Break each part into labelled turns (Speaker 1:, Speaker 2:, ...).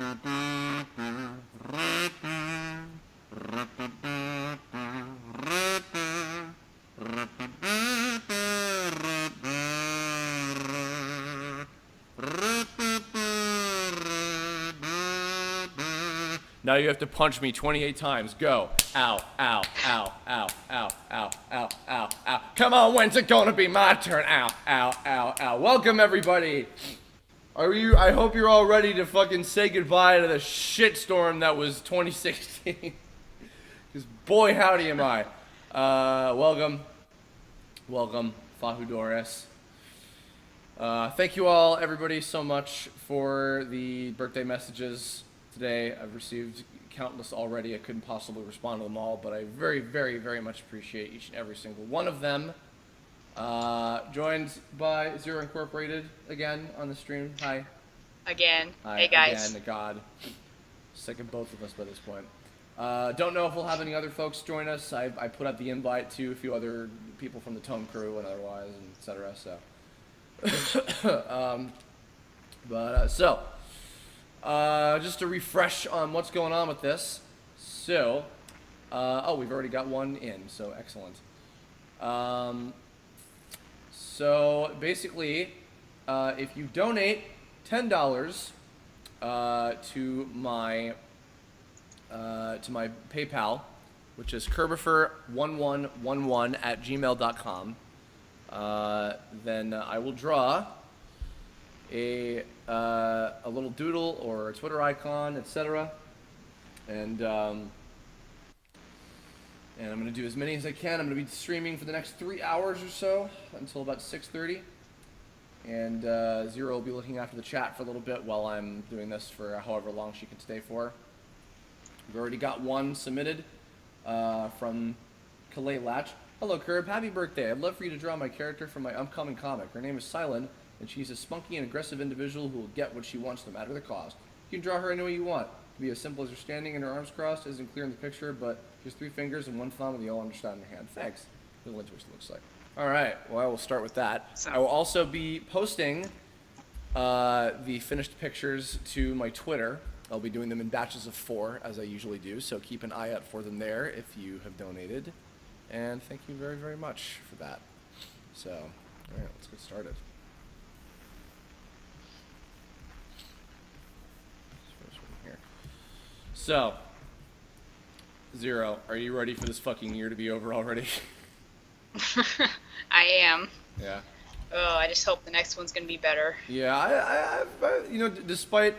Speaker 1: Now you have to punch me 28 times. Go. Ow, ow, ow, ow, ow, ow, ow, ow, ow. Come on, when's it gonna be my turn? Ow, ow, ow, ow. Welcome, everybody. I hope you're all ready to fucking say goodbye to the shitstorm that was 2016. Because boy, howdy am I. Welcome. Welcome, Fahudores. Thank you all, everybody, so much for the birthday messages today. I've received countless already. I couldn't possibly respond to them all, but I very, very, very much appreciate each and every single one of them. Joined by Zero Incorporated again on the stream. Hi.
Speaker 2: Again.
Speaker 1: Hi.
Speaker 2: Hey, guys.
Speaker 1: Again, God. Sick of both of us by this point. Don't know if we'll have any other folks join us. I put out the invite to a few other people from the Tome crew and otherwise, and etc. So. Just to refresh on what's going on with this. So, we've already got one in, so excellent. So basically, if you donate $10 to my PayPal, which is kirbifer1111@gmail.com, then I will draw a little doodle or a Twitter icon, etc. And I'm going to do as many as I can. I'm going to be streaming for the next 3 hours or so until about 6:30. And Zero will be looking after the chat for a little bit while I'm doing this for however long she can stay for. We've already got one submitted from Calais Latch. Hello, Kirb. Happy birthday. I'd love for you to draw my character from my upcoming comic. Her name is Silent, and she's a spunky and aggressive individual who will get what she wants no matter the cost. You can draw her any way you want. It can be as simple as her standing and her arms crossed. Isn't clear in the picture, but she has 3 fingers and 1 thumb, and you'll understand in her hand. Thanks. We'll into what she looks like. All right. Well, I will start with that. I will also be posting the finished pictures to my Twitter. I'll be doing them in batches of 4, as I usually do, so keep an eye out for them there if you have donated. And thank you very, very much for that. So, all right, let's get started. So, Zero, are you ready for this fucking year to be over already?
Speaker 2: I am.
Speaker 1: Yeah.
Speaker 2: Oh, I just hope the next one's gonna be better.
Speaker 1: Yeah, I you know, despite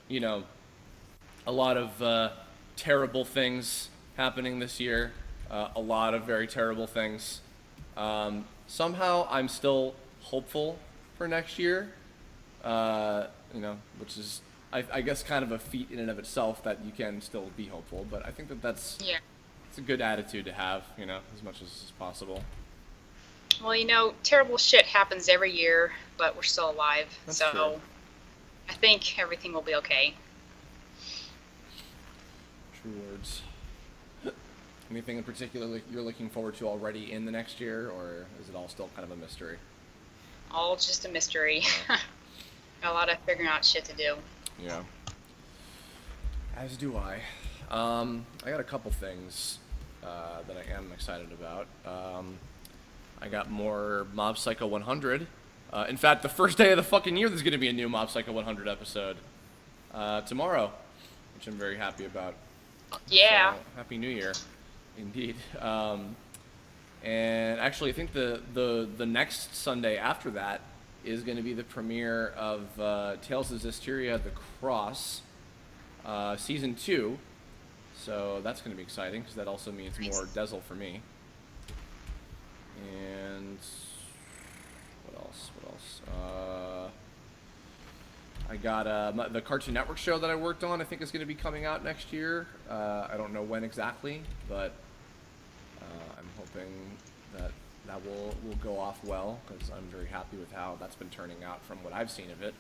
Speaker 1: you know, a lot of terrible things happening this year, a lot of very terrible things. Somehow I'm still hopeful for next year. You know, which is I guess kind of a feat in and of itself that you can still be hopeful, but I think that's it's a good attitude to have, you know, as much as possible.
Speaker 2: Well, you know, terrible shit happens every year, but we're still alive,
Speaker 1: That's
Speaker 2: so
Speaker 1: true.
Speaker 2: I think everything will be okay.
Speaker 1: True words. Anything in particular you're looking forward to already in the next year, or is it all still kind of a mystery?
Speaker 2: All just a mystery. Got a lot of figuring out shit to do.
Speaker 1: Yeah. As do I. I got a couple things that I am excited about. I got more Mob Psycho 100. In fact, the first day of the fucking year, there's going to be a new Mob Psycho 100 episode tomorrow, which I'm very happy about.
Speaker 2: Yeah.
Speaker 1: So, Happy New Year, indeed. And actually, I think the next Sunday after that is going to be the premiere of Tales of Zestiria: The Cross, Season 2. So that's going to be exciting, because that also means more Dezel for me. And what else? I got the Cartoon Network show that I worked on. I think is going to be coming out next year. I don't know when exactly, but I'm hoping that will go off well, because I'm very happy with how that's been turning out from what I've seen of it.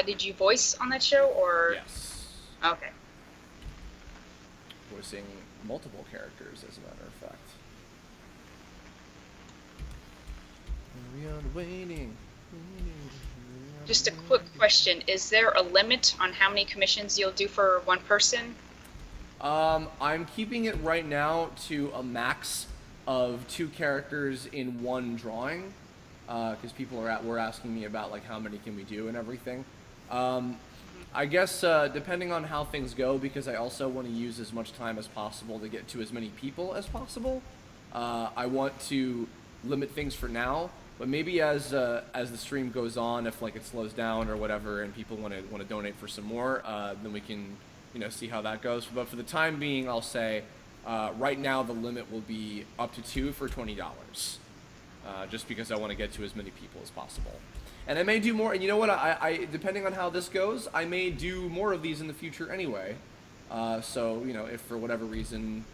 Speaker 2: Did you voice on that show, or?
Speaker 1: Yes.
Speaker 2: Okay.
Speaker 1: Voicing multiple characters, as a matter of fact. We are waiting.
Speaker 2: Just a quick question. Is there a limit on how many commissions you'll do for one person?
Speaker 1: I'm keeping it right now to a max of 2 characters in one drawing, because people were asking me about like how many can we do and everything. I guess depending on how things go, because I also want to use as much time as possible to get to as many people as possible. I want to limit things for now, but maybe as the stream goes on, if like it slows down or whatever, and people want to donate for some more, then we can see how that goes. But for the time being, I'll say right now the limit will be up to 2 for $20, just because I want to get to as many people as possible. And I may do more, and you know what, I depending on how this goes, I may do more of these in the future anyway. So, if for whatever reason,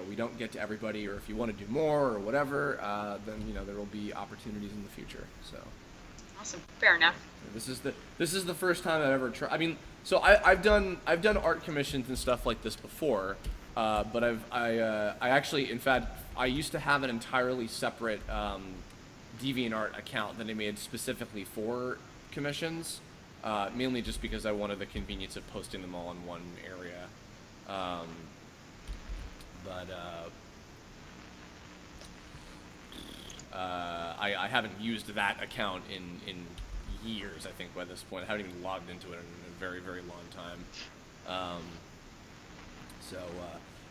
Speaker 1: we don't get to everybody, or if you want to do more or whatever, then, there will be opportunities in the future, so.
Speaker 2: Awesome. Fair enough.
Speaker 1: This is the first time I've ever tried. I mean, so I've done art commissions and stuff like this before, but I actually, in fact, I used to have an entirely separate DeviantArt account that I made specifically for commissions, mainly just because I wanted the convenience of posting them all in one area. I haven't used that account in years, I think, by this point. I haven't even logged into it in a very, very long time.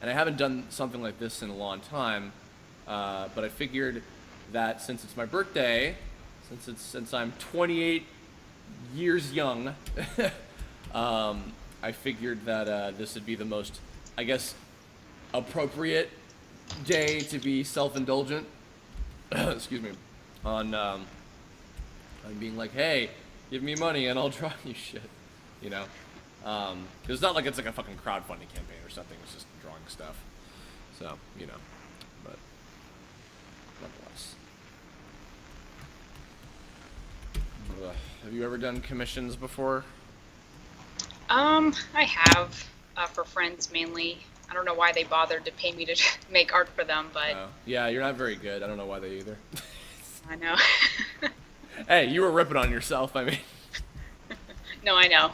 Speaker 1: And I haven't done something like this in a I but I figured that since it's my birthday, since I'm 28 years young, I figured that this would be the most, I guess, appropriate day to be self-indulgent. Excuse me, on being like, hey, give me money and I'll draw you shit, because it's not like it's like a fucking crowdfunding campaign or something. It's just drawing stuff, so but nonetheless. Have you ever done commissions before?
Speaker 2: I have, for friends mainly. I don't know why they bothered to pay me to make art for them, but...
Speaker 1: Yeah, you're not very good. I don't know why they either.
Speaker 2: I know.
Speaker 1: Hey, you were ripping on yourself, I mean.
Speaker 2: No, I know.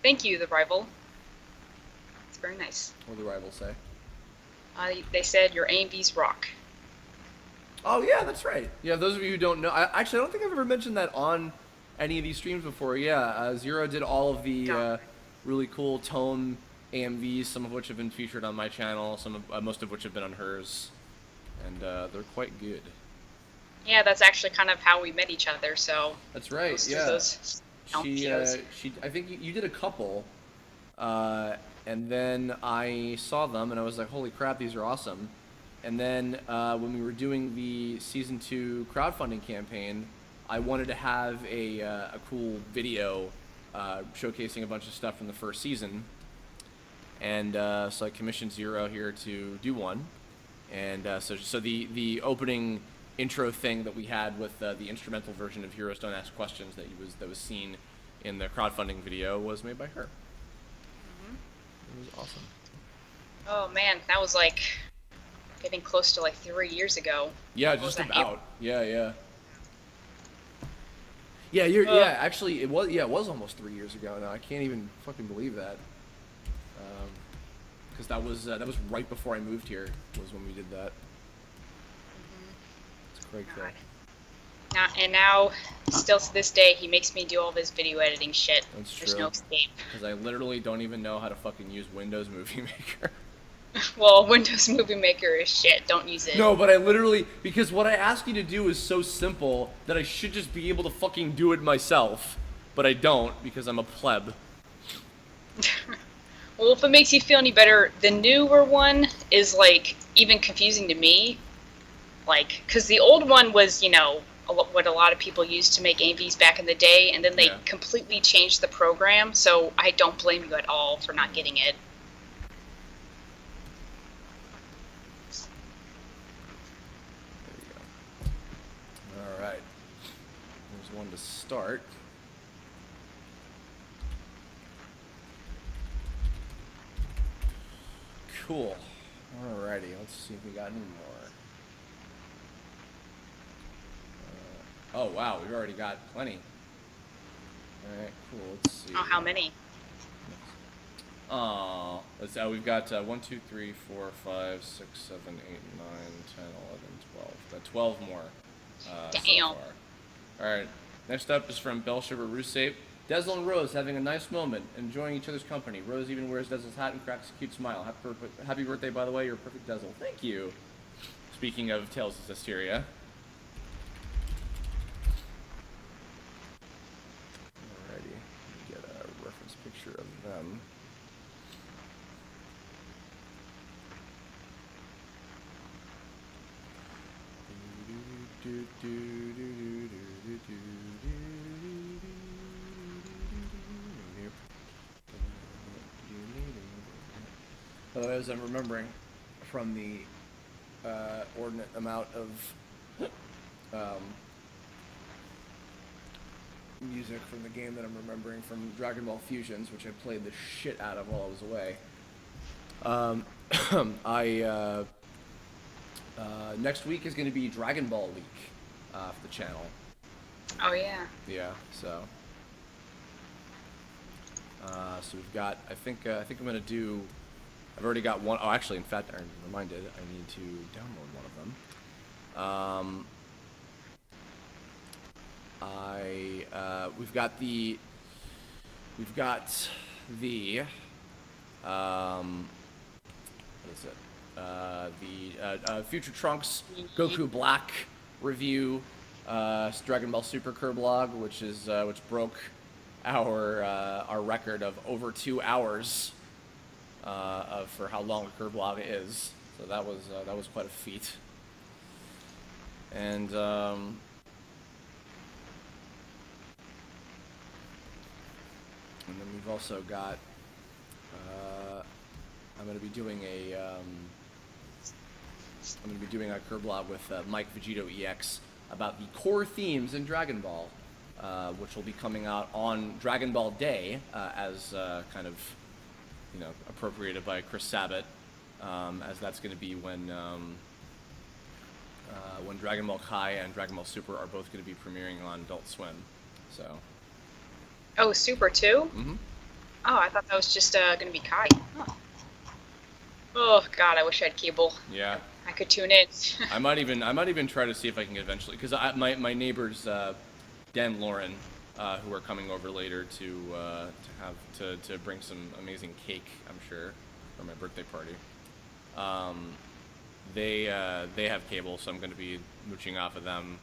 Speaker 2: Thank you, the rival. It's very nice.
Speaker 1: What did the rival say?
Speaker 2: They said your AMVs rock.
Speaker 1: Oh, yeah, that's right. Yeah, those of you who don't know... I don't think I've ever mentioned that on any of these streams before. Yeah, Zero did all of the... really cool tone AMVs, some of which have been featured on my channel, most of which have been on hers, and they're quite good.
Speaker 2: Yeah, that's actually kind of how we met each other. So
Speaker 1: that's right. Yeah, I think you did a couple, and then I saw them and I was like, holy crap, these are awesome. And then when we were doing the season 2 crowdfunding campaign, I wanted to have a cool video showcasing a bunch of stuff from the first season, and so I commissioned Zero here to do one, and so the opening intro thing that we had with the instrumental version of Heroes Don't Ask Questions that was seen in the crowdfunding video was made by her. It was awesome.
Speaker 2: Oh man, that was like getting close to like 3 years ago.
Speaker 1: Yeah, just about. Yeah. Yeah, actually, it was almost 3 years ago now. I can't even fucking believe that. Because that was right before I moved here, was when we did that. It's great, though.
Speaker 2: Now, still to this day, he makes me do all this video editing shit.
Speaker 1: That's true.
Speaker 2: There's no escape.
Speaker 1: Because I literally don't even know how to fucking use Windows Movie Maker.
Speaker 2: Well, Windows Movie Maker is shit. Don't use it.
Speaker 1: No, but I literally... Because what I ask you to do is so simple that I should just be able to fucking do it myself. But I don't, because I'm a pleb.
Speaker 2: Well, if it makes you feel any better, the newer one is, like, even confusing to me. Like, because the old one was, what a lot of people used to make AMVs back in the day, and then they completely changed the program, so I don't blame you at all for not getting it.
Speaker 1: One to start. Cool. Alrighty, let's see if we got any more. Oh wow, we've already got plenty. All right, cool. Let's see.
Speaker 2: Oh, how many?
Speaker 1: Let's. We've got 1, 2, 3, 4, 5, 6, 7, 8, 9, 10, 11, 12. Got 12 more so
Speaker 2: Damn.
Speaker 1: far. All right. Next up is from Belsugar Rusape. Dezel and Rose having a nice moment, enjoying each other's company. Rose even wears Dezel's hat and cracks a cute smile. Happy birthday, by the way. You're a perfect Dezel. Thank you. Speaking of Tales of Zestiria. Alrighty. Let me get a reference picture of them. As I'm remembering from the ordinate amount of music from the game that I'm remembering from Dragon Ball Fusions, which I played the shit out of while I was away. Next week is going to be Dragon Ball Week for the channel.
Speaker 2: Oh yeah.
Speaker 1: Yeah, so we've got. I think I'm going to do. I've already got one. Oh, actually, in fact, I'm reminded I need to download one of them. We've got the what is it? The Future Trunks Goku Black review, Dragon Ball Super Kirb log, which broke our record of over 2 hours for how long a Kirb log is. So that was quite a feat. And then we've also got. I'm going to be doing a Kirb log with Mike Vegito EX about the core themes in Dragon Ball, which will be coming out on Dragon Ball Day as kind of, appropriated by Chris Sabat, as that's going to be when Dragon Ball Kai and Dragon Ball Super are both going to be premiering on Adult Swim. So.
Speaker 2: Oh, Super too?
Speaker 1: Mm-hmm.
Speaker 2: Oh, I thought that was just going to be Kai. Oh God, I wish I had cable.
Speaker 1: Yeah.
Speaker 2: I could tune in.
Speaker 1: I might even try to see if I can eventually, because my neighbors, Dan and Lauren, who are coming over later to bring some amazing cake, I'm sure, for my birthday party. They have cable, so I'm going to be mooching off of them,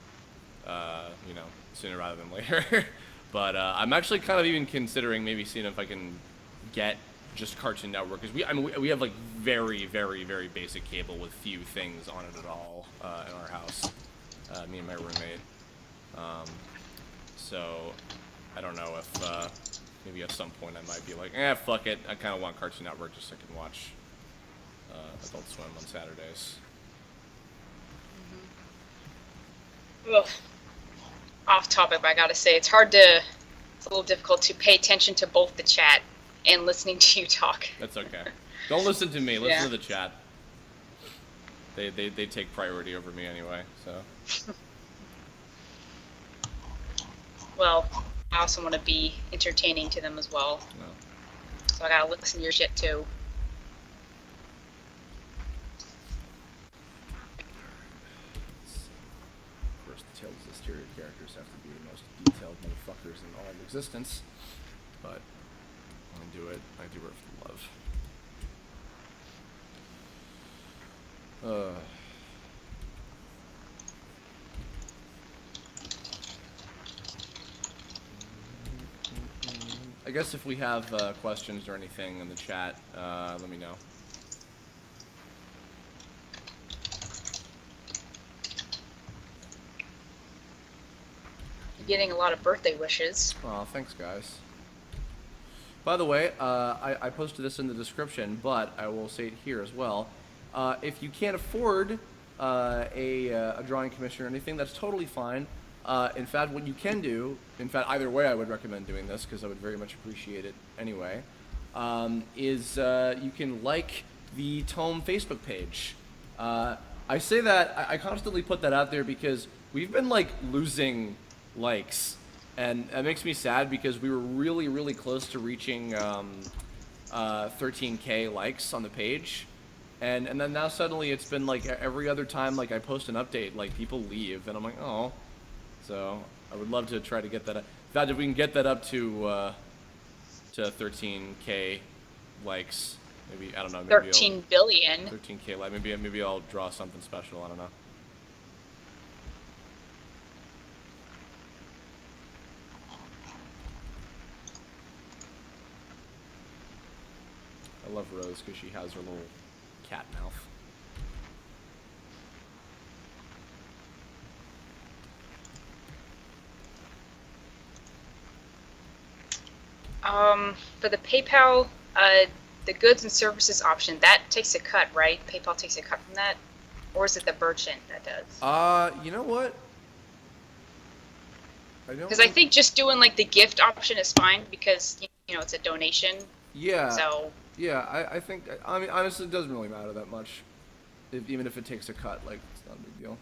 Speaker 1: sooner rather than later. But I'm actually kind of even considering maybe seeing if I can get just Cartoon Network, because we have like very, very, very basic cable with few things on it at all in our house. Me and my roommate. So I don't know if maybe at some point I might be like, fuck it. I kind of want Cartoon Network just so I can watch Adult Swim on Saturdays.
Speaker 2: Ugh. Off topic, but I gotta say, it's a little difficult to pay attention to both the chat and listening to you talk.
Speaker 1: That's okay. Don't listen to me. Listen to the chat. They take priority over me anyway. So.
Speaker 2: Well, I also want to be entertaining to them as well.
Speaker 1: No.
Speaker 2: So I gotta listen to your shit too.
Speaker 1: Of course, the Tales of Zestiria characters have to be the most detailed motherfuckers in all of existence, but when I do it for love. I guess if we have questions or anything in the chat, let me know.
Speaker 2: You're getting a lot of birthday wishes.
Speaker 1: Oh, thanks, guys. By the way, I posted this in the description, but I will say it here as well. If you can't afford a drawing commission or anything, that's totally fine. In fact, what you can do, either way I would recommend doing this, because I would very much appreciate it anyway, is you can like the Tome Facebook page. I say that, I constantly put that out there because we've been like losing likes, and it makes me sad because we were really, really close to reaching 13K likes on the page, and then now suddenly it's been like every other time like I post an update, like people leave, and I'm like, oh. So I would love to try to get that. In fact, if we can get that up to 13K likes, maybe I don't know, maybe
Speaker 2: 13 billion.
Speaker 1: 13K like maybe I'll draw something special. I don't know. I love Rose because she has her little cat mouth.
Speaker 2: For the PayPal, the goods and services option, that takes a cut, right? PayPal takes a cut from that? Or is it the merchant that does?
Speaker 1: You know what?
Speaker 2: Because I think just doing like the gift option is fine because, you know, it's a donation.
Speaker 1: Yeah.
Speaker 2: So.
Speaker 1: Yeah, I think, I mean, honestly, it doesn't really matter that much. Even if it takes a cut, like, it's not a big deal.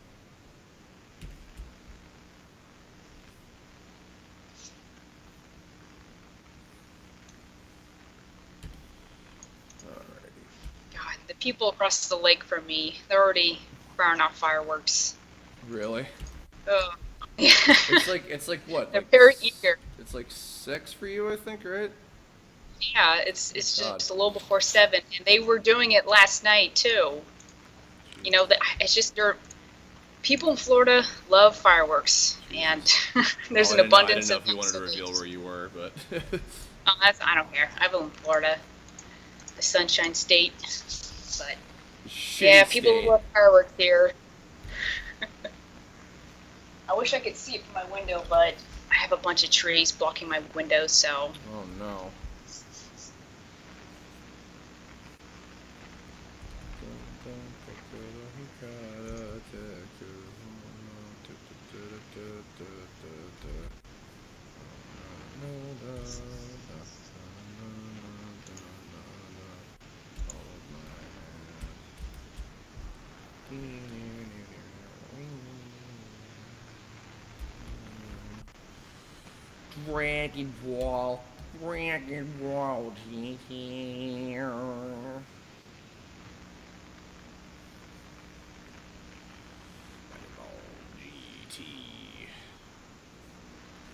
Speaker 2: God, the people across the lake from me, they're already firing off fireworks.
Speaker 1: Really?
Speaker 2: Ugh.
Speaker 1: It's like what?
Speaker 2: They're
Speaker 1: like
Speaker 2: very eager.
Speaker 1: It's like 6 for you, I think, right?
Speaker 2: Yeah, it's just a little before 7, and they were doing it last night too. You know, it's just people in Florida love fireworks, and there's an abundance of them.
Speaker 1: I didn't know if you wanted to reveal where you were, but.
Speaker 2: I don't care. I live in Florida, the Sunshine State, but yeah, people love fireworks here. I wish I could see it from my window, but I have a bunch of trees blocking my window, so.
Speaker 1: Oh no. Dragon Ball, GT.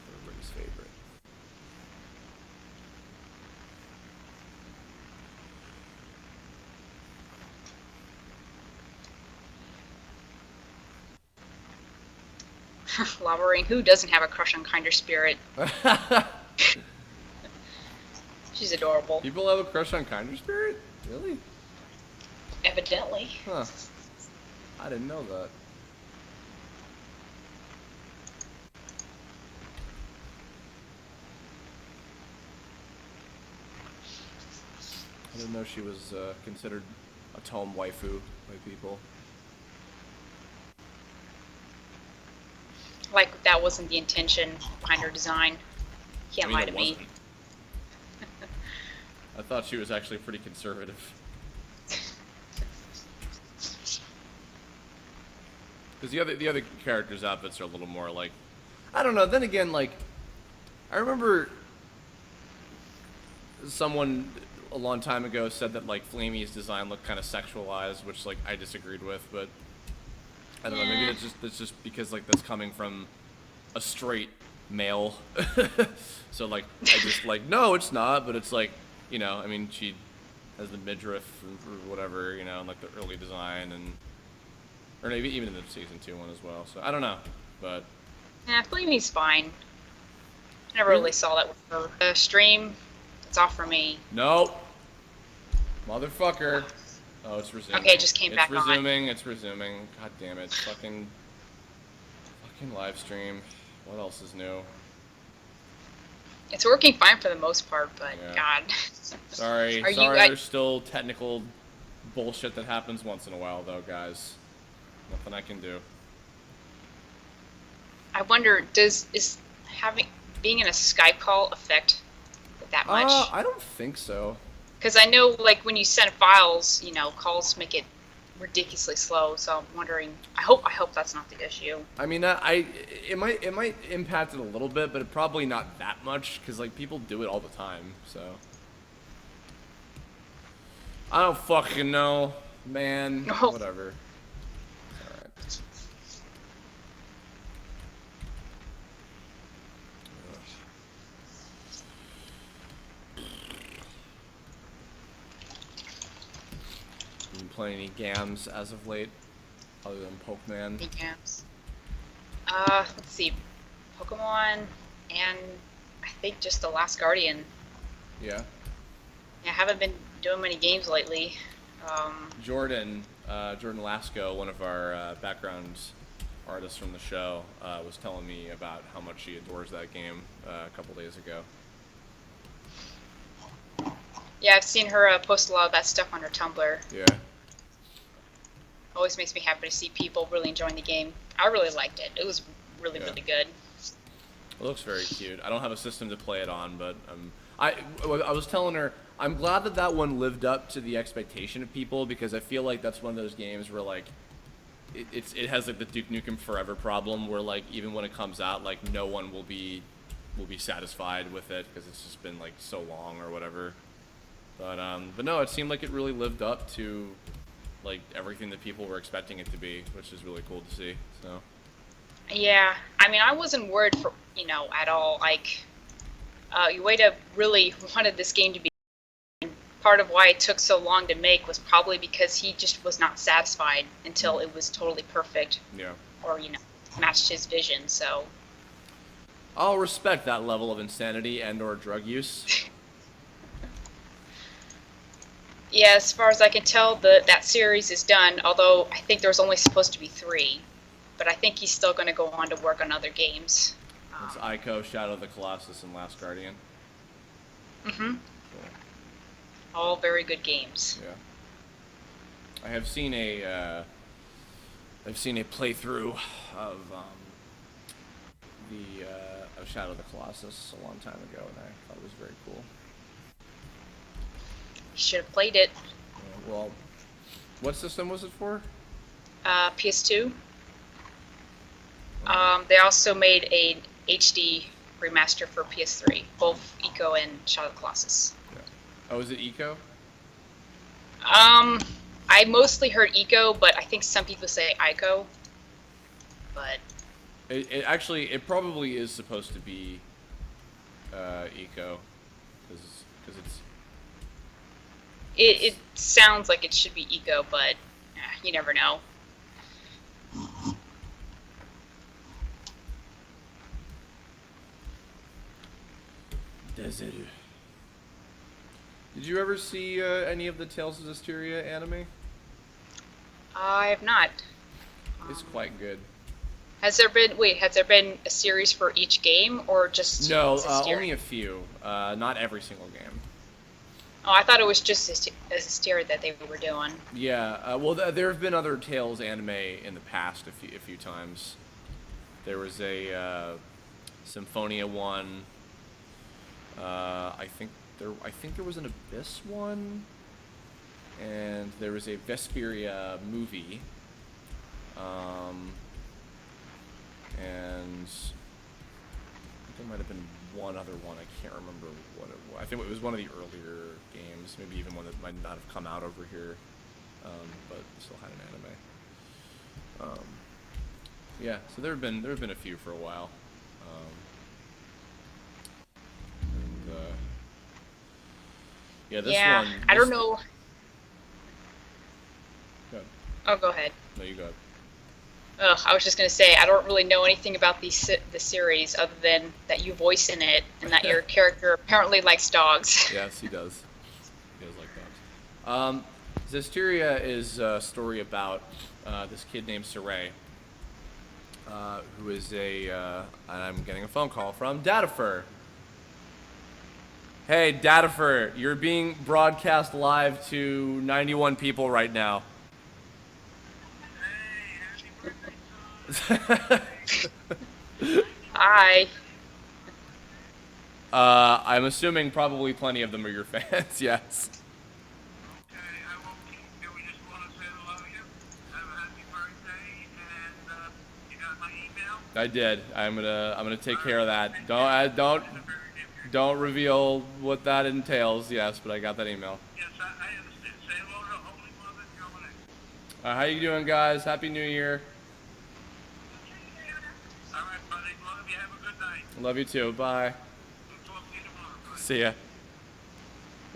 Speaker 1: Everybody's favorite.
Speaker 2: Lava Ring, who doesn't have a crush on Kinder Spirit? She's adorable.
Speaker 1: People have a crush on Kinder Spirit? Really?
Speaker 2: Evidently.
Speaker 1: Huh. I didn't know that. I didn't know she was considered a tome waifu by people.
Speaker 2: Like, that wasn't the intention behind her design. Can't lie to me.
Speaker 1: I thought she was actually pretty conservative. Because the other characters' outfits are a little more like, I don't know. Then again, like, I remember someone a long time ago said that like Flamey's design looked kind of sexualized, which like I disagreed with, but I don't know. Maybe that's just because like that's coming from a straight male. So like I just like no, it's not. But it's like, you know, I mean she has the midriff or whatever, you know, and like the early design or maybe even in the season 2 one as well. So I don't know, but
Speaker 2: Flamey's fine. I never really saw that with her. The stream, it's off for me.
Speaker 1: Nope. Motherfucker. Oh, it's resuming.
Speaker 2: Okay, it just came back on.
Speaker 1: It's resuming. God damn it. Fucking live stream. What else is new?
Speaker 2: It's working fine for the most part, but
Speaker 1: yeah.
Speaker 2: God.
Speaker 1: Sorry. There's still technical bullshit that happens once in a while, though, guys. Nothing I can do.
Speaker 2: I wonder, being in a Skype call affect that much?
Speaker 1: I don't think so.
Speaker 2: Because I know, like, when you send files, you know, calls make it ridiculously slow. So I'm wondering. I hope that's not the issue.
Speaker 1: I mean, it might impact it a little bit, but probably not that much because like people do it all the time. So I don't fucking know, man.
Speaker 2: Oh.
Speaker 1: Whatever. It's all right. Been playing any gams as of late, other than Pokemon?
Speaker 2: Any games? Let's see, Pokemon, and I think just The Last Guardian.
Speaker 1: Yeah.
Speaker 2: Yeah, I haven't been doing many games lately.
Speaker 1: Jordan Lasco, one of our background artists from the show, was telling me about how much she adores that game a couple days ago.
Speaker 2: Yeah, I've seen her post a lot of that stuff on her Tumblr.
Speaker 1: Yeah.
Speaker 2: Always makes me happy to see people really enjoying the game. I really liked it. It was really, really good.
Speaker 1: It looks very cute. I don't have a system to play it on, but I was telling her I'm glad that that one lived up to the expectation of people because I feel like that's one of those games where like it has like the Duke Nukem Forever problem where like even when it comes out like no one will be satisfied with it because it's just been like so long or whatever. But no, it seemed like it really lived up to like everything that people were expecting it to be, which is really cool to see. So
Speaker 2: Yeah, I mean, I wasn't worried for at all. Like, Ueda really wanted this game to be. Part of why it took so long to make was probably because he just was not satisfied until it was totally perfect.
Speaker 1: Yeah.
Speaker 2: Or matched his vision. So.
Speaker 1: I'll respect that level of insanity and/or drug use.
Speaker 2: Yeah, as far as I can tell, that series is done, although I think there's only supposed to be 3. But I think he's still going to go on to work on other games.
Speaker 1: It's Ico, Shadow of the Colossus, and Last Guardian.
Speaker 2: Mm-hmm.
Speaker 1: Cool.
Speaker 2: All very good games.
Speaker 1: Yeah. I have seen a playthrough of of Shadow of the Colossus a long time ago, and I thought it was very cool.
Speaker 2: You should have played it.
Speaker 1: Yeah, well, what system was it for?
Speaker 2: PS2. They also made a HD remaster for PS3, both Eco and Shadow of the Colossus.
Speaker 1: Yeah. Oh, is it Eco?
Speaker 2: I mostly heard Eco, but I think some people say Ico. But
Speaker 1: it probably is supposed to be Eco, because it's.
Speaker 2: It sounds like it should be Eco, but you never know.
Speaker 1: Desert. Did you ever see any of the Tales of Zestiria anime?
Speaker 2: I have not.
Speaker 1: It's quite good.
Speaker 2: Has there been a series for each game, or just
Speaker 1: No,
Speaker 2: Zestiria?
Speaker 1: only a few. Not every single game.
Speaker 2: Oh, I thought it was just Zestiria that they were doing.
Speaker 1: Yeah, well, there have been other Tales anime in the past a few times. There was a Symphonia one. I think there was an Abyss one, and there was a Vesperia movie. And I think there might have been one other one. I can't remember what it was. I think it was one of the earlier games, maybe even one that might not have come out over here, but still had an anime. Yeah, so there have been a few for a while. Yeah, this one.
Speaker 2: I don't know.
Speaker 1: Go ahead.
Speaker 2: Oh, go ahead.
Speaker 1: No, you go ahead.
Speaker 2: I was just gonna say I don't really know anything about the series other than that you voice in it and that your character apparently likes dogs.
Speaker 1: Yes, he does. He does like dogs. Zestiria is a story about this kid named Saray, who is and I'm getting a phone call from Datafer. Hey, Datafer, you're being broadcast live to 91 people right now.
Speaker 2: Hi.
Speaker 1: I'm assuming probably plenty of them are your fans, yes. I did. I'm gonna take care of that. Don't reveal what that entails. Yes, but I got that email.
Speaker 3: Yes, I understand. Say hello to Holy Mother Joanette.
Speaker 1: How you doing, guys? Happy New Year.
Speaker 3: All right, buddy. Love you. Have a good night.
Speaker 1: Love you too. Bye.
Speaker 3: We'll talk to you tomorrow, buddy.
Speaker 1: See ya.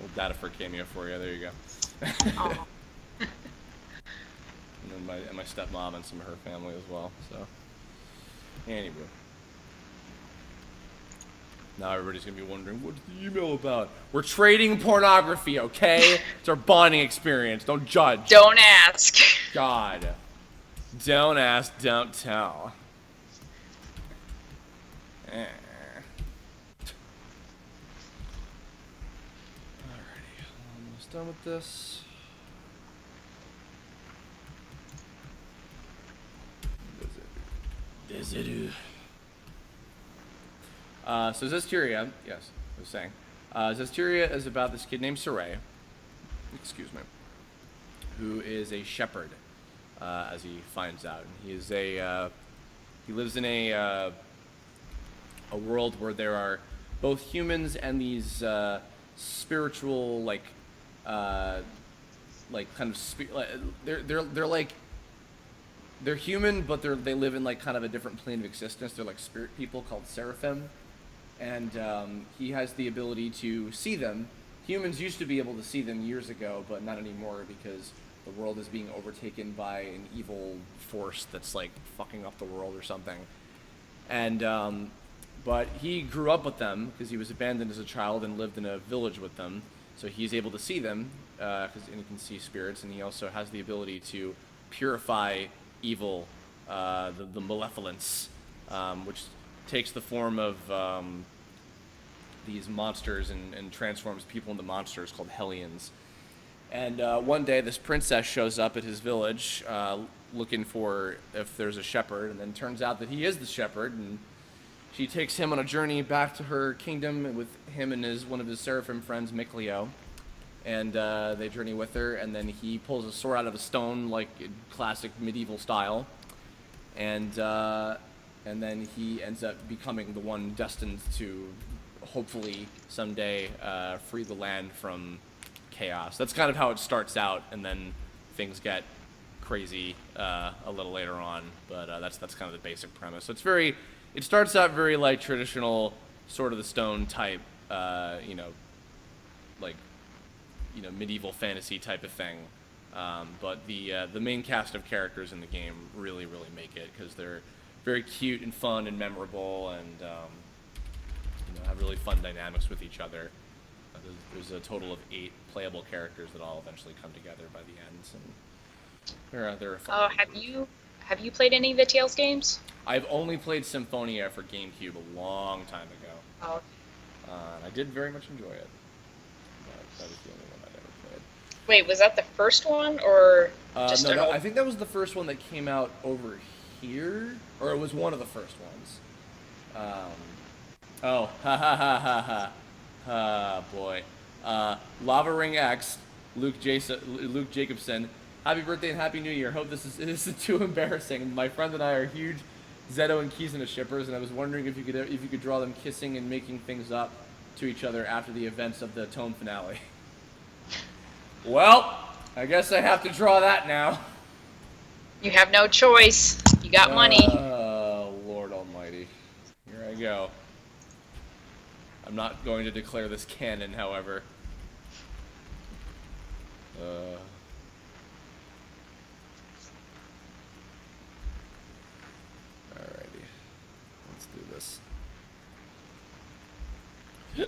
Speaker 1: Little data for cameo for you. There you go.
Speaker 2: Oh.
Speaker 1: And then my stepmom and some of her family as well. So, anyway. Now everybody's gonna be wondering, what's the email about? We're trading pornography, okay? It's our bonding experience. Don't judge.
Speaker 2: Don't ask.
Speaker 1: God. Don't ask, don't tell. Eh. Alrighty, almost done with this. So Zestiria, yes, I was saying. Zestiria is about this kid named Saray, excuse me, who is a shepherd, as he finds out. And he is he lives in a world where there are both humans and these spiritual, like kind of they're like, they're human, but they live in like kind of a different plane of existence. They're like spirit people called seraphim, and he has the ability to see them. Humans used to be able to see them years ago, but not anymore because the world is being overtaken by an evil force that's like fucking up the world or something. And but he grew up with them because he was abandoned as a child and lived in a village with them. So he's able to see them and he can see spirits, and he also has the ability to purify evil, the malevolence, which takes the form of these monsters and transforms people into monsters called Hellions. And one day this princess shows up at his village looking for if there's a shepherd, and then turns out that he is the shepherd, and she takes him on a journey back to her kingdom with him and one of his seraphim friends, Mikleo. And they journey with her, and then he pulls a sword out of a stone, like in classic medieval style, and then he ends up becoming the one destined to hopefully someday free the land from chaos. That's kind of how it starts out, and then things get crazy a little later on, but that's kind of the basic premise. So it starts out very like traditional, Sword of the Stone type, medieval fantasy type of thing. But the main cast of characters in the game really make it, because they're very cute and fun and memorable, and have really fun dynamics with each other. There's a total of 8 playable characters that all eventually come together by the end, and they're fun.
Speaker 2: Oh, have you played any of the Tales games?
Speaker 1: I've only played Symphonia for GameCube a long time ago.
Speaker 2: Oh.
Speaker 1: And I did very much enjoy it. But that was the only one I'd ever played.
Speaker 2: Wait, was that the first one, or just
Speaker 1: no, I think that was the first one that came out over here, or it was one of the first ones. Oh, boy. Lava Ring X, Luke Jacobson. Happy birthday and Happy New Year. Hope this isn't too embarrassing. My friend and I are huge Zeto and Kizuna shippers, and I was wondering if you could draw them kissing and making things up to each other after the events of the Tome finale. Well, I guess I have to draw that now.
Speaker 2: You have no choice. You got money.
Speaker 1: Oh, Lord Almighty. Here I go. I'm not going to declare this canon, however. Alrighty. Let's do this. I'm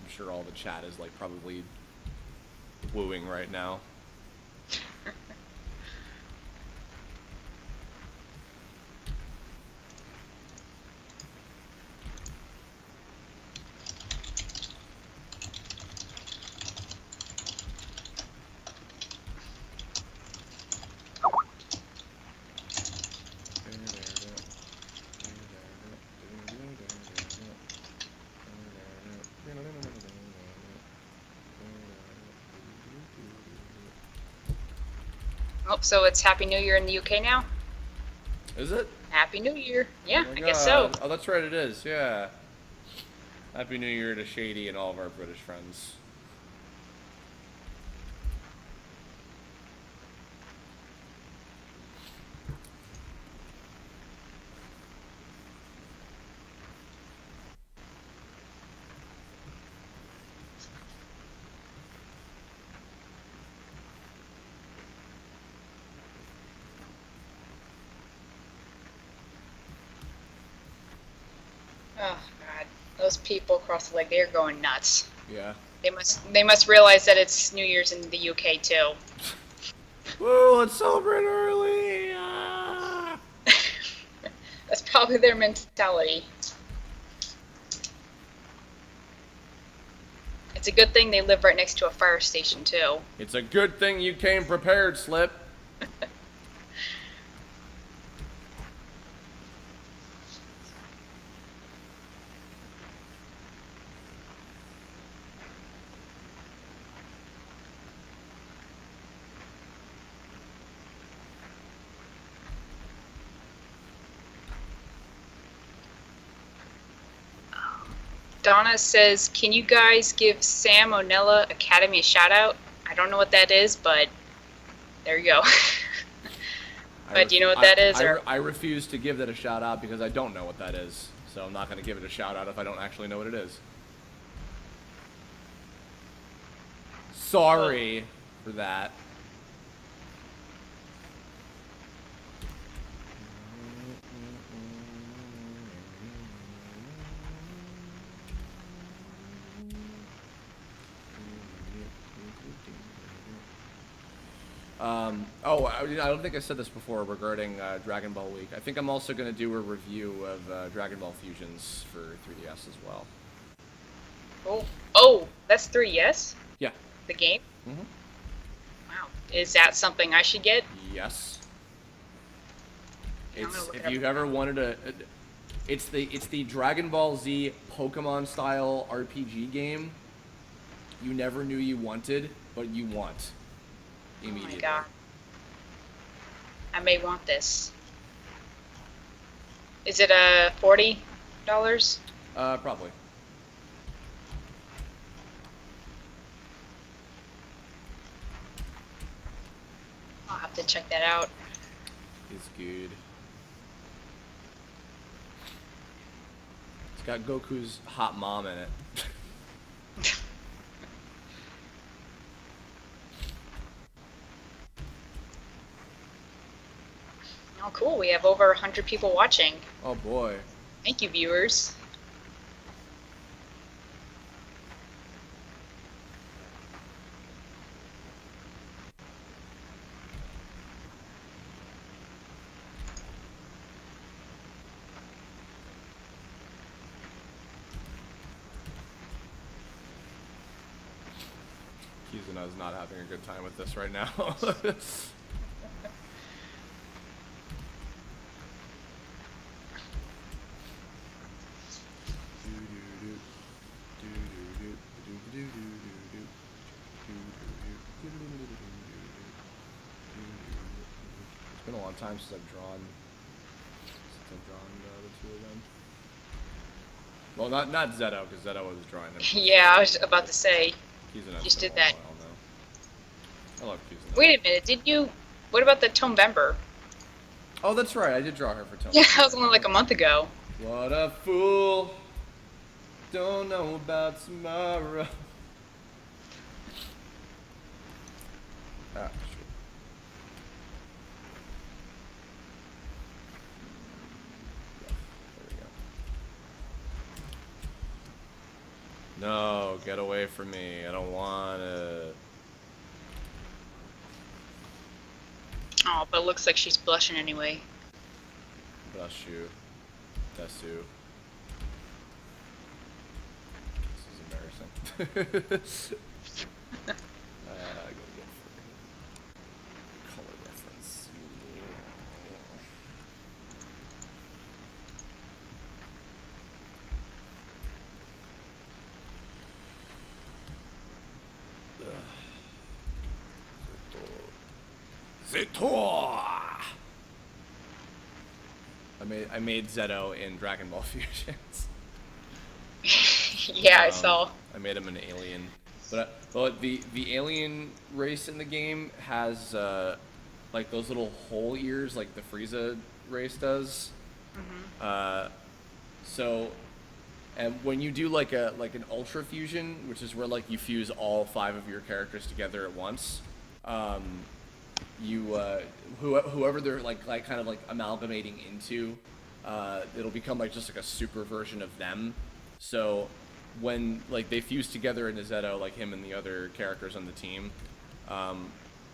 Speaker 1: sure all the chat is like probably wooing right now.
Speaker 2: Oh, so it's Happy New Year in the UK now?
Speaker 1: Is it?
Speaker 2: Happy New Year. Yeah,
Speaker 1: Oh my
Speaker 2: I guess so.
Speaker 1: God. Oh, that's right, it is, yeah. Happy New Year to Shady and all of our British friends.
Speaker 2: Oh God, those people across the lake, they're going nuts.
Speaker 1: Yeah.
Speaker 2: They must realize that it's New Year's in the UK too.
Speaker 1: Woo, let's celebrate early! Ah!
Speaker 2: That's probably their mentality. It's a good thing they live right next to a fire station too.
Speaker 1: It's a good thing you came prepared, Slip.
Speaker 2: Donna says, "Can you guys give Sam Onella Academy a shout out?" I don't know what that is, but there you go. But do you know what that is?
Speaker 1: I refuse to give that a shout out because I don't know what that is. So I'm not going to give it a shout out if I don't actually know what it is. Sorry for that. I don't think I said this before regarding Dragon Ball Week. I think I'm also going to do a review of Dragon Ball Fusions for 3DS as well.
Speaker 2: Oh, that's 3DS?
Speaker 1: Yeah.
Speaker 2: The game?
Speaker 1: Mm-hmm.
Speaker 2: Wow. Is that something I should get?
Speaker 1: Yes.
Speaker 2: I'm gonna look it
Speaker 1: If
Speaker 2: up
Speaker 1: you've
Speaker 2: now.
Speaker 1: ever wanted it's the Dragon Ball Z Pokemon style RPG game you never knew you wanted, but you want immediately.
Speaker 2: Oh my God. I may want this. Is it $40?
Speaker 1: Probably.
Speaker 2: I'll have to check that out.
Speaker 1: It's good. It's got Goku's hot mom in it.
Speaker 2: Oh, cool. We have over 100 people watching.
Speaker 1: Oh boy.
Speaker 2: Thank you, viewers.
Speaker 1: Kizuna's not having a good time with this right now. It's been a long time since I've drawn the two of them. Well, not Zeto, because Zeto was drawing them.
Speaker 2: Yeah, I was about to say.
Speaker 1: Kizuna's
Speaker 2: Just
Speaker 1: been
Speaker 2: did
Speaker 1: a
Speaker 2: that.
Speaker 1: while now. I love Kizuna.
Speaker 2: Wait a minute. Did you? What about the Tomember?
Speaker 1: Oh, that's right. I did draw her for Tony.
Speaker 2: Yeah, that was only like a month ago.
Speaker 1: What a fool. Don't know about tomorrow. Ah, shit. There we go. No, get away from me. I don't want it.
Speaker 2: Oh, but it looks like she's blushing anyway.
Speaker 1: Bless you. Desu. This is embarrassing. I gotta get color reference. Zetor. I made Zeto in Dragon Ball Fusions.
Speaker 2: Yeah, I saw.
Speaker 1: I made him an alien, but the alien race in the game has like those little hole ears, like the Frieza race does. So, and when you do like an ultra fusion, which is where like you fuse all 5 of your characters together at once, whoever they're like kind of like amalgamating into, it'll become like just like a super version of them. So when like they fuse together in Zeto, like him and the other characters on the team,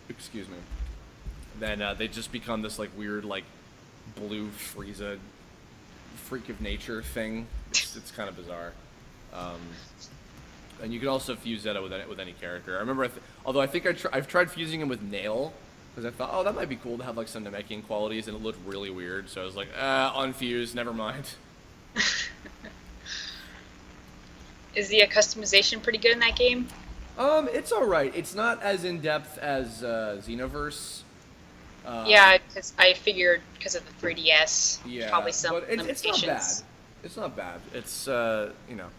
Speaker 1: excuse me, then they just become this like weird like blue Frieza freak of nature thing. It's kind of bizarre. And you can also fuse Zeto with any character. I remember, although I think I've tried fusing him with Nail, because I thought, oh, that might be cool to have like some Namekian qualities, and it looked really weird. So I was like, unfused, never mind.
Speaker 2: Is the customization pretty good in that game?
Speaker 1: It's all right. It's not as in depth as Xenoverse.
Speaker 2: Yeah, because I figured because of the 3DS,
Speaker 1: Yeah,
Speaker 2: probably some
Speaker 1: but it's
Speaker 2: limitations.
Speaker 1: not bad. It's not bad. It's you know.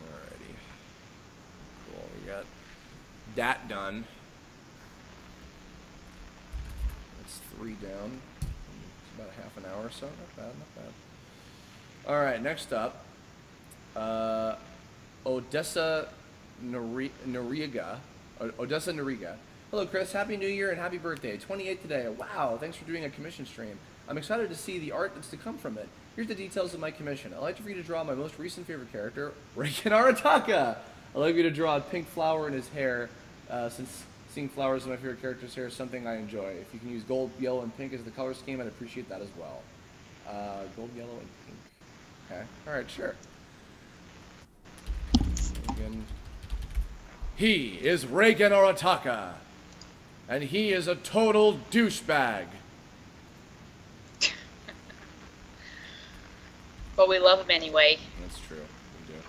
Speaker 1: Alrighty. Cool. We got that done. That's 3 down. It's about a half an hour or so. Not bad. Not bad. All right. Next up, Odessa Noriega. Odessa Noriega. Hello, Chris. Happy New Year and happy birthday. 28 today. Wow, thanks for doing a commission stream. I'm excited to see the art that's to come from it. Here's the details of my commission. I'd like for you to draw my most recent favorite character, Reiken Arataka. I'd like you to draw a pink flower in his hair, since seeing flowers in my favorite character's hair is something I enjoy. If you can use gold, yellow, and pink as the color scheme, I'd appreciate that as well. Gold, yellow, and pink. Okay. All right, sure. Again. He is Reiken Arataka, and he is a total douchebag.
Speaker 2: But we love him anyway.
Speaker 1: That's true. We do.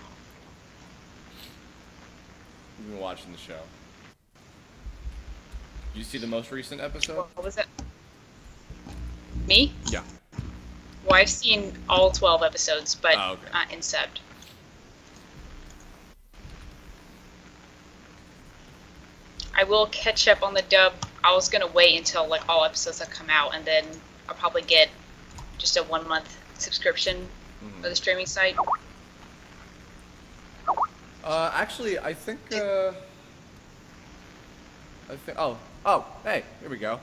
Speaker 1: We've been watching the show. Did you see the most recent episode?
Speaker 2: What was it? Me?
Speaker 1: Yeah.
Speaker 2: Well, I've seen all 12 episodes, but
Speaker 1: Oh, okay.
Speaker 2: not in subbed. I will catch up on the dub. I was gonna wait until like all episodes have come out, and then I'll probably get just a 1-month subscription for the streaming site.
Speaker 1: Actually, I think, oh, hey, here we go.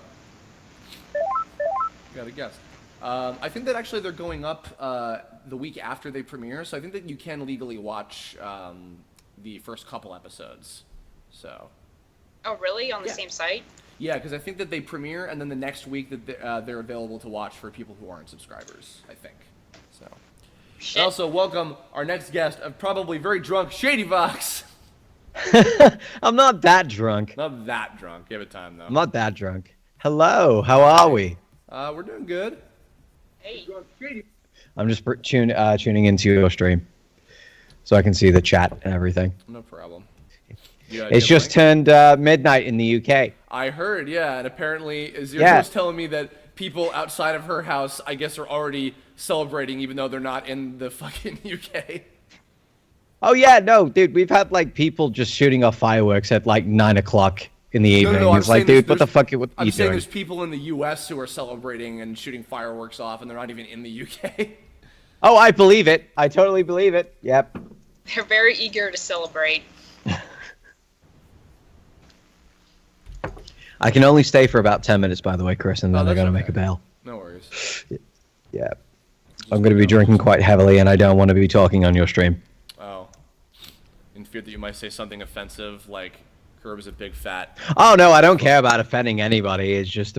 Speaker 1: Got a guess. I think that actually they're going up, the week after they premiere, so I think that you can legally watch, the first couple episodes, so.
Speaker 2: Oh, really? On the
Speaker 1: Yeah.
Speaker 2: same site?
Speaker 1: Yeah, because I think that they premiere, and then the next week that they're available to watch for people who aren't subscribers, I think, so.
Speaker 2: Shit.
Speaker 1: Also, welcome our next guest, probably very drunk, Shady Vox.
Speaker 4: I'm not that drunk.
Speaker 1: Not that drunk. Give it time, though.
Speaker 4: I'm not that drunk. Hello, how are we?
Speaker 1: We're doing good.
Speaker 2: Hey.
Speaker 4: I'm just tuning into your stream so I can see the chat and everything.
Speaker 1: No problem.
Speaker 4: It's just turned midnight in the UK.
Speaker 1: I heard, yeah, and apparently Zero
Speaker 4: Yeah.
Speaker 1: was telling me that people outside of her house, I guess, are already celebrating, even though they're not in the fucking UK.
Speaker 4: Oh yeah, no, dude, we've had like people just shooting off fireworks at like 9 o'clock in the evening.
Speaker 1: I'm
Speaker 4: It's like,
Speaker 1: saying
Speaker 4: dude, what the fuck? What are
Speaker 1: I'm
Speaker 4: you
Speaker 1: saying
Speaker 4: doing?
Speaker 1: there's people in the US who are celebrating and shooting fireworks off, and they're not even in the UK.
Speaker 4: Oh, I believe it. I totally believe it. Yep.
Speaker 2: They're very eager to celebrate.
Speaker 4: I can only stay for about 10 minutes, by the way, Chris, and then they're
Speaker 1: that's
Speaker 4: going to
Speaker 1: okay.
Speaker 4: make a bail.
Speaker 1: No worries.
Speaker 4: Yeah. I'm going to be drinking quite heavily, and I don't want to be talking on your stream.
Speaker 1: Oh. In fear that you might say something offensive, like Kirb is a big fat.
Speaker 4: Oh, no, I don't care about offending anybody. It's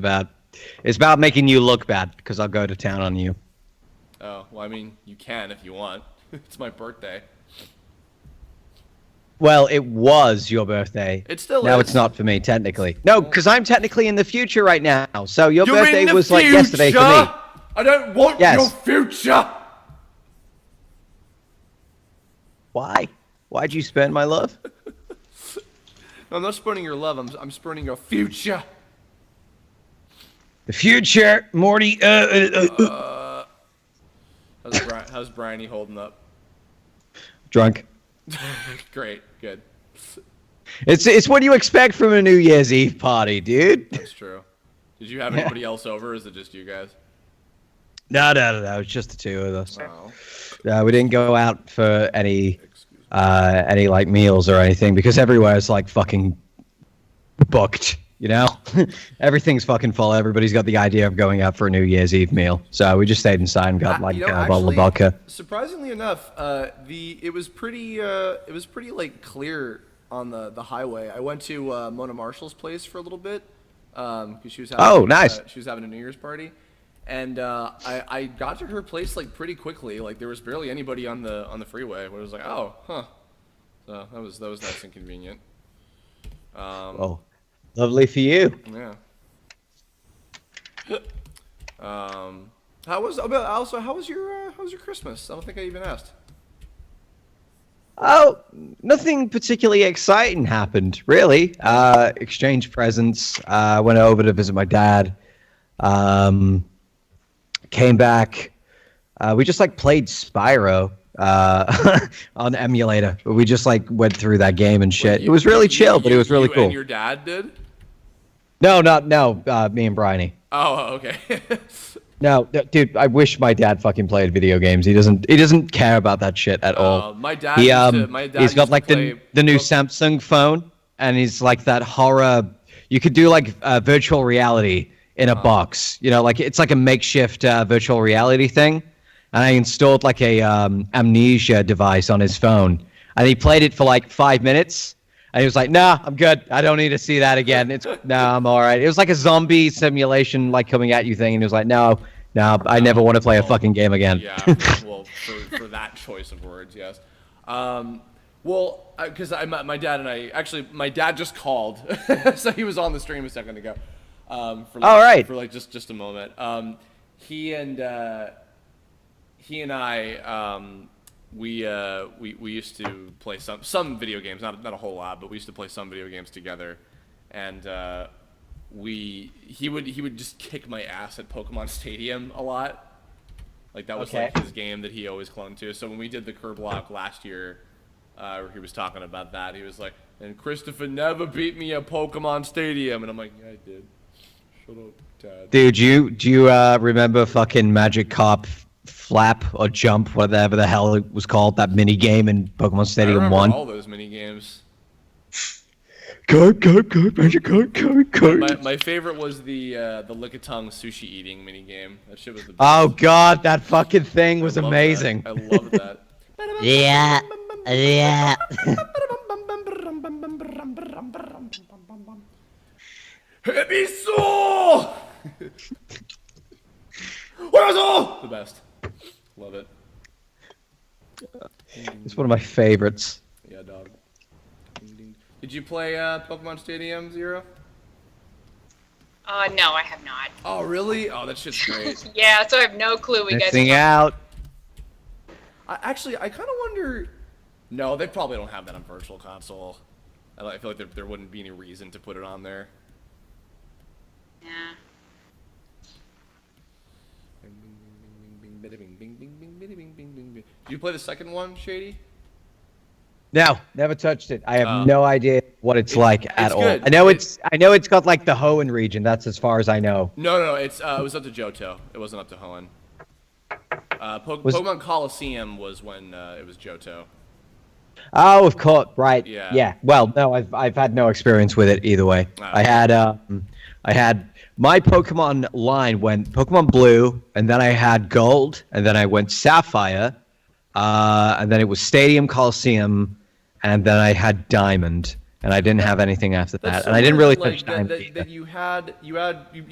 Speaker 4: about making you look bad, because I'll go to town on you.
Speaker 1: Oh, well, I mean, you can if you want. It's my birthday.
Speaker 4: Well, it was your birthday.
Speaker 1: It still
Speaker 4: Now
Speaker 1: is.
Speaker 4: it's not for me, technically. No, because I'm technically in the future right now. So your
Speaker 1: You're
Speaker 4: birthday
Speaker 1: in the
Speaker 4: was
Speaker 1: future!
Speaker 4: like yesterday for me.
Speaker 1: I don't want
Speaker 4: Yes.
Speaker 1: your future!
Speaker 4: Why? Why'd you spend my love?
Speaker 1: I'm not spurning your love. I'm spurning your future.
Speaker 4: The future, Morty.
Speaker 1: How's Bryony holding up?
Speaker 4: Drunk.
Speaker 1: Great, good.
Speaker 4: It's what you expect from a New Year's Eve party, dude.
Speaker 1: That's true. Did you have anybody else over, or is it just you guys?
Speaker 4: No. It's just the two of us.
Speaker 1: Oh.
Speaker 4: We didn't go out for any like meals or anything because everywhere is like fucking booked. You know, everything's fucking full. Everybody's got the idea of going out for a New Year's Eve meal, so we just stayed inside and got like a bottle of vodka.
Speaker 1: Surprisingly enough, it was pretty like clear on the highway. I went to Mona Marshall's place for a little bit because she was having
Speaker 4: nice.
Speaker 1: She was having a New Year's party, and I got to her place like pretty quickly. Like there was barely anybody on the freeway. Where it was like, oh, huh. So that was nice and convenient.
Speaker 4: Lovely for you.
Speaker 1: Yeah. How was your Christmas? I don't think I even asked.
Speaker 4: Oh, nothing particularly exciting happened, really. Exchanged presents. Went over to visit my dad. Came back. We just like played Spyro on emulator. We just like went through that game and shit. It was really chill, but it was really cool.
Speaker 1: And your dad did?
Speaker 4: No, me and Bryony.
Speaker 1: Oh, okay.
Speaker 4: No, dude, I wish my dad fucking played video games. He doesn't care about that shit at all.
Speaker 1: My dad.
Speaker 4: He's got like the new Samsung phone, and he's like that horror. You could do like virtual reality in a box. You know, like it's like a makeshift virtual reality thing. And I installed like a amnesia device on his phone, and he played it for like 5 minutes. And he was like, "Nah, I'm good. I don't need to see that again. I'm all right." It was like a zombie simulation, like coming at you thing. And he was like, "No, I never want to play a fucking game again."
Speaker 1: Yeah, well, for that choice of words, yes. Well, because my dad and my dad just called, so he was on the stream a second ago. For like just a moment. He and I. We used to play some video games, not a whole lot, but we used to play some video games together, and he would just kick my ass at Pokemon Stadium a lot. Like that was like his game that he always clung to. So when we did the Kirb block last year, he was talking about that. He was like, "And Christopher never beat me at Pokemon Stadium," and I'm like, "Yeah, I did." Shut up, Dad.
Speaker 4: Dude, do you remember fucking Magic Carp Flap or Jump, whatever the hell it was called, that mini game in Pokemon Stadium 1?
Speaker 1: I remember all those mini games.
Speaker 4: Go, Magic Carp.
Speaker 1: My favorite was the lick-a-tongue sushi eating mini game. That shit was the best.
Speaker 4: Oh god, that fucking thing was amazing.
Speaker 1: I loved that.
Speaker 4: Yeah.
Speaker 1: Ebiso! The best. Love it.
Speaker 4: It's one of my favorites.
Speaker 1: Yeah, dog. Did you play Pokemon Stadium 0?
Speaker 2: No, I have not.
Speaker 1: Oh, really? Oh, that shit's great.
Speaker 2: Yeah, so I have no clue what you guys are
Speaker 4: Missing out.
Speaker 1: I kind of wonder... No, they probably don't have that on Virtual Console. I feel like there wouldn't be any reason to put it on there.
Speaker 2: Yeah.
Speaker 1: Did you play the second one, Shady?
Speaker 4: No, never touched it. I have no idea what it's like at all.
Speaker 1: Good.
Speaker 4: I know it's got like the Hoenn region. That's as far as I know.
Speaker 1: No. It was up to Johto. It wasn't up to Hoenn. Pokemon Coliseum was when it was Johto.
Speaker 4: Oh, of course, right.
Speaker 1: Yeah.
Speaker 4: Well, no, I've had no experience with it either way.
Speaker 1: Oh.
Speaker 4: I had my Pokemon line went Pokemon Blue, and then I had Gold, and then I went Sapphire, and then it was Stadium, Coliseum, and then I had Diamond, and I didn't have anything after that, and I didn't really touch Diamond either.
Speaker 1: You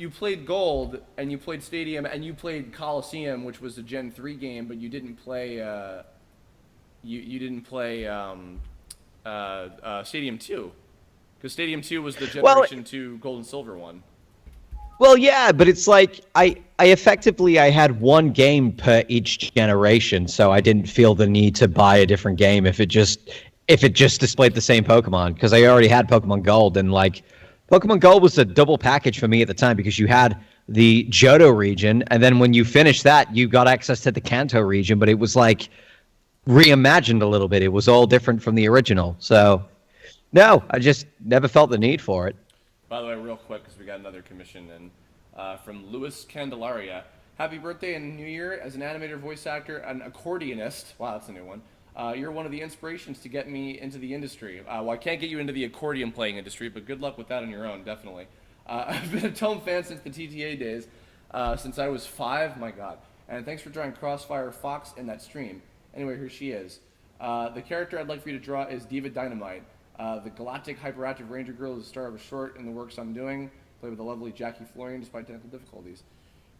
Speaker 1: played Gold, and you played Stadium, and you played Coliseum, which was a Gen 3 game, but you didn't play you didn't play Stadium 2, because Stadium 2 was the Generation 2 Gold and Silver one.
Speaker 4: Well, yeah, but it's like I effectively had one game per each generation, so I didn't feel the need to buy a different game if if it just displayed the same Pokemon, because I already had Pokemon Gold, and like Pokemon Gold was a double package for me at the time because you had the Johto region, and then when you finished that, you got access to the Kanto region, but it was like reimagined a little bit. It was all different from the original. So, no, I just never felt the need for it.
Speaker 1: By the way, real quick, because we got another commission in from Louis Candelaria. Happy birthday and New Year as an animator, voice actor, an accordionist. Wow, that's a new one. You're one of the inspirations to get me into the industry. Well, I can't get you into the accordion playing industry, but good luck with that on your own, definitely. I've been a Tome fan since the TTA days, since I was 5. My God. And thanks for drawing Crossfire Fox in that stream. Anyway, here she is. The character I'd like for you to draw is Diva Dynamite. The galactic hyperactive ranger girl is the star of a short in the works I'm doing, played with the lovely Jackie Florian despite technical difficulties.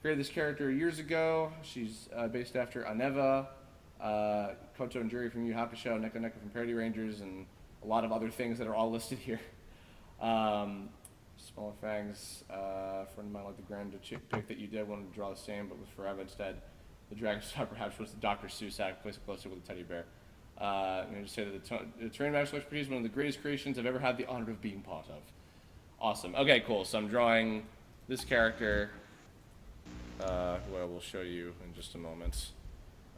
Speaker 1: Created this character years ago. She's based after Aneva, Koto and Jury from Yu Hakusho, Neko Neko from Parody Rangers, and a lot of other things that are all listed here. Smaller Fangs, friend of mine like the grand pick that you did, wanted to draw the same but with Forever instead. The Dragon Star perhaps was the Dr. Seuss act, placed closer with a teddy bear. I'm going to say that the Terrain Magical Expertise is one of the greatest creations I've ever had the honor of being part of. Awesome. Okay, cool. So I'm drawing this character, who I will show you in just a moment.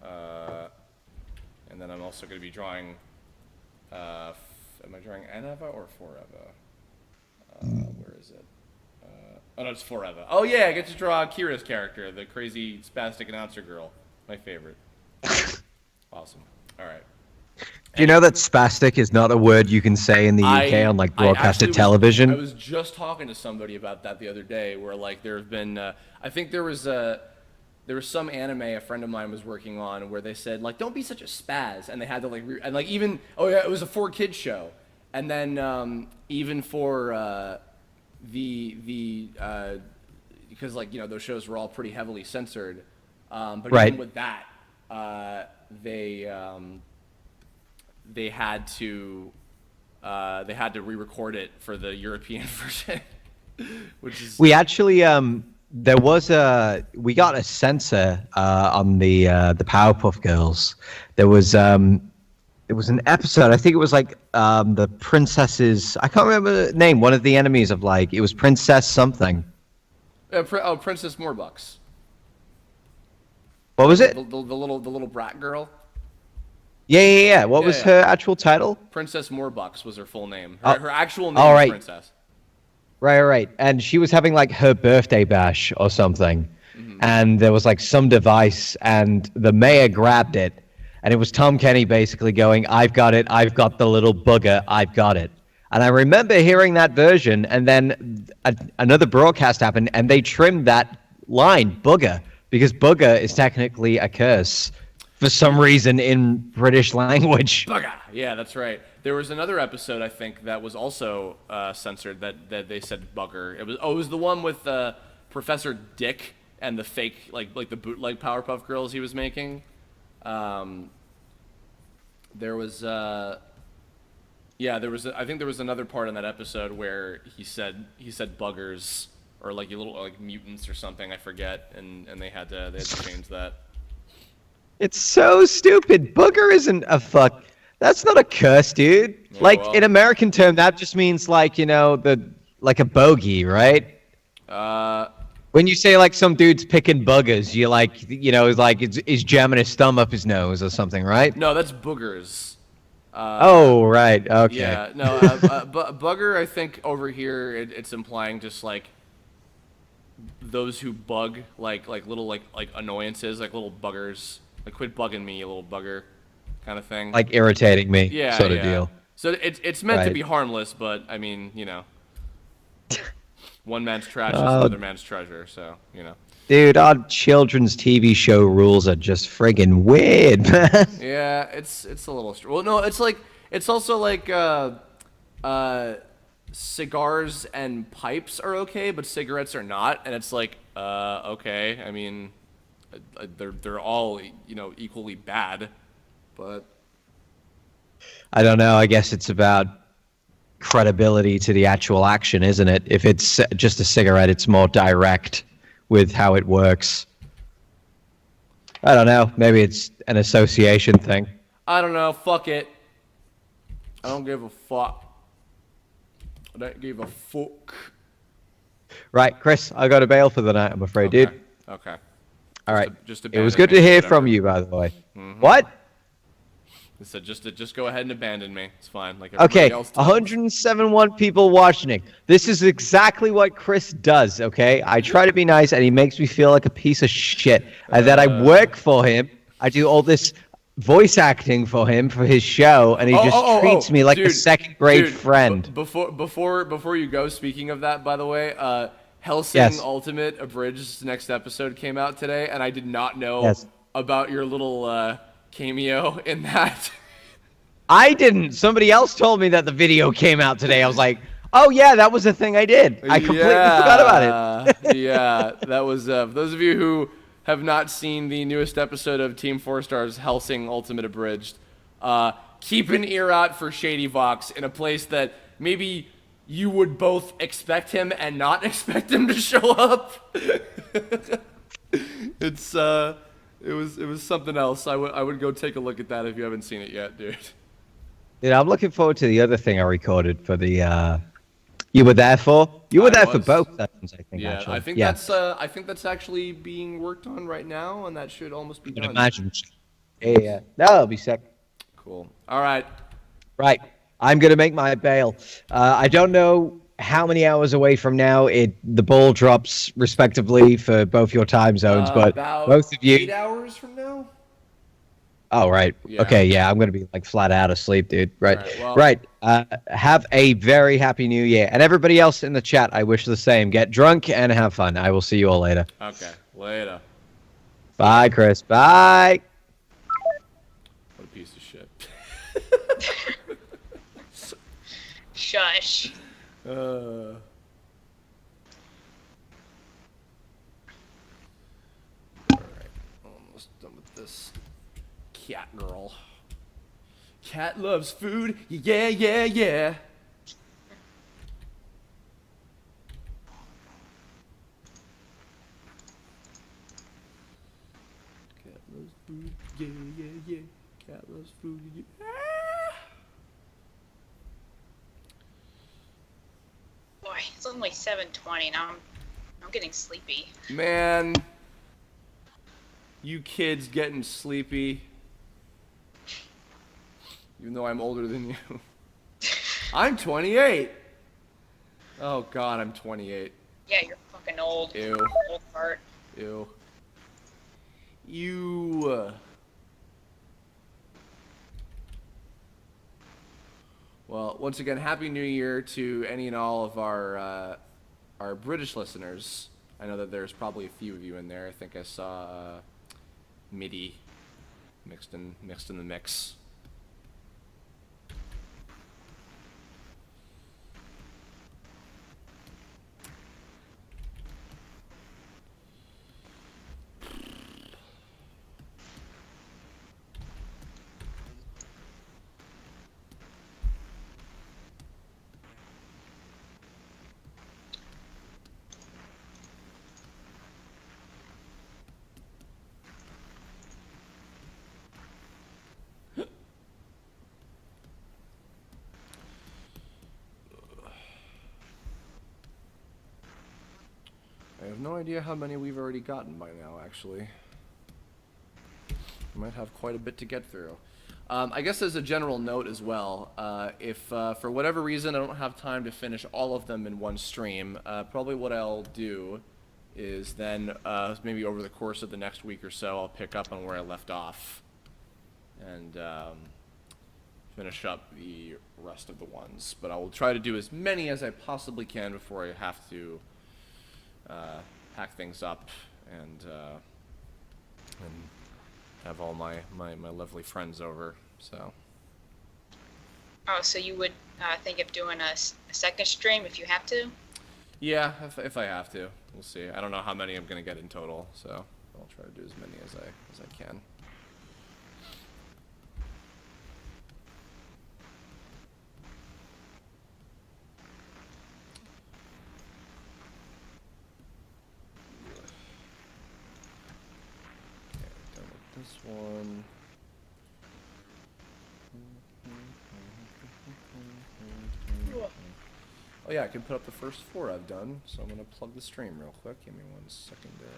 Speaker 1: And then I'm also going to be drawing, am I drawing Aneva or Forever? Where is it? Oh no, it's Forever. Oh yeah, I get to draw Kira's character, the crazy spastic announcer girl. My favorite. Awesome. Alright.
Speaker 4: Do you know that spastic is not a word you can say in the UK on like broadcasted television?
Speaker 1: I was just talking to somebody about that the other day, where like there have been, I think there was some anime a friend of mine was working on where they said like, don't be such a spaz, and they had to like, and like even, oh yeah, it was a 4-kid show, and then even for because like, you know, those shows were all pretty heavily censored, but
Speaker 4: right.
Speaker 1: Even with that, they had to re-record it for the European version, which is.
Speaker 4: We actually we got a censor on the Powerpuff Girls. There was an episode. I think it was like the princesses. I can't remember the name. One of the enemies of like it was Princess something.
Speaker 1: Princess Morbucks.
Speaker 4: What was it?
Speaker 1: The little brat girl.
Speaker 4: Yeah. What was her actual title?
Speaker 1: Princess Morbucks was her full name. Her actual name was Princess.
Speaker 4: Right. And she was having like her birthday bash or something. Mm-hmm. And there was like some device and the mayor grabbed it. And it was Tom Kenny basically going, I've got it. I've got the little bugger. I've got it. And I remember hearing that version. And then another broadcast happened and they trimmed that line, bugger, because bugger is technically a curse. For some reason in British language.
Speaker 1: Bugger! Yeah, that's right. There was another episode, I think, that was also censored that they said bugger. It was the one with Professor Dick and the fake, like the bootleg Powerpuff Girls he was making. There was I think there was another part in that episode where he said buggers or like little like mutants or something, I forget, and they had to change that.
Speaker 4: It's so stupid. Booger isn't a fuck. That's not a curse, dude.
Speaker 1: Yeah,
Speaker 4: like
Speaker 1: well,
Speaker 4: in American term, that just means like, you know, like a bogey, right? When you say like some dude's picking buggers, you like, you know, like he's jamming his thumb up his nose or something, right?
Speaker 1: No, that's boogers.
Speaker 4: Oh, right. Okay.
Speaker 1: Yeah, no, bugger, I think over here it's implying just like those who bug, like little like annoyances, like little buggers. Like, quit bugging me, you little bugger, kind of thing.
Speaker 4: Like irritating me,
Speaker 1: yeah,
Speaker 4: sort of deal.
Speaker 1: So it's meant to be harmless, but I mean, you know, one man's trash is another man's treasure. So you know.
Speaker 4: Dude, our children's TV show rules are just friggin' weird, man.
Speaker 1: Yeah, it's a little. Well, no, it's like it's also like cigars and pipes are okay, but cigarettes are not, and it's like okay. I mean. They're all, you know, equally bad, but
Speaker 4: I don't know. I guess it's about credibility to the actual action, isn't it? If it's just a cigarette, it's more direct with how it works. I don't know. Maybe it's an association thing.
Speaker 1: I don't know. Fuck it. I don't give a fuck. I don't give a fuck.
Speaker 4: Right, Chris, I got a bail for the night, I'm afraid,
Speaker 1: Okay.
Speaker 4: dude.
Speaker 1: Okay.
Speaker 4: All right.
Speaker 1: Just
Speaker 4: It was
Speaker 1: abandon
Speaker 4: good
Speaker 1: me,
Speaker 4: to hear
Speaker 1: whatever.
Speaker 4: from you, by the way. What?
Speaker 1: I said just go ahead and abandon me. It's fine. Like everybody
Speaker 4: Okay,
Speaker 1: else does.
Speaker 4: 171 people watching. This is exactly what Chris does, okay? I try to be nice, and he makes me feel like a piece of shit. And that I work for him. I do all this voice acting for him for his show, and he just treats me like a
Speaker 1: Dude,
Speaker 4: second-grade
Speaker 1: dude,
Speaker 4: friend.
Speaker 1: Before you go, speaking of that, by the way, Hellsing
Speaker 4: Yes.
Speaker 1: Ultimate Abridged's next episode came out today, and I did not know
Speaker 4: Yes.
Speaker 1: about your little cameo in that.
Speaker 4: I didn't. Somebody else told me that the video came out today. I was like, oh, yeah, that was the thing I did. I completely forgot about it.
Speaker 1: Yeah, that was, for those of you who have not seen the newest episode of Team 4 Star's Hellsing Ultimate Abridged, keep an ear out for Shady Vox in a place that maybe you would both expect him and not expect him to show up. It was something else. I would go take a look at that if you haven't seen it yet, dude.
Speaker 4: Dude, I'm looking forward to the other thing I recorded for the, you were there for? You were there for both sessions, I think,
Speaker 1: Yeah,
Speaker 4: actually.
Speaker 1: I think that's actually being worked on right now, and that should almost be
Speaker 4: I can
Speaker 1: done.
Speaker 4: imagine. Yeah. That'll be sick.
Speaker 1: Cool. All right.
Speaker 4: Right. I'm going to make my bail. I don't know how many hours away from now the ball drops, respectively, for both your time zones, but
Speaker 1: About
Speaker 4: both of you...
Speaker 1: 8 hours from now.
Speaker 4: Oh, right.
Speaker 1: Yeah.
Speaker 4: Okay, yeah, I'm going to be, like, flat out asleep, dude. Right.
Speaker 1: All
Speaker 4: Right.
Speaker 1: well-
Speaker 4: Have a very happy new year. And everybody else in the chat, I wish the same. Get drunk and have fun. I will see you all later.
Speaker 1: Okay. Later.
Speaker 4: Bye, Chris. Bye.
Speaker 1: What a piece of shit.
Speaker 2: Shush.
Speaker 1: Alright, almost done with this cat girl. Cat loves food, yeah, yeah, yeah. Cat loves food, yeah, yeah, yeah. Cat loves food, yeah.
Speaker 2: Boy, it's only 7:20 now. I'm getting sleepy.
Speaker 1: Man, you kids getting sleepy. Even though I'm older than you. I'm 28. Oh god, I'm 28.
Speaker 2: Yeah, you're fucking old.
Speaker 1: Ew.
Speaker 2: Old fart.
Speaker 1: Ew. You. Well, once again, Happy New Year to any and all of our British listeners. I know that there's probably a few of you in there. I think I saw MIDI mixed in the mix. I have no idea how many we've already gotten by now, actually. We might have quite a bit to get through. I guess as a general note as well, if for whatever reason I don't have time to finish all of them in one stream, probably what I'll do is then maybe over the course of the next week or so, I'll pick up on where I left off and finish up the rest of the ones. But I will try to do as many as I possibly can before I have to hack things up and have all my lovely friends over. So.
Speaker 2: Oh, so you would think of doing a second stream if you have to?
Speaker 1: Yeah, if I have to, we'll see. I don't know how many I'm gonna get in total, so I'll try to do as many as I can. Done with this one. Oh yeah, I can put up the first 4 I've done, so I'm gonna plug the stream real quick. Give me 1 second there.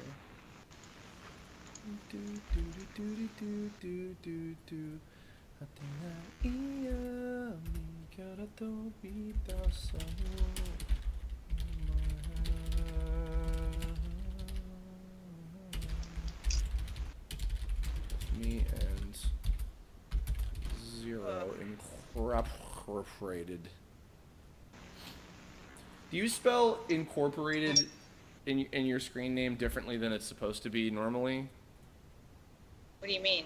Speaker 1: Me and Zero Incorporated. Do you spell incorporated in your screen name differently than it's supposed to be normally?
Speaker 2: What do you mean?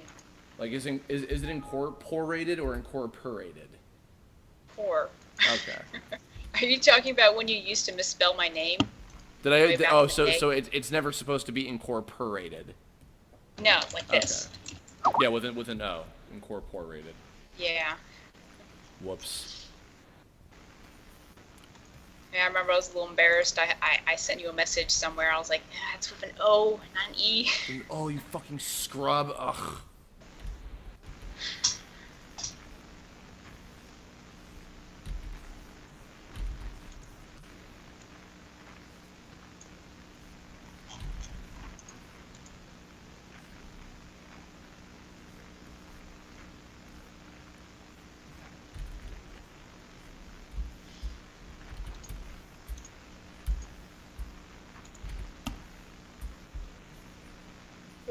Speaker 1: Like, is it incorporated or incorporated?
Speaker 2: Poor.
Speaker 1: Okay.
Speaker 2: Are you talking about when you used to misspell my name?
Speaker 1: Did
Speaker 2: Way
Speaker 1: I?
Speaker 2: back
Speaker 1: Oh,
Speaker 2: in the
Speaker 1: so
Speaker 2: day?
Speaker 1: so it's never supposed to be incorporated.
Speaker 2: No, like this.
Speaker 1: Okay. Yeah, with an O, incorporated.
Speaker 2: Yeah.
Speaker 1: Whoops.
Speaker 2: Yeah, I remember I was a little embarrassed. I sent you a message somewhere. I was like, ah, it's with an O, not an E.
Speaker 1: Oh, you fucking scrub. Ugh.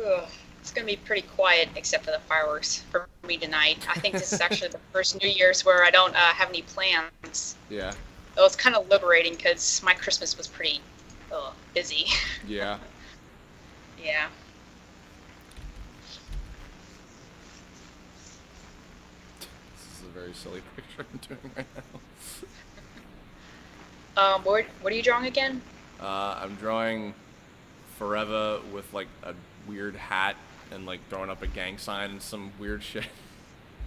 Speaker 2: Ugh. It's gonna be pretty quiet except for the fireworks for me tonight. I think this is actually the first New Year's where I don't have any plans.
Speaker 1: Yeah.
Speaker 2: It was kind of liberating because my Christmas was pretty busy.
Speaker 1: Yeah.
Speaker 2: Yeah.
Speaker 1: This is a very silly picture I'm doing right
Speaker 2: What are you drawing again?
Speaker 1: now. I'm drawing Forever with like a weird hat and like throwing up a gang sign and some weird shit.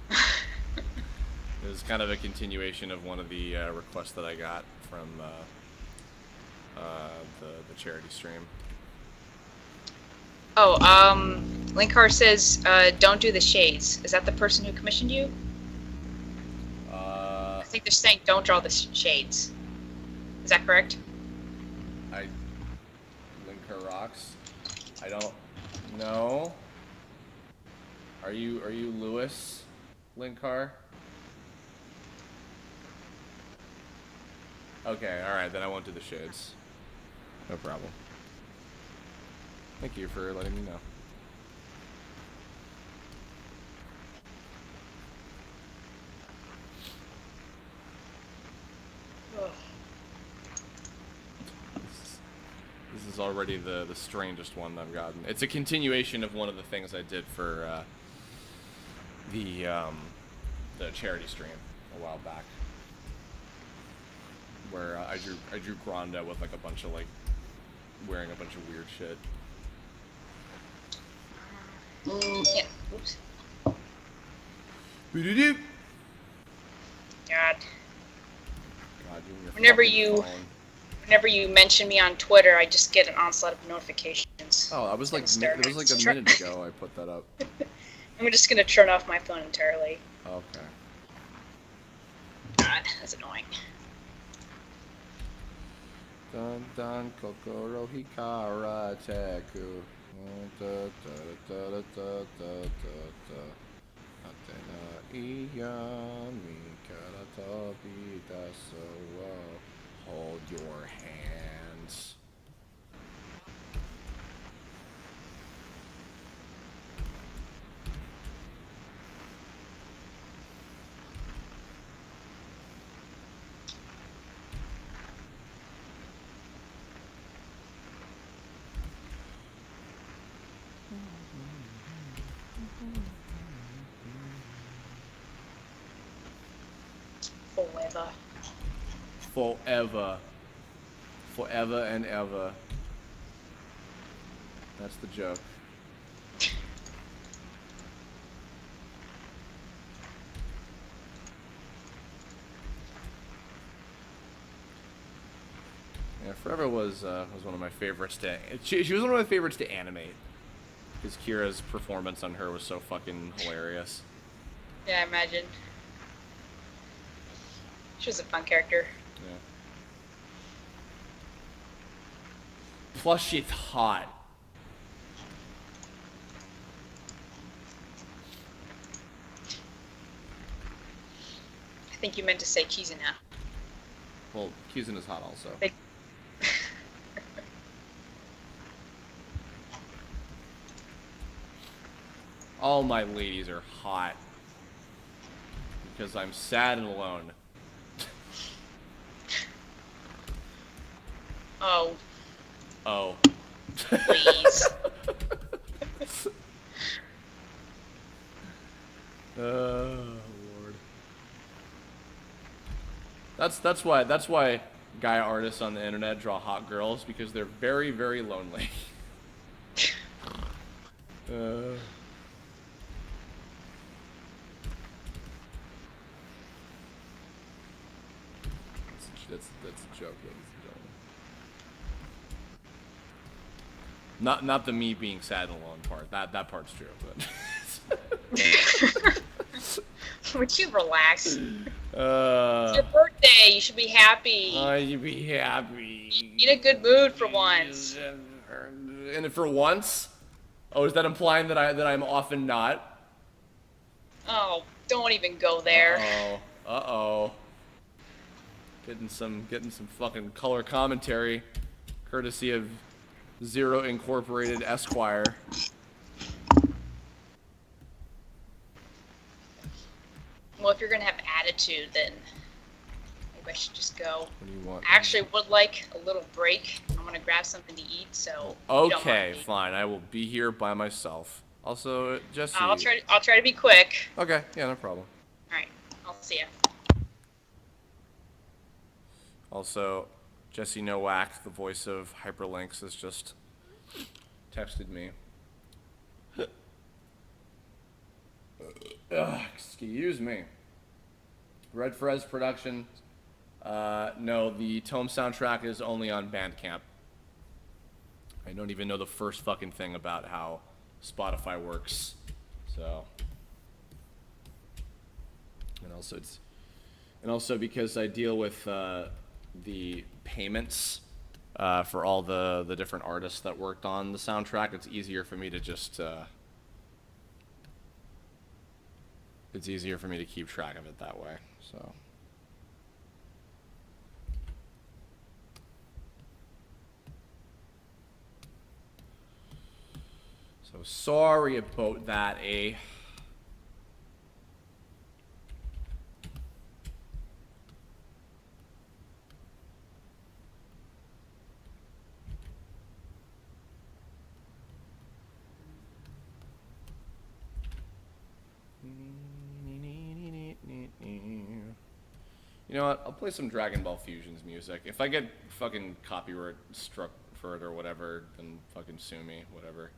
Speaker 1: It was kind of a continuation of one of the requests that I got from the charity stream.
Speaker 2: Oh, Linkar says, don't do the shades. Is that the person who commissioned you? I think they're saying don't draw the shades. Is that correct?
Speaker 1: Linker rocks. I don't know. Are you Lewis Linkar? Okay, alright, then I won't do the shades. No problem. Thank you for letting me know. This is already the strangest one I've gotten. It's a continuation of one of the things I did for the charity stream a while back, where I drew Gronda with like a bunch of like wearing a bunch of weird shit.
Speaker 2: Yeah. Oops.
Speaker 1: Boo-doo-doo.
Speaker 2: God.
Speaker 1: God, you and your
Speaker 2: Whenever
Speaker 1: fucking
Speaker 2: you-
Speaker 1: phone.
Speaker 2: Whenever you mention me on Twitter, I just get an onslaught of notifications.
Speaker 1: Oh, it was like
Speaker 2: Start
Speaker 1: a
Speaker 2: registering.
Speaker 1: minute ago I put that up.
Speaker 2: I'm just gonna turn off my phone entirely.
Speaker 1: Okay.
Speaker 2: God, that's annoying.
Speaker 1: Dun dun kokoro hikara teku. Da da da da da da da. Atena iyami kara tobita so hold your hands.
Speaker 2: Forever.
Speaker 1: Forever. Forever and ever. That's the joke. Yeah, Forever was one of my favorites to. She was one of my favorites to animate, because Kira's performance on her was so fucking hilarious.
Speaker 2: Yeah, I imagine. She was a fun character.
Speaker 1: Yeah. Plus, she's hot.
Speaker 2: I think you meant to say Kizuna.
Speaker 1: Well, Kizuna's hot also.
Speaker 2: They-
Speaker 1: All my ladies are hot. Because I'm sad and alone.
Speaker 2: Oh,
Speaker 1: Oh.
Speaker 2: please.
Speaker 1: Lord. That's why guy artists on the internet draw hot girls, because they're very, very lonely. That's a joke, ladies and gentlemen. Not the me being sad and alone part. That part's true, but.
Speaker 2: Would you relax? It's
Speaker 1: Uh.
Speaker 2: your birthday. You should be happy.
Speaker 1: You be happy.
Speaker 2: In a good mood for once.
Speaker 1: And for once? Oh, is that implying that I'm often not?
Speaker 2: Oh, don't even go there.
Speaker 1: Uh-oh. Getting some fucking color commentary, courtesy of Zero Incorporated Esquire.
Speaker 2: Well, if you're gonna have attitude, then maybe I should just go.
Speaker 1: What do you want?
Speaker 2: I actually would like a little break. I'm gonna grab something to eat, so. you don't
Speaker 1: Okay,
Speaker 2: mind me.
Speaker 1: fine. I will be here by myself. Also, Jesse.
Speaker 2: I'll try to be quick.
Speaker 1: Okay, yeah, no problem.
Speaker 2: All right, I'll see ya.
Speaker 1: Also, Jesse Nowak, the voice of Hyperlinks, has just texted me. Excuse me. Red Frez production. No, the Tome soundtrack is only on Bandcamp. I don't even know the first fucking thing about how Spotify works. So. And also because I deal with the payments for all the different artists that worked on the soundtrack, it's easier for me to just keep track of it that way. So sorry about that, eh? You know what? I'll play some Dragon Ball Fusions music. If I get fucking copyright struck for it or whatever, then fucking sue me, whatever.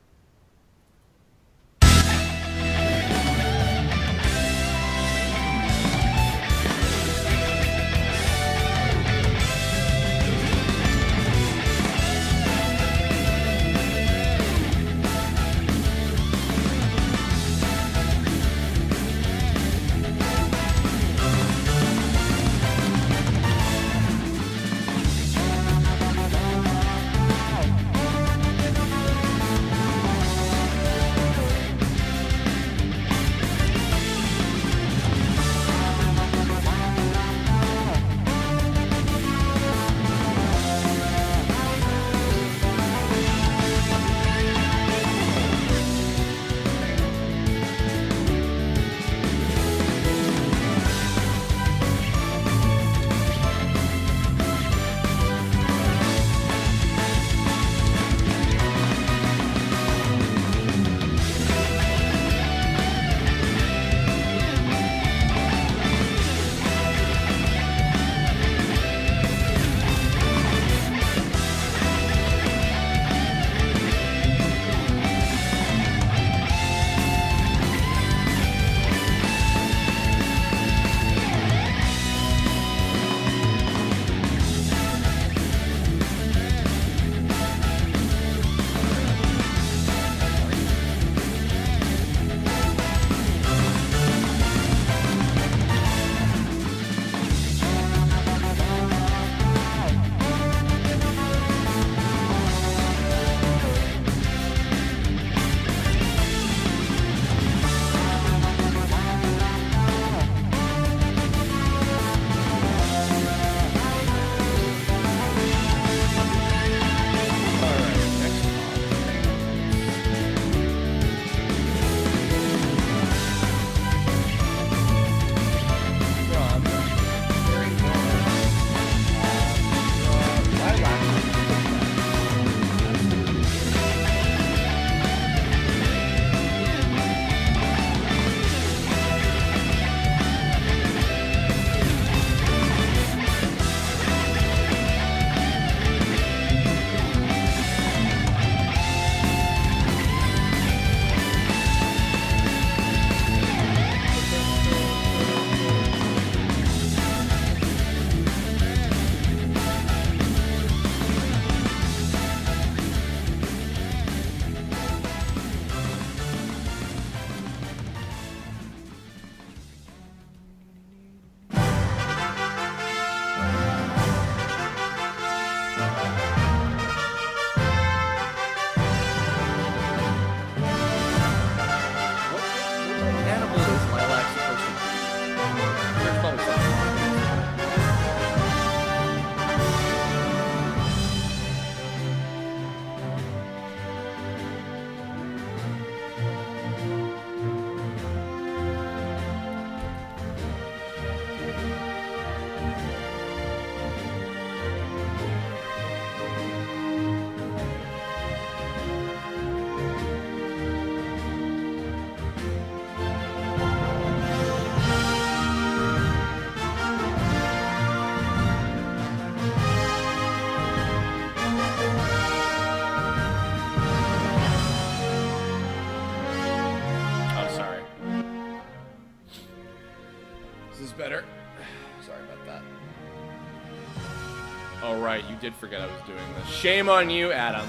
Speaker 1: Oh, right, you did forget I was doing this. Shame on you, Adam.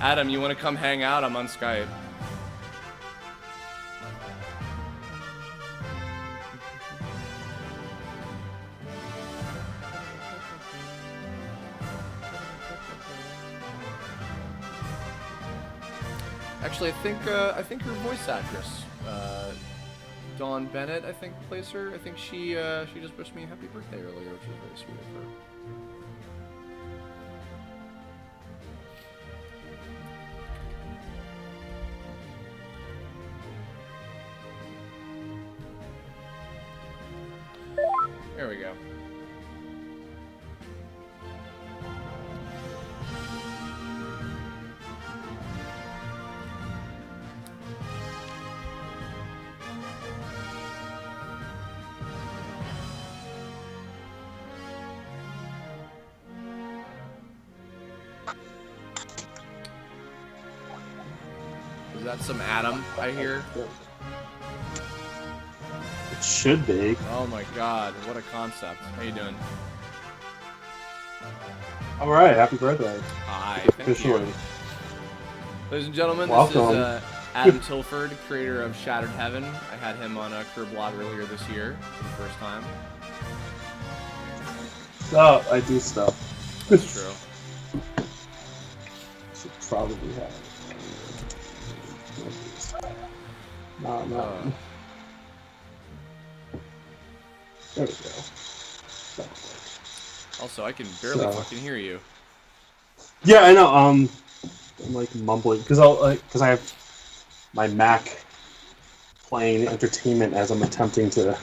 Speaker 1: Adam, you want to come hang out? I'm on Skype. Actually, I think her voice actress, Dawn Bennett, I think plays her. I think she just wished me a happy birthday earlier, which was very sweet of her. There we go. Is that some Adam I hear?
Speaker 5: It should be.
Speaker 1: Oh my god, what a concept. How you doing?
Speaker 5: All right, happy birthday.
Speaker 1: Hi, thank
Speaker 5: Officially.
Speaker 1: you. Ladies and gentlemen,
Speaker 5: Welcome.
Speaker 1: this is Adam Tilford, creator of Shattered Heaven. I had him on a Kirb blog earlier this year for the first time.
Speaker 5: Oh, I do stuff.
Speaker 1: That's true.
Speaker 5: Should probably have. No. There we go.
Speaker 1: Also, I can barely
Speaker 5: So-
Speaker 1: fucking hear you.
Speaker 5: Yeah, I know. I'm like mumbling because I have my Mac playing entertainment as I'm attempting to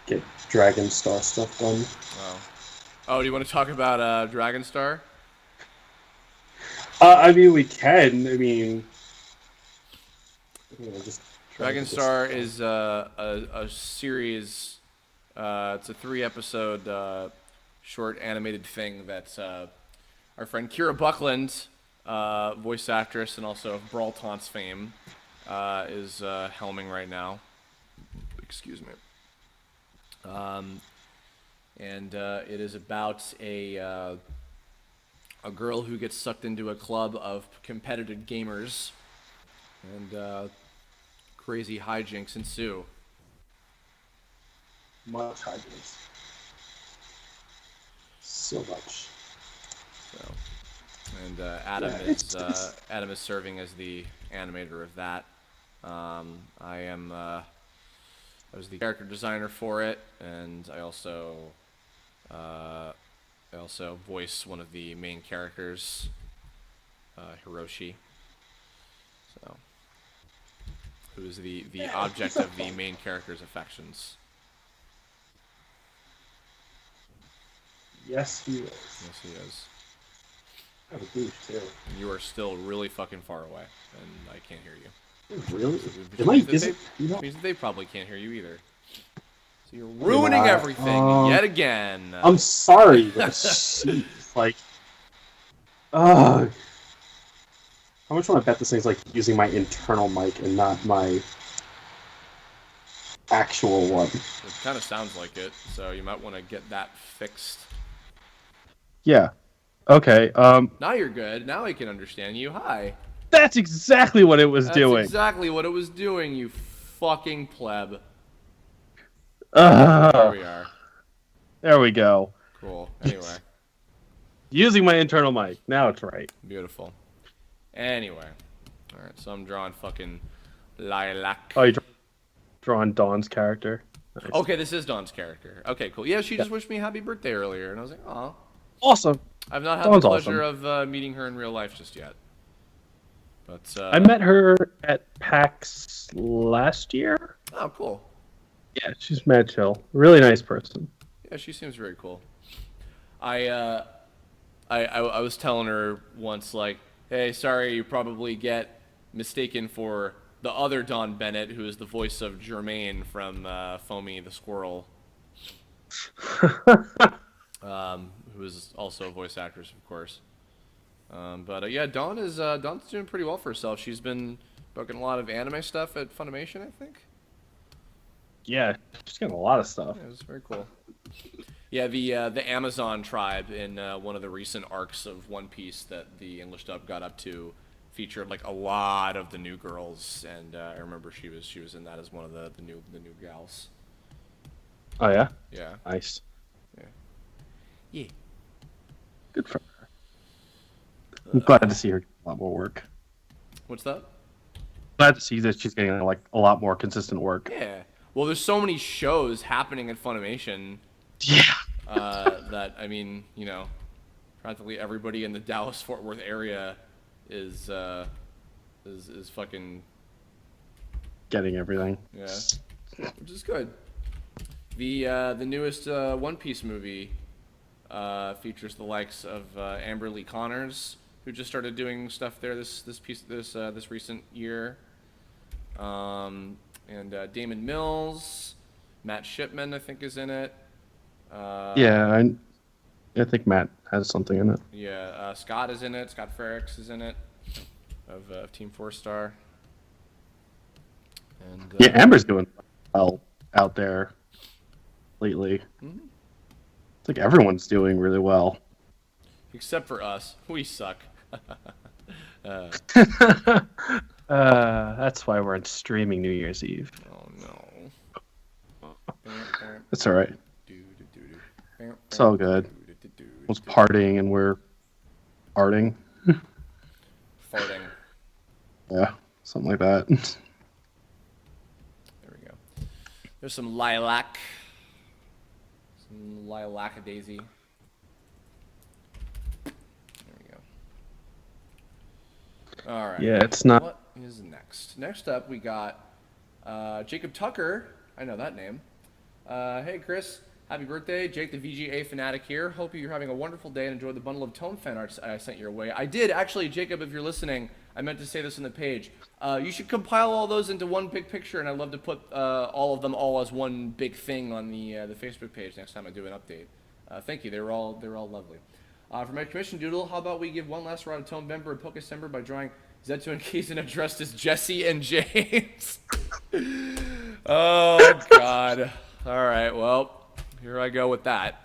Speaker 5: get Dragon Star stuff done.
Speaker 1: Oh, do you want to talk about Dragon Star?
Speaker 5: I mean, we can. I mean, just
Speaker 1: Dragon Star is a series. It's a 3-episode short animated thing that our friend Kira Buckland, voice actress and also of Brawl Taunts fame, is helming right now. Excuse me. And it is about a girl who gets sucked into a club of competitive gamers, and crazy hijinks ensue.
Speaker 5: much hijinks. So much.
Speaker 1: So, and Adam
Speaker 5: Yeah,
Speaker 1: is
Speaker 5: it's-
Speaker 1: Adam is serving as the animator of that. I was the character designer for it, and I also voice one of the main characters, Hiroshi. So, who is the object of the main character's affections.
Speaker 5: Yes, he is.
Speaker 1: Yes, he is.
Speaker 5: I have a douche too.
Speaker 1: And you are still really fucking far away, and I can't hear you.
Speaker 5: Really?
Speaker 1: Which
Speaker 5: Am I?
Speaker 1: means that
Speaker 5: Is
Speaker 1: they-
Speaker 5: it? You know,
Speaker 1: means that they probably can't hear you either. So you're ruining everything yet again.
Speaker 5: I'm sorry, but jeez, like, how much want to bet this thing's like using my internal mic and not my actual one?
Speaker 1: It kind of sounds like it, so you might want to get that fixed.
Speaker 5: Yeah. Okay.
Speaker 1: Now you're good. Now I can understand you. Hi.
Speaker 5: That's exactly what it was
Speaker 1: That's
Speaker 5: doing.
Speaker 1: exactly what it was doing, you fucking pleb. There we are.
Speaker 5: There we go.
Speaker 1: Cool. Anyway.
Speaker 5: Using my internal mic. Now it's right.
Speaker 1: Beautiful. Anyway. Alright, so I'm drawing fucking Lilac.
Speaker 5: Oh, you drawing Dawn's character. Nice.
Speaker 1: Okay, this is Dawn's character. Okay, cool. Yeah, she just wished me happy birthday earlier, and I was like, aw.
Speaker 5: Awesome.
Speaker 1: I've not had
Speaker 5: Dawn's
Speaker 1: the pleasure
Speaker 5: awesome.
Speaker 1: of meeting her in real life just yet. But
Speaker 5: I met her at PAX last year.
Speaker 1: Oh, cool.
Speaker 5: Yeah, she's mad chill. Really nice person.
Speaker 1: Yeah, she seems very cool. I was telling her once, like, hey, sorry, you probably get mistaken for the other Don Bennett, who is the voice of Jermaine from Foamy the Squirrel, who is also a voice actress, of course. But yeah, Dawn's doing pretty well for herself. She's been booking a lot of anime stuff at Funimation, I think.
Speaker 5: Yeah, she's getting a lot of stuff.
Speaker 1: Yeah, it's very cool. Yeah, the Amazon tribe in one of the recent arcs of One Piece that the English dub got up to featured like a lot of the new girls, and I remember she was in that as one of the new gals.
Speaker 5: Oh yeah.
Speaker 1: Yeah.
Speaker 5: Nice.
Speaker 1: Yeah. Yeah.
Speaker 5: Good for her. I'm glad to see her get a lot more work.
Speaker 1: What's that?
Speaker 5: Glad to see that she's getting like a lot more consistent work.
Speaker 1: Yeah. Well, there's so many shows happening at Funimation.
Speaker 5: Yeah.
Speaker 1: That I mean, you know, practically everybody in the Dallas-Fort Worth area is fucking
Speaker 5: Getting everything.
Speaker 1: yeah, which is good. The newest One Piece movie features the likes of Amber Lee Connors, who just started doing stuff there this recent year, and Damon Mills, Matt Shipman I think is in it.
Speaker 5: Yeah, I think Matt has something in it.
Speaker 1: Yeah, Scott is in it. Scott Ferrix is in it of Team 4-Star. And
Speaker 5: Yeah, Amber's doing well out there lately.
Speaker 1: Mhm.
Speaker 5: It's like everyone's doing really well.
Speaker 1: Except for us, we suck.
Speaker 5: That's why we're streaming New Year's Eve.
Speaker 1: Oh no.
Speaker 5: It's all right. It's all good. I was partying and we're farting.
Speaker 1: Farting.
Speaker 5: Yeah, something like that.
Speaker 1: There we go. There's some lilac. Some lilac-a-daisy. There we go. All right.
Speaker 5: Yeah, it's not.
Speaker 1: What is next? Next up, we got Jacob Tucker. I know that name. Hey, Chris. Happy birthday. Jake, the VGA fanatic here. Hope you're having a wonderful day and enjoy the bundle of Tone fan arts I sent your way. I did, actually, Jacob, if you're listening. I meant to say this on the page. You should compile all those into one big picture, and I'd love to put all of them all as one big thing on the Facebook page next time I do an update. Thank you. They're all lovely. For my commission doodle, how about we give one last round of Tone Bember and Pokecember by drawing Zetsu and Kazan addressed as Jesse and James. Oh, God. All right, well, here I go with that.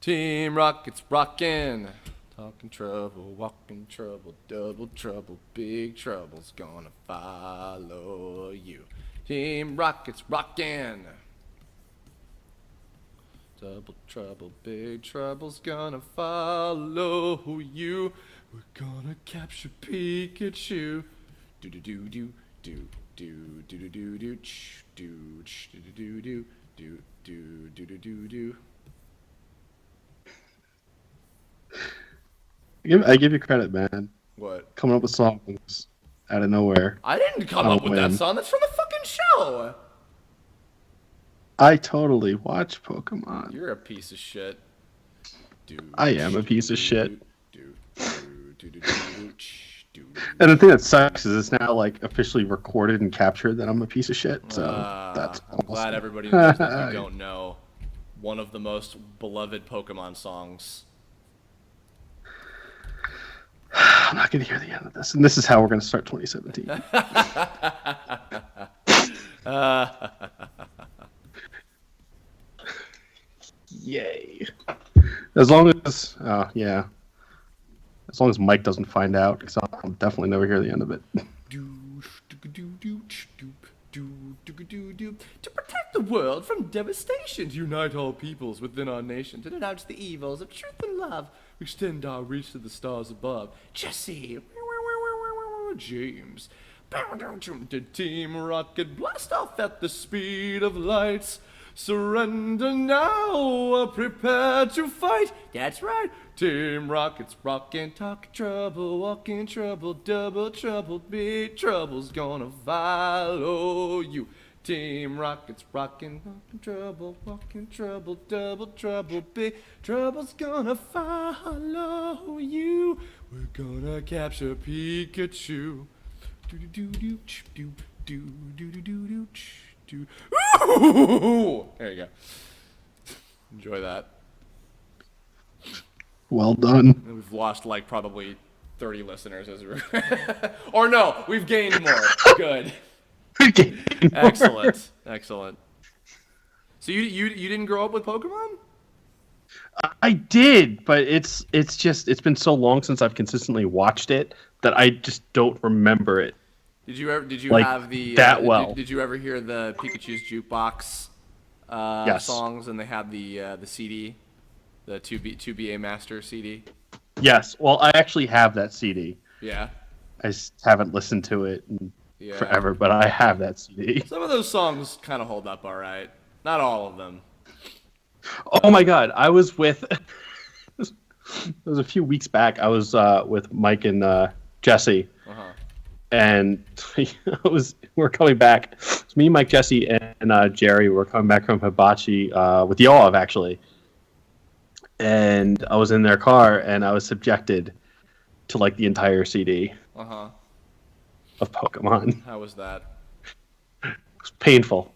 Speaker 1: Team Rocket's rockin'. Talking trouble, walking trouble, double trouble, big trouble's gonna follow you. Team Rocket's rockin'. Double trouble, big trouble's gonna follow you. We're gonna capture Pikachu. Do do do do do do do do do do do do do do do do do do do do.
Speaker 5: I give you credit, man.
Speaker 1: What?
Speaker 5: Coming up with songs out of nowhere.
Speaker 1: I didn't come up with that song. That's from the fucking show.
Speaker 5: I totally watch Pokemon.
Speaker 1: You're a piece of shit.
Speaker 5: I am a piece of shit. And the thing that sucks is it's now like officially recorded and captured that I'm a piece of shit. So that's.
Speaker 1: I'm glad everybody knows that you don't know one of the most beloved Pokemon songs.
Speaker 5: I'm not going to hear the end of this. And this is how we're going to start 2017. Yay. As long as, yeah. As long as Mike doesn't find out, because I'll definitely never hear the end of it.
Speaker 1: To protect the world from devastation, to unite all peoples within our nation, to denounce the evils of truth and love, extend our reach to the stars above. Jesse, James, to Team Rocket, blast off at the speed of light. Surrender now, prepare to fight. That's right. Team Rocket's rockin', talking trouble, walking trouble, double trouble, big trouble's gonna follow you. Team Rocket's rockin', walking trouble, walking trouble, double trouble, big trouble's gonna follow you. We're gonna capture Pikachu. Do do do do do do do do do do. Ooh! There you go. Enjoy that.
Speaker 5: Well done.
Speaker 1: And we've lost like probably 30 listeners as we're or no, we've gained more. Good. Excellent. Excellent. So you didn't grow up with Pokemon?
Speaker 5: I did, but it's been so long since I've consistently watched it that I just don't remember it.
Speaker 1: Did you
Speaker 5: Like,
Speaker 1: have the
Speaker 5: that well.
Speaker 1: Did you ever hear the Pikachu's Jukebox
Speaker 5: Yes.
Speaker 1: songs, and they had the CD, the 2BA Master CD?
Speaker 5: Yes. Well, I actually have that CD.
Speaker 1: Yeah.
Speaker 5: I just haven't listened to it in
Speaker 1: Yeah.
Speaker 5: forever, but I have that CD.
Speaker 1: Some of those songs kind of hold up all right. Not all of them.
Speaker 5: Oh my God! I was with. It was a few weeks back. I was with Mike and Jesse, and we were coming back. It's me, Mike, Jesse, and Jerry. Were coming back from Hibachi with Yoav actually, and I was in their car, and I was subjected to like the entire CD of Pokemon.
Speaker 1: How was that?
Speaker 5: It was painful.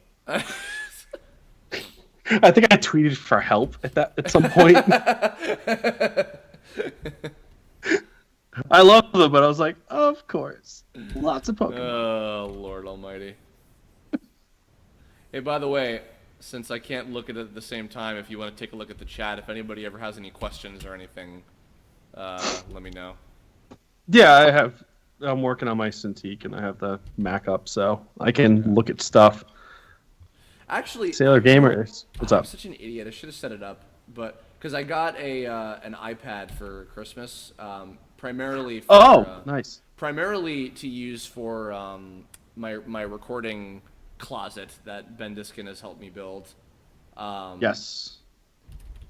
Speaker 5: I think I tweeted for help at some point. I love them, but I was like, of course, lots of Pokemon.
Speaker 1: Oh, Lord Almighty! Hey, by the way, since I can't look at it at the same time, if you want to take a look at the chat, if anybody ever has any questions or anything, let me know.
Speaker 5: Yeah, I'm working on my Cintiq, and I have the Mac up, so I can look at stuff.
Speaker 1: Actually,
Speaker 5: Sailor Gamers, what's up?
Speaker 1: I'm such an idiot. I should have set it up, but because I got an iPad for Christmas, primarily. For,
Speaker 5: nice.
Speaker 1: Primarily to use for my recording closet that Ben Diskin has helped me build.
Speaker 5: Yes.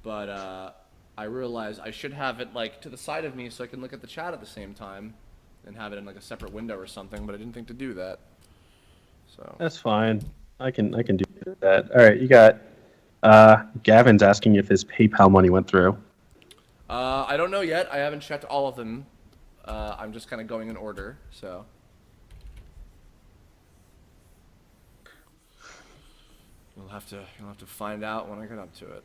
Speaker 1: But I realized I should have it like to the side of me so I can look at the chat at the same time, and have it in like a separate window or something. But I didn't think to do that. So.
Speaker 5: That's fine. I can do that. All right, you got Gavin's asking if his PayPal money went through.
Speaker 1: I don't know yet. I haven't checked all of them. I'm just kind of going in order, so. You'll have to find out when I get up to it.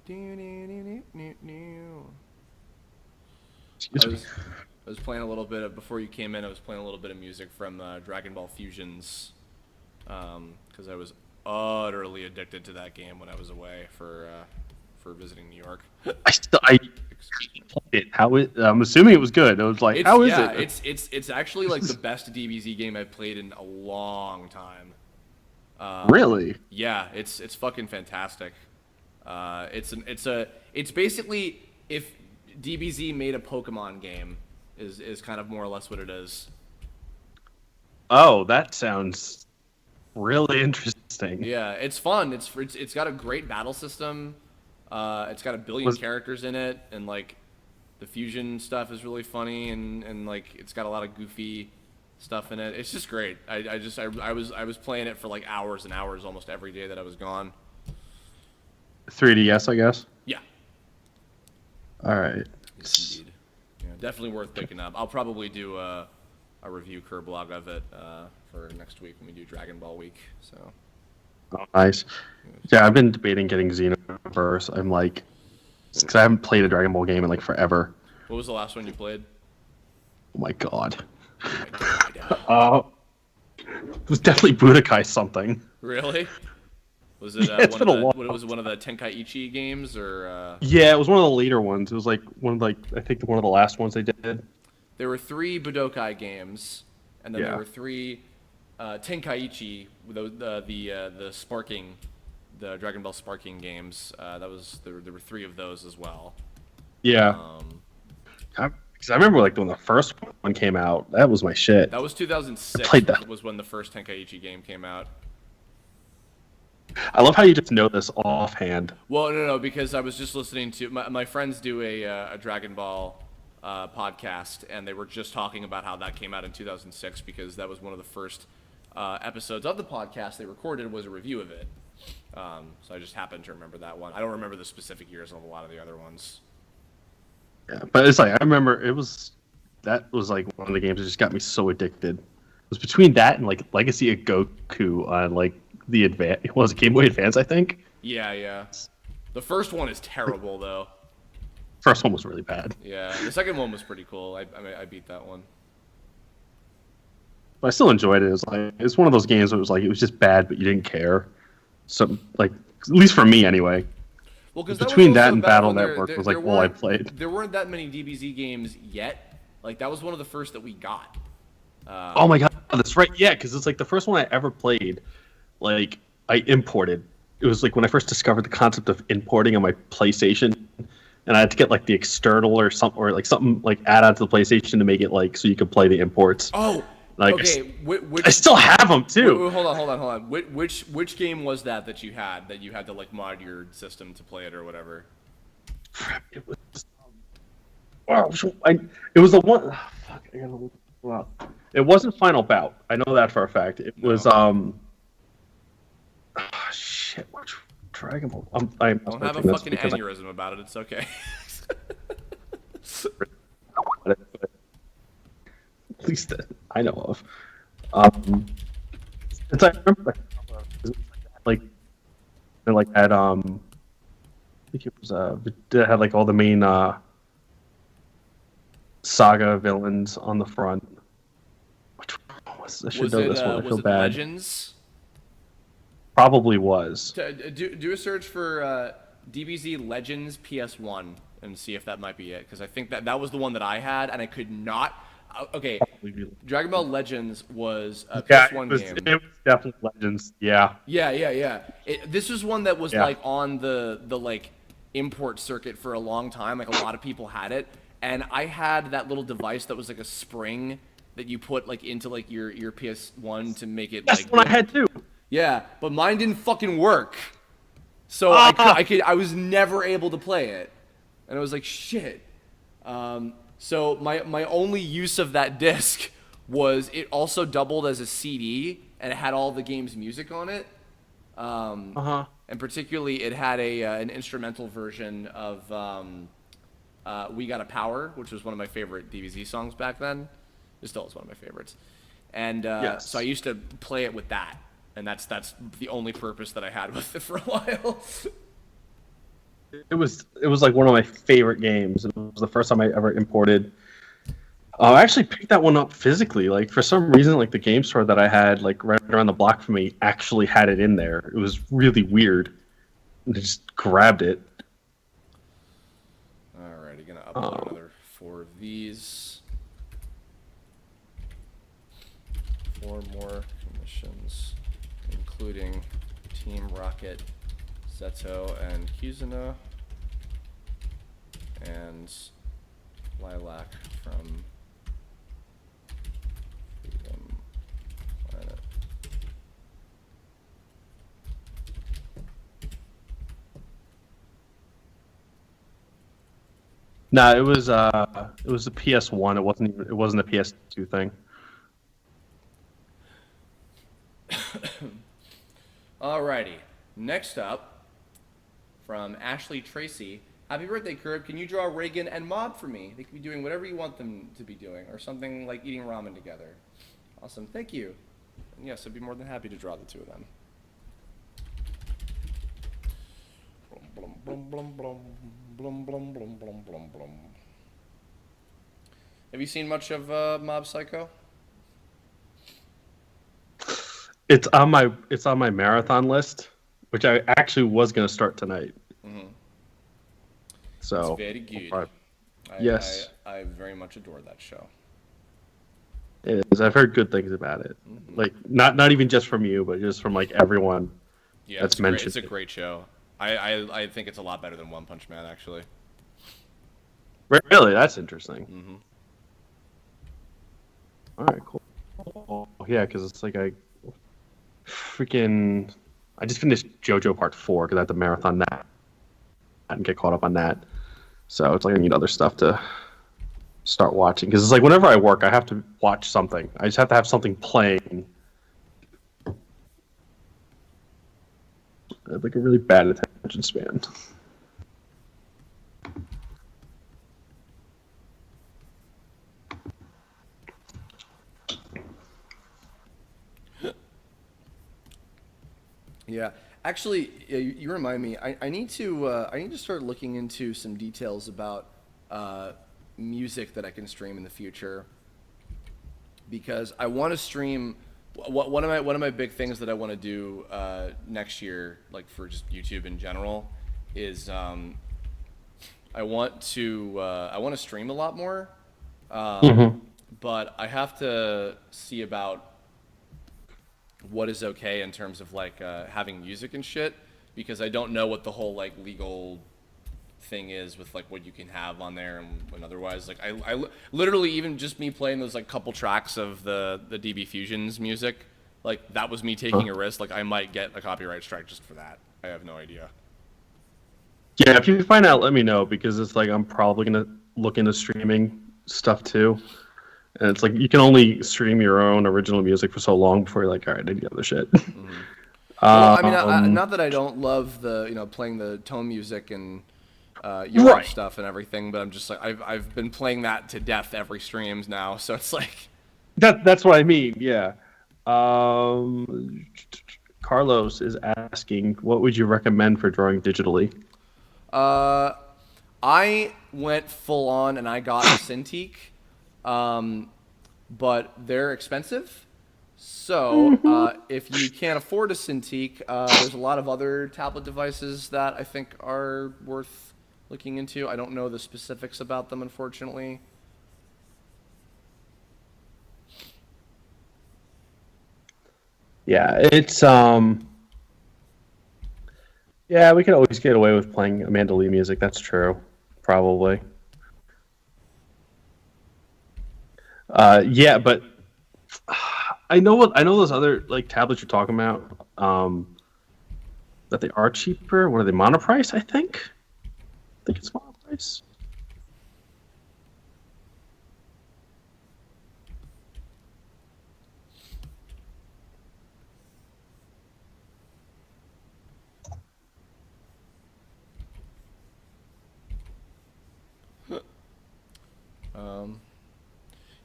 Speaker 1: I was playing a little bit of, before you came in, I was playing a little bit of music from Dragon Ball Fusions, because I was utterly addicted to that game when I was away for visiting New York.
Speaker 5: I played it. I'm assuming it was good. I was like, how is it?
Speaker 1: It's actually like the best DBZ game I've played in a long time.
Speaker 5: Really?
Speaker 1: Yeah, it's fucking fantastic. It's basically if DBZ made a Pokemon game, is kind of more or less what it is.
Speaker 5: Oh, that sounds really interesting.
Speaker 1: Yeah, it's fun. It's got a great battle system. It's got a billion characters in it, and like the fusion stuff is really funny, and like it's got a lot of goofy stuff in it. It's just great. I was playing it for like hours and hours almost every day that I was gone.
Speaker 5: 3DS, I guess.
Speaker 1: Yeah.
Speaker 5: All right.
Speaker 1: Yes, indeed. Yeah, definitely worth picking up. I'll probably do a review Kirb blog of it for next week when we do Dragon Ball Week. So.
Speaker 5: Oh, nice. Yeah, I've been debating getting Xenoverse. I'm like, because I haven't played a Dragon Ball game in like forever.
Speaker 1: What was the last one you played?
Speaker 5: Oh my god.
Speaker 1: Oh my god.
Speaker 5: It was definitely Budokai something.
Speaker 1: Really? Was it
Speaker 5: It's been a long
Speaker 1: was it one of the Tenkaichi games or?
Speaker 5: Yeah, it was one of the later ones. It was like I think one of the last ones they did.
Speaker 1: There were 3 Budokai games, and then
Speaker 5: Yeah.
Speaker 1: there were 3 Tenkaichi, the sparking, the Dragon Ball sparking games. There were 3 of those as well.
Speaker 5: Yeah. Because I remember like when the first one came out, that was my shit.
Speaker 1: That was 2006.
Speaker 5: Played that.
Speaker 1: Was when the first Tenkaichi game came out.
Speaker 5: I love how you just know this offhand.
Speaker 1: Well, no, because I was just listening to my friends do a Dragon Ball podcast, and they were just talking about how that came out in 2006 because that was one of the first episodes of the podcast they recorded was a review of it. So I just happened to remember that one. I don't remember the specific years of a lot of the other ones.
Speaker 5: Yeah, but it's like I remember that was like one of the games that just got me so addicted. It was between that and like Legacy of Goku on like the Game Boy Advance, I think.
Speaker 1: Yeah. The first one is terrible though.
Speaker 5: First one was really bad.
Speaker 1: Yeah, the second one was pretty cool. I beat that one.
Speaker 5: But I still enjoyed it. It's one of those games where it was just bad, but you didn't care. So like, at least for me anyway.
Speaker 1: Well, because
Speaker 5: Between that and Battle
Speaker 1: when
Speaker 5: Network was like all I played.
Speaker 1: There weren't that many DBZ games yet. Like that was one of the first that we got.
Speaker 5: Oh my god, that's right. Yeah, because it's like the first one I ever played. Like I imported. It was like when I first discovered the concept of importing on my PlayStation, and I had to get like the external or something like add on to the PlayStation to make it like so you could play the imports.
Speaker 1: Oh,
Speaker 5: like
Speaker 1: okay.
Speaker 5: I still have them too.
Speaker 1: Wait, hold on. Which game was that you had to like mod your system to play it or whatever?
Speaker 5: It was. It was the one. Oh, fuck, I gotta look it up. It wasn't Final Bout. I know that for a fact. It was shit. Which Dragon Ball? I
Speaker 1: don't have a fucking aneurysm about it. It's okay.
Speaker 5: At least that I know of. It's I remember like that. I think it was it had like all the main saga villains on the front. Which one was? I should know this one. I feel bad.
Speaker 1: Legends?
Speaker 5: Probably was.
Speaker 1: Do a search for DBZ Legends PS1 and see if that might be it, because I think that was the one that I had, and I could not. Okay, Dragon Ball Legends was a PS1 game.
Speaker 5: It was definitely Legends. Yeah.
Speaker 1: Yeah. This was one that was like on the like import circuit for a long time. Like a lot of people had it, and I had that little device that was like a spring that you put like into like your PS1 to make it.
Speaker 5: That's what I had too.
Speaker 1: Yeah, but mine didn't fucking work. So I was never able to play it, and I was like, shit. So my only use of that disc was it also doubled as a CD, and it had all the game's music on it. And particularly, it had an instrumental version of "We Got a Power," which was one of my favorite DBZ songs back then. It still is one of my favorites. And so I used to play it with that, and that's the only purpose that I had with it for a while.
Speaker 5: It was like one of my favorite games. It was the first time I ever imported. I actually picked that one up physically. Like for some reason, like the game store that I had, like right around the block from me, actually had it in there. It was really weird. And I just grabbed it.
Speaker 1: Alrighty, gonna upload another 4 of these. 4 more commissions, including Team Rocket, Zeto, and Kizuna, and Lilac from Freedom Planet.
Speaker 5: No, it was the PS1. It wasn't a PS2 thing.
Speaker 1: Alrighty, next up, from Ashley Tracy. Happy birthday, Kirb. Can you draw Reagan and Mob for me? They could be doing whatever you want them to be doing, or something like eating ramen together. Awesome, thank you. And yes, I'd be more than happy to draw the 2 of them. Blum, blum, blum, blum, blum, blum, blum, blum, blum, blum. Have you seen much of Mob Psycho?
Speaker 5: It's on my marathon list, which I actually was going to start tonight.
Speaker 1: Mm-hmm.
Speaker 5: So
Speaker 1: it's very good.
Speaker 5: Yes,
Speaker 1: I very much adore that show.
Speaker 5: It is. I've heard good things about it. Mm-hmm. Like not even just from you, but just from like everyone.
Speaker 1: Yeah,
Speaker 5: that's mentioned.
Speaker 1: It's a great show. I think it's a lot better than One Punch Man, actually.
Speaker 5: Really, that's interesting.
Speaker 1: Mm-hmm.
Speaker 5: All right, cool. Yeah, because it's like I just finished JoJo Part 4 because I had to marathon that and get caught up on that. So it's like I need other stuff to start watching, because it's like whenever I work, I have to watch something. I just have to have something playing. I have like a really bad attention span.
Speaker 1: Yeah, actually, you remind me. I need to start looking into some details about music that I can stream in the future, because I want to stream. One of my big things that I want to do next year, like for just YouTube in general, is I want to stream a lot more, but I have to see about what is okay in terms of like having music and shit, because I don't know what the whole like legal thing is with like what you can have on there and otherwise. Like I literally, even just me playing those like couple tracks of the DB Fusions music, like that was me taking a risk. Like I might get a copyright strike just for that. I have no idea.
Speaker 5: Yeah, if you find out, let me know, because it's like I'm probably gonna look into streaming stuff too. And it's like you can only stream your own original music for so long before you're like, all right, I need other shit.
Speaker 1: Well, I mean, not that I don't love the playing the tone music and Euro stuff and everything, but I'm just like I've been playing that to death every streams now, so it's like
Speaker 5: that's what I mean. Yeah. Carlos is asking, what would you recommend for drawing digitally?
Speaker 1: I went full on and I got a Cintiq, but they're expensive. So if you can't afford a Cintiq, there's a lot of other tablet devices that I think are worth looking into. I don't know the specifics about them, unfortunately.
Speaker 5: Yeah, it's yeah, we could always get away with playing Amanda Lee music. That's true, probably. Yeah, but I know those other like tablets you're talking about. That they are cheaper. What are they? Monoprice, I think. I think it's Monoprice.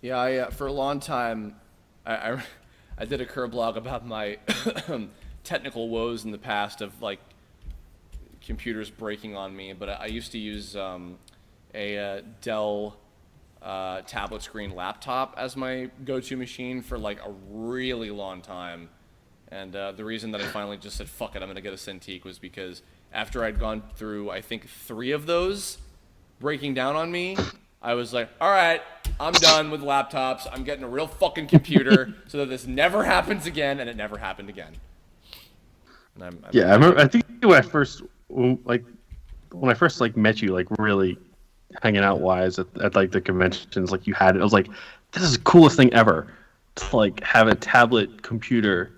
Speaker 1: Yeah, for a long time, I did a Kirb blog about my technical woes in the past of like computers breaking on me, but I used to use a Dell tablet screen laptop as my go-to machine for like a really long time. And the reason that I finally just said, fuck it, I'm going to get a Cintiq was because after I'd gone through, I think, 3 of those breaking down on me, I was like, all right, I'm done with laptops. I'm getting a real fucking computer so that this never happens again, and it never happened again. And
Speaker 5: yeah, I remember. I think when I first met you, like really hanging out wise at like the conventions, like you had it. I was like, this is the coolest thing ever to like have a tablet computer.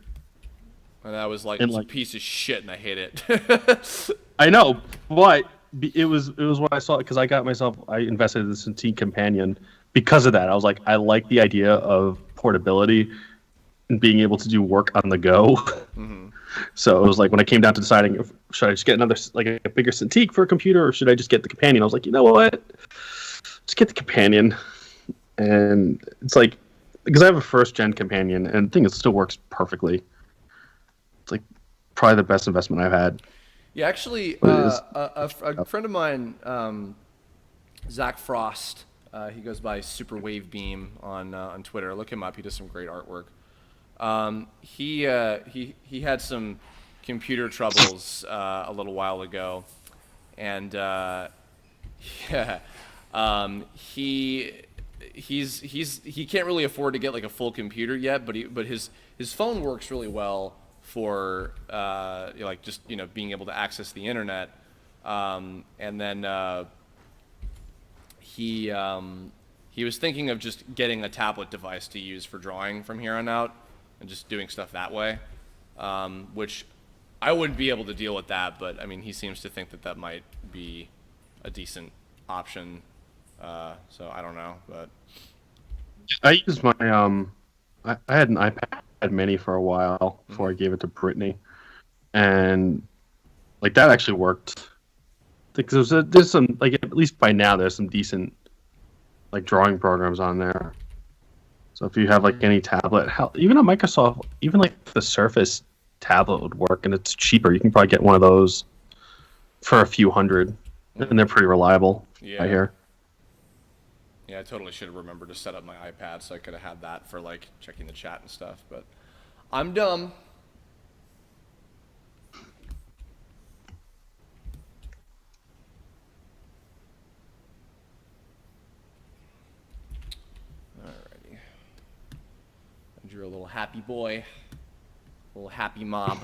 Speaker 1: And I was like,
Speaker 5: and,
Speaker 1: it's
Speaker 5: like,
Speaker 1: a piece of shit, and I hate it.
Speaker 5: I know, but it was what I saw, because I invested in the Cintiq Companion because of that. I was like, I like the idea of portability and being able to do work on the go.
Speaker 1: Mm-hmm.
Speaker 5: So it was like when I came down to deciding if should I just get another like a bigger Cintiq for a computer, or should I just get the Companion? I was like, you know what, just get the Companion. And it's like, because I have a first gen Companion, and the thing, it still works perfectly. It's like probably the best investment I've had.
Speaker 1: Yeah, actually, a friend of mine, Zach Frost, he goes by Super Wave Beam on Twitter. Look him up. He does some great artwork. He had some computer troubles a little while ago, and he can't really afford to get like a full computer yet, but his phone works really well for like just being able to access the internet, and then he was thinking of just getting a tablet device to use for drawing from here on out and just doing stuff that way, which I wouldn't be able to deal with that, but I mean he seems to think that might be a decent option, so I don't know, but
Speaker 5: I used my I had an iPad Mini for a while before I gave it to Brittany, and like that actually worked. Because there's some, like, at least by now there's some decent like drawing programs on there. So if you have like any tablet, even a Microsoft, even like the Surface tablet would work, and it's cheaper. You can probably get one of those for a few hundred, and they're pretty reliable.
Speaker 1: Yeah.
Speaker 5: I hear.
Speaker 1: Yeah, I totally should have remembered to set up my iPad so I could have had that for like checking the chat and stuff, but I'm dumb. Alrighty. And you're a little happy boy. A little happy mob.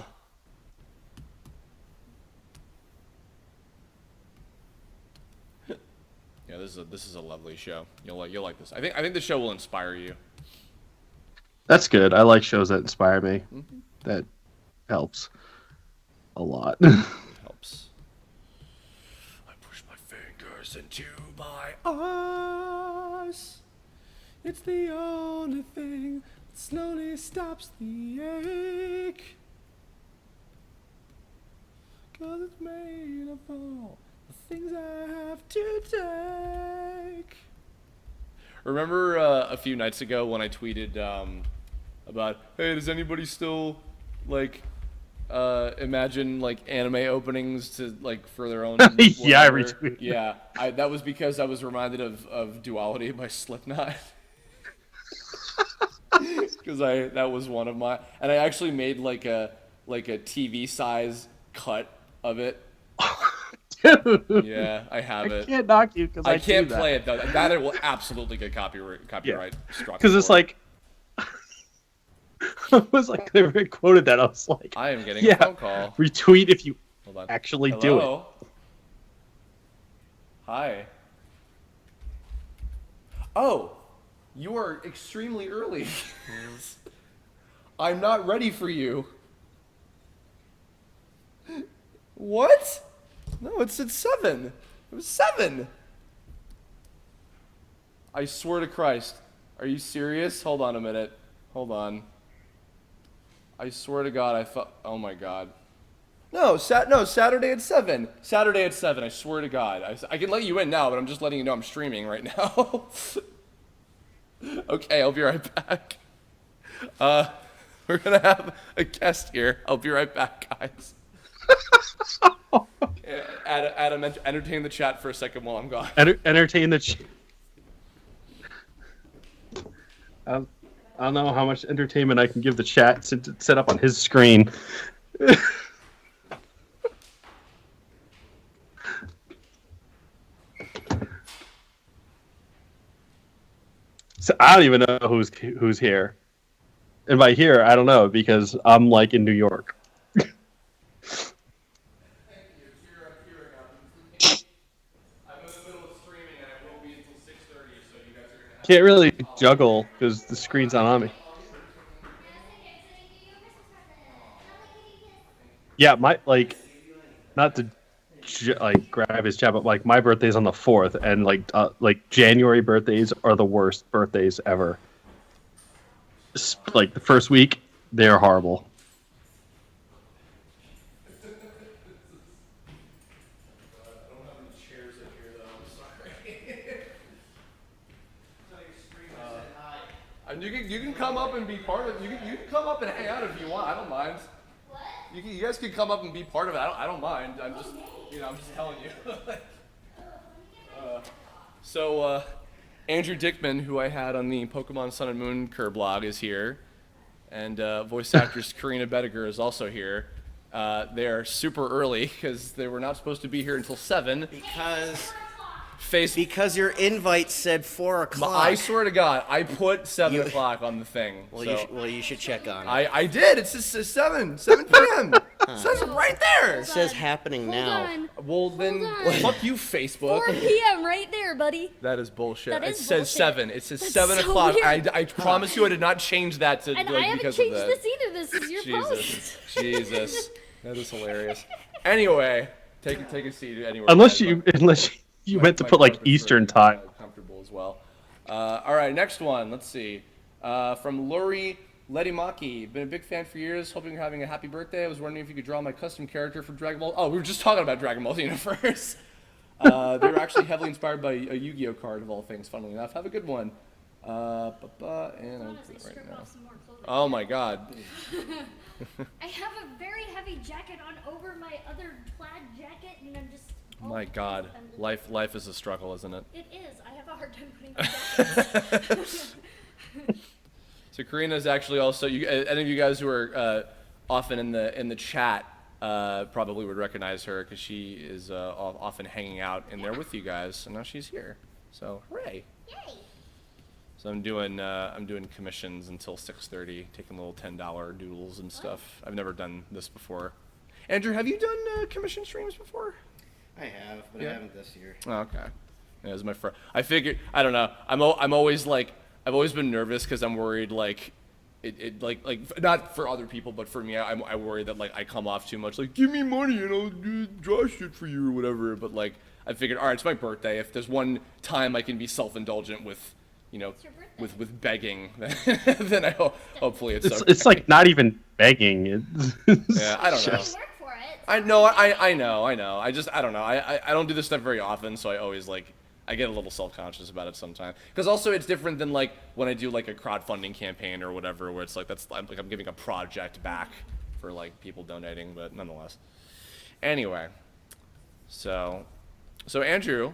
Speaker 1: Yeah, this is a lovely show. You'll like this. I think the show will inspire you.
Speaker 5: That's good. I like shows that inspire me.
Speaker 1: Mm-hmm.
Speaker 5: That helps a lot.
Speaker 1: It helps. I push my fingers into my eyes. It's the only thing that slowly stops the ache. 'Cause it's made of all the things I have to take. Remember a few nights ago when I tweeted about, hey, does anybody still like imagine like anime openings to like for their own?
Speaker 5: Yeah, I
Speaker 1: whatever?
Speaker 5: retweeted.
Speaker 1: Yeah, that was because I was reminded of Duality by Slipknot. Because that was one of my, and I actually made like a TV size cut of it.
Speaker 5: Dude,
Speaker 1: Yeah, I have
Speaker 5: I
Speaker 1: it.
Speaker 5: can't knock you because
Speaker 1: I can't play it though. That it will absolutely get copyright struck.
Speaker 5: Because it's
Speaker 1: for.
Speaker 5: like, I was like, they quoted that. I was like,
Speaker 1: I am getting
Speaker 5: yeah,
Speaker 1: a phone call.
Speaker 5: retweet if you
Speaker 1: Hold on.
Speaker 5: actually do it.
Speaker 1: Hello? Hi. Oh, you are extremely early. I'm not ready for you. What? No, it's at 7. It was 7. I swear to Christ. Are you serious? Hold on a minute. Hold on. I swear to God, I thought. Oh my God. No, Saturday at 7. Saturday at 7. I swear to God. I can let you in now, but I'm just letting you know I'm streaming right now. Okay, I'll be right back. We're gonna have a guest here. I'll be right back, guys. Adam, entertain the chat for a second while I'm gone.
Speaker 5: Entertain the. I don't know how much entertainment I can give the chat since it's set up on his screen. So I don't even know who's here. And by here, I don't know because I'm like in New York. Can't really juggle because the screen's not on me. Yeah, my not to grab his chat, but like my birthday's on the 4th, and like January birthdays are the worst birthdays ever. Like the first week, they're horrible.
Speaker 1: You can come up and be part of. You can come up and hang out if you want. I don't mind. What? You guys can come up and be part of it. I don't mind. I'm just I'm just telling you. So Andrew Dickman, who I had on the Pokemon Sun and Moon Kirb blog, is here, and voice actress Karina Bediger is also here. They are super early because they were not supposed to be here until 7.
Speaker 6: Because your invite said 4 o'clock.
Speaker 1: I swear to God, I put 7 o'clock on the thing.
Speaker 6: Well,
Speaker 1: so.
Speaker 6: you should check on it.
Speaker 1: I did. It says 7 p.m. It says it right there.
Speaker 6: It says happening now.
Speaker 7: On.
Speaker 1: Well, then, fuck you, Facebook.
Speaker 7: 4 p.m. right there, buddy.
Speaker 1: That is bullshit.
Speaker 7: That
Speaker 1: It
Speaker 7: is
Speaker 1: says
Speaker 7: bullshit.
Speaker 1: 7. It says
Speaker 7: That's
Speaker 1: 7
Speaker 7: so
Speaker 1: o'clock.
Speaker 7: weird.
Speaker 1: I promise you I did not change that to
Speaker 7: And
Speaker 1: like
Speaker 7: I haven't
Speaker 1: because
Speaker 7: changed
Speaker 1: of that.
Speaker 7: this either. This is your
Speaker 1: Jesus.
Speaker 7: post.
Speaker 1: Jesus. That is hilarious. Anyway, take a seat anywhere.
Speaker 5: Unless
Speaker 1: guys.
Speaker 5: you meant to
Speaker 1: My
Speaker 5: put like
Speaker 1: carpet's
Speaker 5: Eastern
Speaker 1: very,
Speaker 5: time.
Speaker 1: comfortable as well. All right, next one. Let's see. From Lori Ledimaki. Been a big fan for years. Hoping you're having a happy birthday. I was wondering if you could draw my custom character for Dragon Ball. Oh, we were just talking about Dragon Ball Universe. They were actually heavily inspired by a Yu-Gi-Oh card of all things. Funnily enough, have a good one. And I'll
Speaker 7: Honestly,
Speaker 1: do it right
Speaker 7: strip
Speaker 1: now.
Speaker 7: off some more clothing.
Speaker 1: Oh my god.
Speaker 7: I have a very heavy jacket on over my other plaid jacket, and I'm just.
Speaker 1: My god. Life is a struggle, isn't it?
Speaker 7: It is. I have a hard time putting on jackets.
Speaker 1: So Karina's actually also. Any of you guys who are often in the chat probably would recognize her because she is often hanging out in there with you guys, and now she's here. So hooray!
Speaker 7: Yay!
Speaker 1: So I'm doing commissions until 6:30, taking little $10 doodles and stuff. I've never done this before. Andrew, have you done commission streams before?
Speaker 6: I have, but
Speaker 1: Yeah.
Speaker 6: I haven't this year.
Speaker 1: Oh, okay. Yeah, it was my first. I figured. I don't know. I'm always like. I've always been nervous because I'm worried like. It like not for other people, but for me, I worry that like I come off too much. Like, give me money and I'll draw shit for you or whatever. But like, I figured, all right, it's my birthday. If there's one time I can be self-indulgent with, you know,
Speaker 7: It's your birthday.
Speaker 1: with begging, then hopefully it's.
Speaker 5: It's like not even begging.
Speaker 1: Yeah, I don't
Speaker 7: You
Speaker 1: know.
Speaker 7: work for it.
Speaker 1: I know. I know. I don't know. I don't do this stuff very often, so I always like. I get a little self-conscious about it sometimes. Because also it's different than like when I do like a crowdfunding campaign or whatever, where it's like I'm giving a project back for like people donating, but nonetheless. Anyway, so Andrew,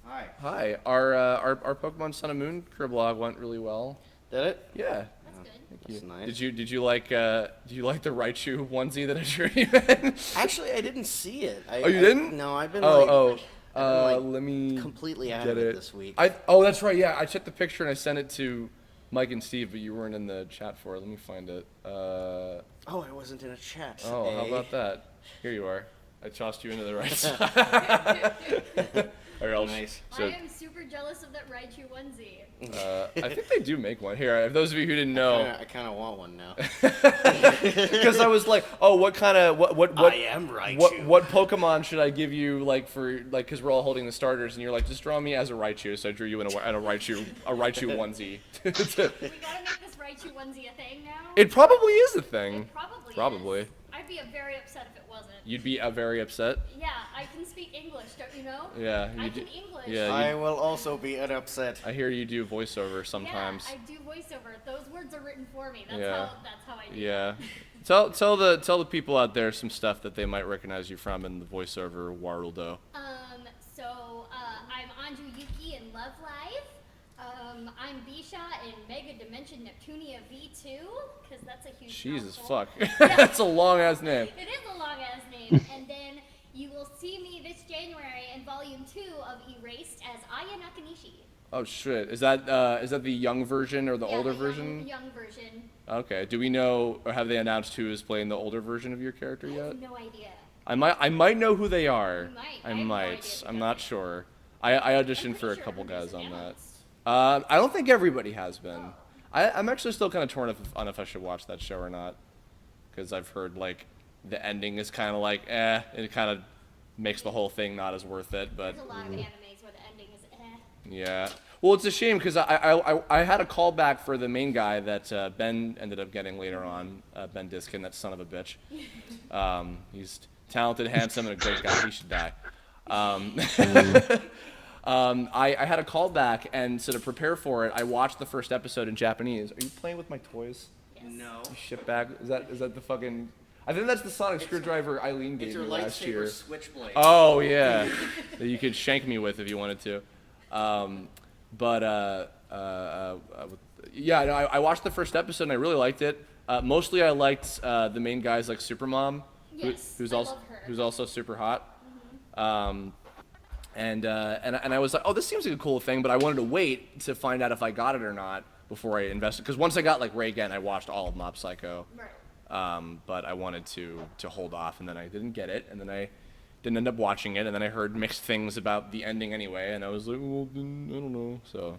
Speaker 6: Hi.
Speaker 1: our Pokemon Sun and Moon Kirblog went really well.
Speaker 6: Did it?
Speaker 1: Yeah.
Speaker 7: That's good.
Speaker 6: That's nice.
Speaker 1: Did you like the Raichu onesie that I drew you in?
Speaker 6: Actually, I didn't see it.
Speaker 1: Oh, you didn't?
Speaker 6: No, I've been
Speaker 1: Let
Speaker 6: like
Speaker 1: me
Speaker 6: completely out
Speaker 1: get
Speaker 6: of it
Speaker 1: it
Speaker 6: this week.
Speaker 1: Oh, that's right. Yeah, I checked the picture and I sent it to Mike and Steve, but you weren't in the chat for it. Let me find it.
Speaker 6: Oh, I wasn't in a chat.
Speaker 1: Oh, how about that? Here you are. I tossed you into the right side. Or else.
Speaker 6: Nice.
Speaker 7: I
Speaker 1: So,
Speaker 7: am super jealous of that Raichu onesie.
Speaker 1: I think they do make one. Here, if those of you who didn't know,
Speaker 6: I kind of want one now.
Speaker 1: because I was like, oh, what kind of what
Speaker 6: I am Raichu.
Speaker 1: what Pokemon should I give you like for like because we're all holding the starters and you're like just draw me as a Raichu, so I drew you in a Raichu onesie.
Speaker 7: We gotta make this Raichu onesie a thing now.
Speaker 1: It probably is a thing.
Speaker 7: It probably.
Speaker 1: Probably.
Speaker 7: Is. I'd be very upset if it wasn't.
Speaker 1: You'd be very upset.
Speaker 7: Yeah, I can speak English, don't you know?
Speaker 1: Yeah,
Speaker 7: I
Speaker 1: you
Speaker 7: can
Speaker 1: do.
Speaker 7: English.
Speaker 1: Yeah,
Speaker 6: I will also be upset.
Speaker 1: I hear you do voiceover sometimes.
Speaker 7: Yeah, I do voiceover. Those words are written for me. That's
Speaker 1: Yeah.
Speaker 7: how I do.
Speaker 1: Yeah. Tell the people out there some stuff that they might recognize you from in the voiceover world.
Speaker 7: So I'm Anju Yuki in Love Live. I'm Bisha in Mega Dimension Neptunia V2, because that's a huge
Speaker 1: Jesus
Speaker 7: mouthful.
Speaker 1: fuck. That's a long ass name.
Speaker 7: It is a long ass name. And then you will see me this January in Volume 2 of Erased as Aya Nakanishi.
Speaker 1: Oh shit. Is that the young version or the older
Speaker 7: the
Speaker 1: version?
Speaker 7: Young version.
Speaker 1: Okay. Do we know or have they announced who is playing the older version of your character
Speaker 7: I
Speaker 1: yet?
Speaker 7: have no idea.
Speaker 1: I might know who they are.
Speaker 7: You might.
Speaker 1: I
Speaker 7: I have no
Speaker 1: might.
Speaker 7: idea who
Speaker 1: I'm
Speaker 7: they
Speaker 1: not
Speaker 7: are.
Speaker 1: sure. I auditioned for a
Speaker 7: Pretty
Speaker 1: couple
Speaker 7: sure
Speaker 1: guys on that.
Speaker 7: announced.
Speaker 1: I don't think everybody has been. I'm actually still kind of torn on if I should watch that show or not, because I've heard like the ending is kind of like it kind of makes the whole thing not as worth it. But
Speaker 7: There's a lot of animes where the ending is
Speaker 1: yeah, well, it's a shame because I had a callback for the main guy that Ben ended up getting later on, Ben Diskin, that son of a bitch. He's talented, handsome, and a great guy. He should die. I had a callback, and so to prepare for it, I watched the first episode in Japanese. Are you playing with my toys?
Speaker 6: No.
Speaker 1: You shitbag. Is that the fucking? I think that's the sonic screwdriver Eileen gave
Speaker 6: It's
Speaker 1: me
Speaker 6: your
Speaker 1: last year.
Speaker 6: lightsaber switchblade.
Speaker 1: Oh yeah, that you could shank me with if you wanted to. Yeah, no, I watched the first episode and I really liked it. Mostly I liked the main guys like Supermom,
Speaker 7: Yes,
Speaker 1: who's
Speaker 7: I
Speaker 1: also
Speaker 7: love her.
Speaker 1: who's also super hot. And I was like, oh, this seems like a cool thing, but I wanted to wait to find out if I got it or not before I invested. Because once I got like Reigen, I watched all of Mob Psycho.
Speaker 7: Right.
Speaker 1: But I wanted to hold off, and then I didn't get it, and then I didn't end up watching it, and then I heard mixed things about the ending anyway, and I was like, well, then, I don't know. So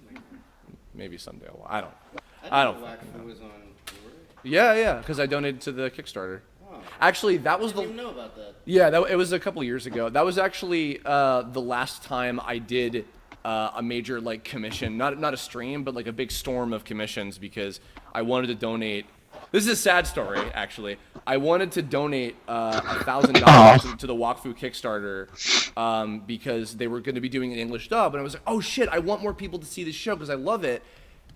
Speaker 1: maybe someday I'll. I don't.
Speaker 6: know Wakfu was on Blu-ray.
Speaker 1: Yeah, because I donated to the Kickstarter.
Speaker 6: Oh.
Speaker 1: Actually, that was
Speaker 6: I didn't even know about that.
Speaker 1: Yeah, it was a couple years ago. That was actually the last time I did a major like commission, not a stream, but like a big storm of commissions because I wanted to donate. This is a sad story, actually. I wanted to donate $1,000 to the Wakfu Kickstarter because they were going to be doing an English dub, and I was like, oh shit, I want more people to see this show because I love it.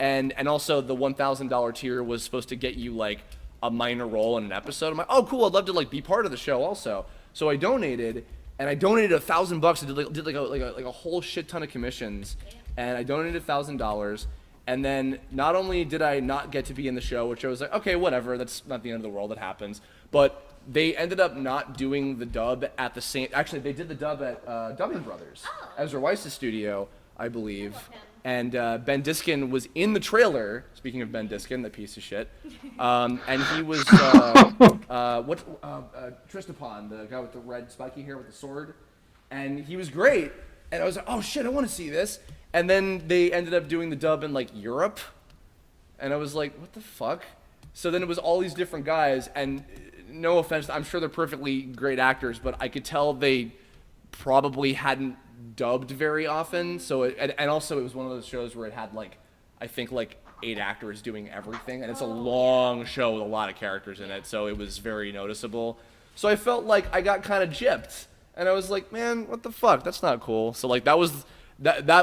Speaker 1: and also the $1,000 tier was supposed to get you like a minor role in an episode. I'm like, oh cool, I'd love to like be part of the show also. So I donated, and I donated $1,000. I did like a whole shit ton of commissions, and I donated $1,000. And then not only did I not get to be in the show, which I was like, okay, whatever, that's not the end of the world, that happens. But they ended up not doing the dub at the same. Actually, they did the dub at Dubbing Brothers, Ezra Weiss's studio, I believe. And Ben Diskin was in the trailer. Speaking of Ben Diskin, that piece of shit. And he was Tristapon, the guy with the red spiky hair with the sword. And he was great. And I was like, oh shit, I want to see this. And then they ended up doing the dub in like Europe. And I was like, what the fuck? So then it was all these different guys, and no offense, I'm sure they're perfectly great actors, but I could tell they probably hadn't dubbed very often. So and also it was one of those shows where it had like, I think like 8 actors doing everything, and it's a long show with a lot of characters in it, so it was very noticeable. So I felt like I got kind of gypped, and I was like, man, what the fuck? That's not cool. So like that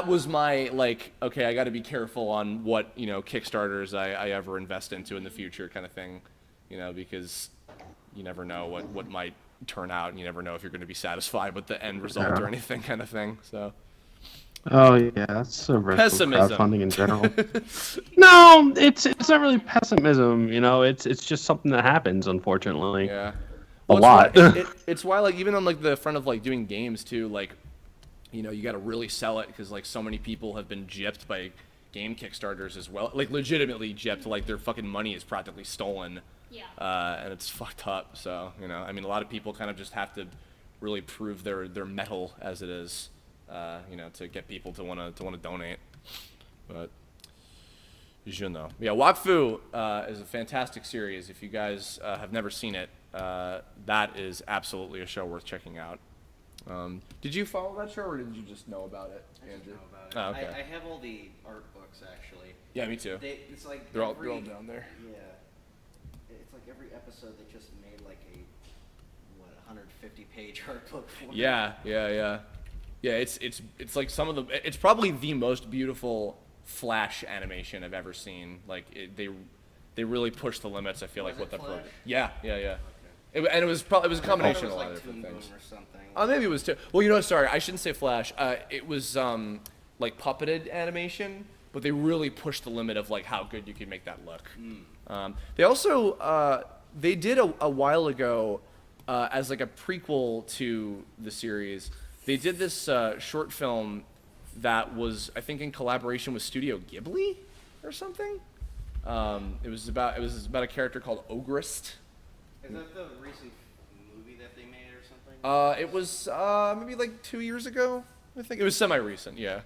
Speaker 1: was my like, okay, I got to be careful on what, you know, Kickstarters I ever invest into in the future kind of thing, you know, because you never know what might turn out, and you never know if you're going to be satisfied with the end result or anything kind of thing. So
Speaker 5: Oh yeah, that's a risk of
Speaker 1: Pessimism.
Speaker 5: crowdfunding in general. No, it's not really pessimism. You know, it's just something that happens, unfortunately.
Speaker 1: yeah,
Speaker 5: A lot.
Speaker 1: It's why like even on like the front of like doing games too, like, you know, you got to really sell it, because like so many people have been gypped by game Kickstarters as well, like legitimately gypped, like their fucking money is practically stolen.
Speaker 7: Yeah.
Speaker 1: And it's fucked up. So, you know, I mean, a lot of people kind of just have to really prove their mettle as it is, you know, to get people to want to donate. But you know, yeah, Wakfu is a fantastic series. If you guys have never seen it, that is absolutely a show worth checking out. Did you follow that show, or did you just know about it, Andrew?
Speaker 6: I just know about it.
Speaker 1: Oh, okay.
Speaker 6: I have all the art books actually.
Speaker 1: Yeah, me too.
Speaker 6: It's like
Speaker 1: They're all down there.
Speaker 6: Yeah, it's like every episode they just made like a 150-page art book for.
Speaker 1: Yeah. It's like some of the. It's probably the most beautiful Flash animation I've ever seen. Like they really push the limits. I feel like
Speaker 6: Was
Speaker 1: with
Speaker 6: it
Speaker 1: the
Speaker 6: Flash?
Speaker 1: Yeah. And it was probably a combination of a
Speaker 6: It was
Speaker 1: lot
Speaker 6: like
Speaker 1: of different
Speaker 6: Toon
Speaker 1: things.
Speaker 6: Boom or something.
Speaker 1: Maybe it was too. Well, you know, sorry, I shouldn't say Flash. It was like puppeted animation, but they really pushed the limit of like how good you could make that look. They also they did a while ago as like a prequel to the series. They did this short film that was, I think, in collaboration with Studio Ghibli or something. It was about a character called Ogrist.
Speaker 6: Is that the recent movie that they made or something?
Speaker 1: It was maybe like 2 years ago. I think it was semi-recent. Yeah.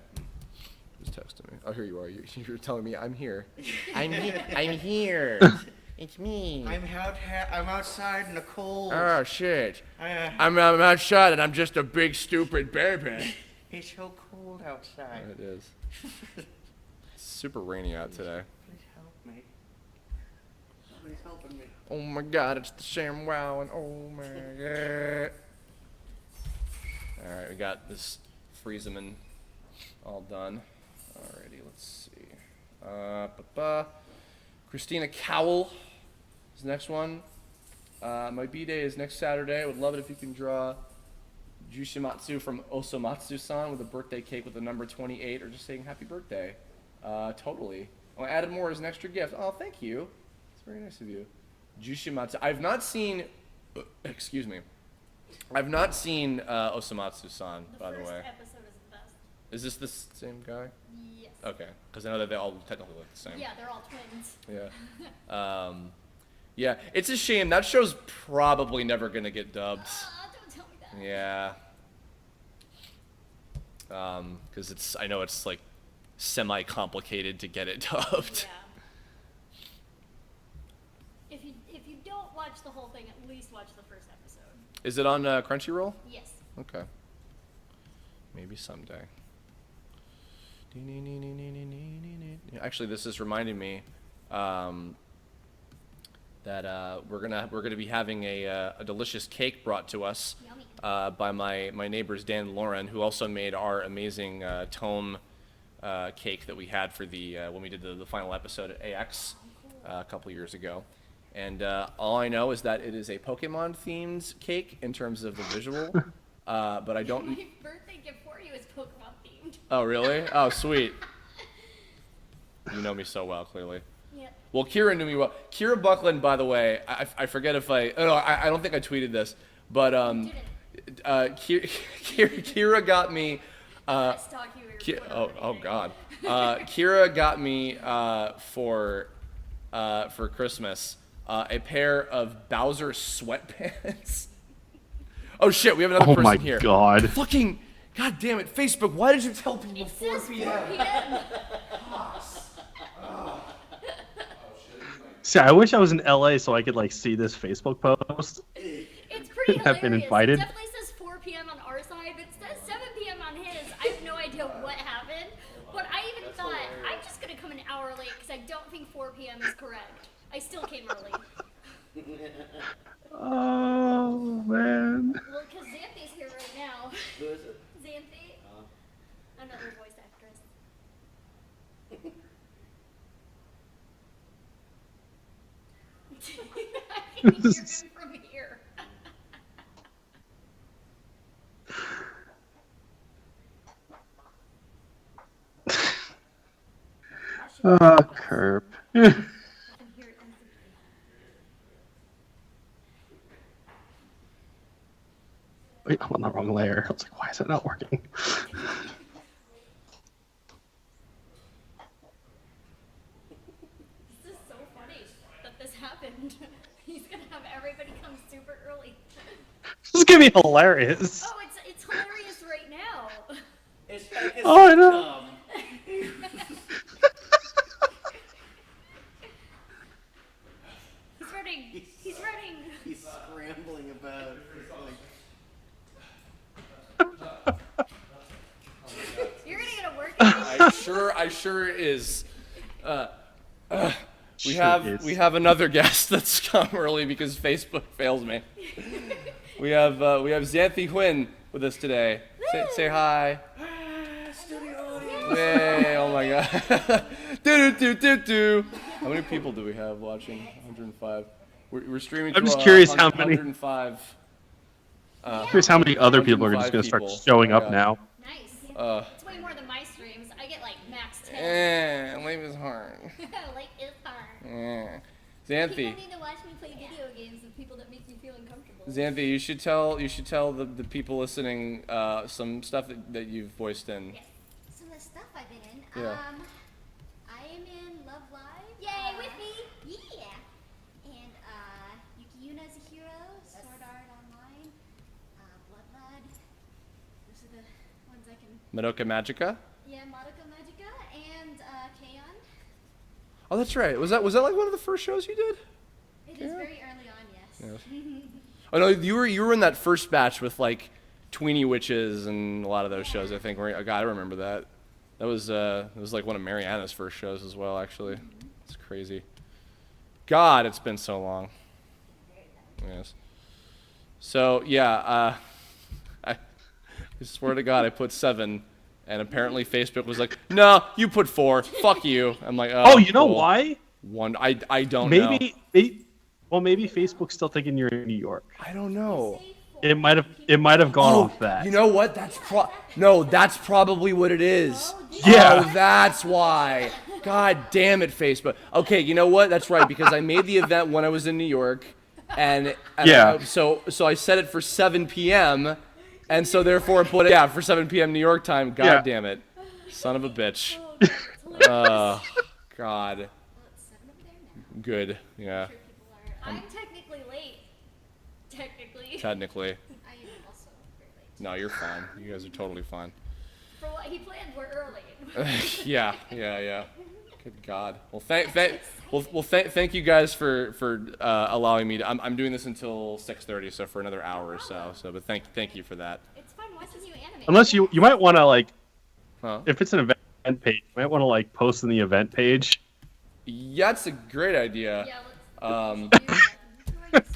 Speaker 1: Just texting me. Oh, here you are. You're telling me I'm here. I'm here. It's me.
Speaker 6: I'm outside in the cold.
Speaker 1: Oh shit. I'm outside and I'm just a big stupid baby.
Speaker 6: It's so cold outside.
Speaker 1: It is. It's super rainy out today.
Speaker 6: Please help me. Nobody's helping me.
Speaker 1: Oh my god, it's the Sam Wow, and oh my god. Alright, we got this Frieseman all done. Alrighty, let's see. Christina Cowell is the next one. My B-Day is next Saturday. I would love it if you can draw Jushimatsu from Osomatsu-san with a birthday cake with the number 28, or just saying happy birthday. Totally. Oh, I added more as an extra gift. Oh, thank you. It's very nice of you. Jushimatsu. I've not seen. Excuse me. I've not seen Osomatsu-san, by the way.
Speaker 7: The first episode is the best.
Speaker 1: Is this the same guy?
Speaker 7: Yes.
Speaker 1: Okay, because I know that they all technically look the same.
Speaker 7: Yeah, they're all twins.
Speaker 1: Yeah. Yeah, it's a shame. That show's probably never gonna get dubbed.
Speaker 7: Don't tell me that.
Speaker 1: Yeah. Because I know it's like semi-complicated to get it dubbed.
Speaker 7: Yeah. If you don't watch the whole thing, at least watch the first episode.
Speaker 1: Is it on Crunchyroll?
Speaker 7: Yes.
Speaker 1: Okay. Maybe someday. Actually, this is reminding me that we're gonna be having a delicious cake brought to us
Speaker 7: Yummy.
Speaker 1: by my neighbors Dan and Lauren, who also made our amazing tome cake that we had for the when we did the final episode at AX a couple years ago. And all I know is that it is a Pokemon-themed cake in terms of the visual, but I don't.
Speaker 7: My birthday gift for you is Pokemon themed.
Speaker 1: Oh, really? Oh, sweet. You know me so well, clearly.
Speaker 7: Yep.
Speaker 1: Well, Kira knew me well. Kira Buckland, by the way, I forget if I don't think I tweeted this, but Kira got me. Oh God. Kira got me for Christmas a pair of Bowser sweatpants. Oh shit, we have another person here.
Speaker 5: Oh my god.
Speaker 1: Fucking god damn it, Facebook! Why did you tell people
Speaker 7: It
Speaker 1: 4
Speaker 7: says
Speaker 1: p.m.?
Speaker 7: 4 p.m.
Speaker 5: See, I wish I was in LA so I could like see this Facebook post.
Speaker 7: It's pretty
Speaker 5: Have been
Speaker 7: hilarious.
Speaker 5: invited.
Speaker 7: It definitely says 4 p.m. on our side, but it says 7 p.m. on his. I have no idea what happened, but I even thought I'm just gonna come an hour late because I don't think 4 p.m. is correct. I still came early.
Speaker 5: Oh man.
Speaker 7: Well, because Xanthi's here right now.
Speaker 6: Who is it?
Speaker 7: Xanthi, another voice actress. I can hear him from here.
Speaker 5: Oh, Kirb.
Speaker 7: I can hear it instantly.
Speaker 5: Wait, I'm on the wrong layer. I was like, why is it not working?
Speaker 7: This is so funny that this happened. He's gonna have everybody come super early.
Speaker 5: This is gonna be hilarious.
Speaker 7: Oh, it's hilarious right now.
Speaker 6: It's like it's
Speaker 5: Oh, I know.
Speaker 7: He's running. He's running.
Speaker 6: He's scrambling about.
Speaker 7: You're gonna get a work.
Speaker 1: I sure is. We have another guest that's come early because Facebook fails me. we have Xanthi Huynh with us today. Say hi. Yay! Oh my god. do. How many people do we have watching? 105. We're streaming.
Speaker 5: I'm
Speaker 1: to,
Speaker 5: just curious how many.
Speaker 1: 105.
Speaker 5: Here's how many other people are just gonna start showing up now.
Speaker 7: Nice. It's way more than my streams. I get like max 10.
Speaker 1: Life is hard.
Speaker 7: Like it's hard.
Speaker 1: Xanthi.
Speaker 7: People need to watch me play video games with people that make me feel uncomfortable.
Speaker 1: Xanthi, you should tell the people listening some stuff that you've voiced in.
Speaker 7: Yes.
Speaker 8: Some of the stuff I've been in.
Speaker 1: Yeah.
Speaker 8: I am in Love Live.
Speaker 7: Yay, with me.
Speaker 8: Yeah. And Yuki Yuna is a hero. Sword Art Online. Bloodlad. Those are the ones I can.
Speaker 1: Madoka Magica.
Speaker 8: Yeah, Madoka Magica and Kaon.
Speaker 1: Oh, that's right. Was that like one of the first shows you did?
Speaker 8: It is very early on, yes.
Speaker 1: Oh no, you were in that first batch with like Tweenie Witches and a lot of those shows. I think. God, I remember that. That was like one of Mariana's first shows as well. Actually, it's crazy. God, it's been so long. Yes. So yeah, I swear to God, I put 7, and apparently Facebook was like, "No, you put 4. Fuck you." I'm like,
Speaker 5: Oh, you know
Speaker 1: cool.
Speaker 5: why?
Speaker 1: I don't know.
Speaker 5: Maybe Facebook's still thinking you're in New York.
Speaker 1: I don't know.
Speaker 5: It might have gone off that.
Speaker 1: You know what? That's probably what it is.
Speaker 5: Yeah.
Speaker 1: Oh, that's why. God damn it, Facebook. Okay, you know what? That's right, because I made the event when I was in New York, and
Speaker 5: Yeah.
Speaker 1: so I set it for 7 p.m. and so therefore put it for 7 p.m. New York time. God
Speaker 5: Yeah.
Speaker 1: damn it, son of a bitch.
Speaker 7: Oh, that's hilarious.
Speaker 1: God.
Speaker 8: Well, it's 7 up there now.
Speaker 1: Good. Yeah.
Speaker 7: I'm technically late. Technically.
Speaker 1: Technically.
Speaker 8: I am also very late.
Speaker 1: No, you're fine. You guys are totally fine.
Speaker 7: For what he planned, we're early.
Speaker 1: Yeah. Good God. Well, thank you guys for allowing me to. I'm doing this until 6:30, so for another hour or so. But thank you for that.
Speaker 7: It's fun watching you animate.
Speaker 5: Unless you might want to like,
Speaker 1: Huh?
Speaker 5: if it's an event page, you might want to like post in the event page.
Speaker 1: Yeah, that's a great idea.
Speaker 7: Yeah,
Speaker 1: Um,
Speaker 7: let's do that.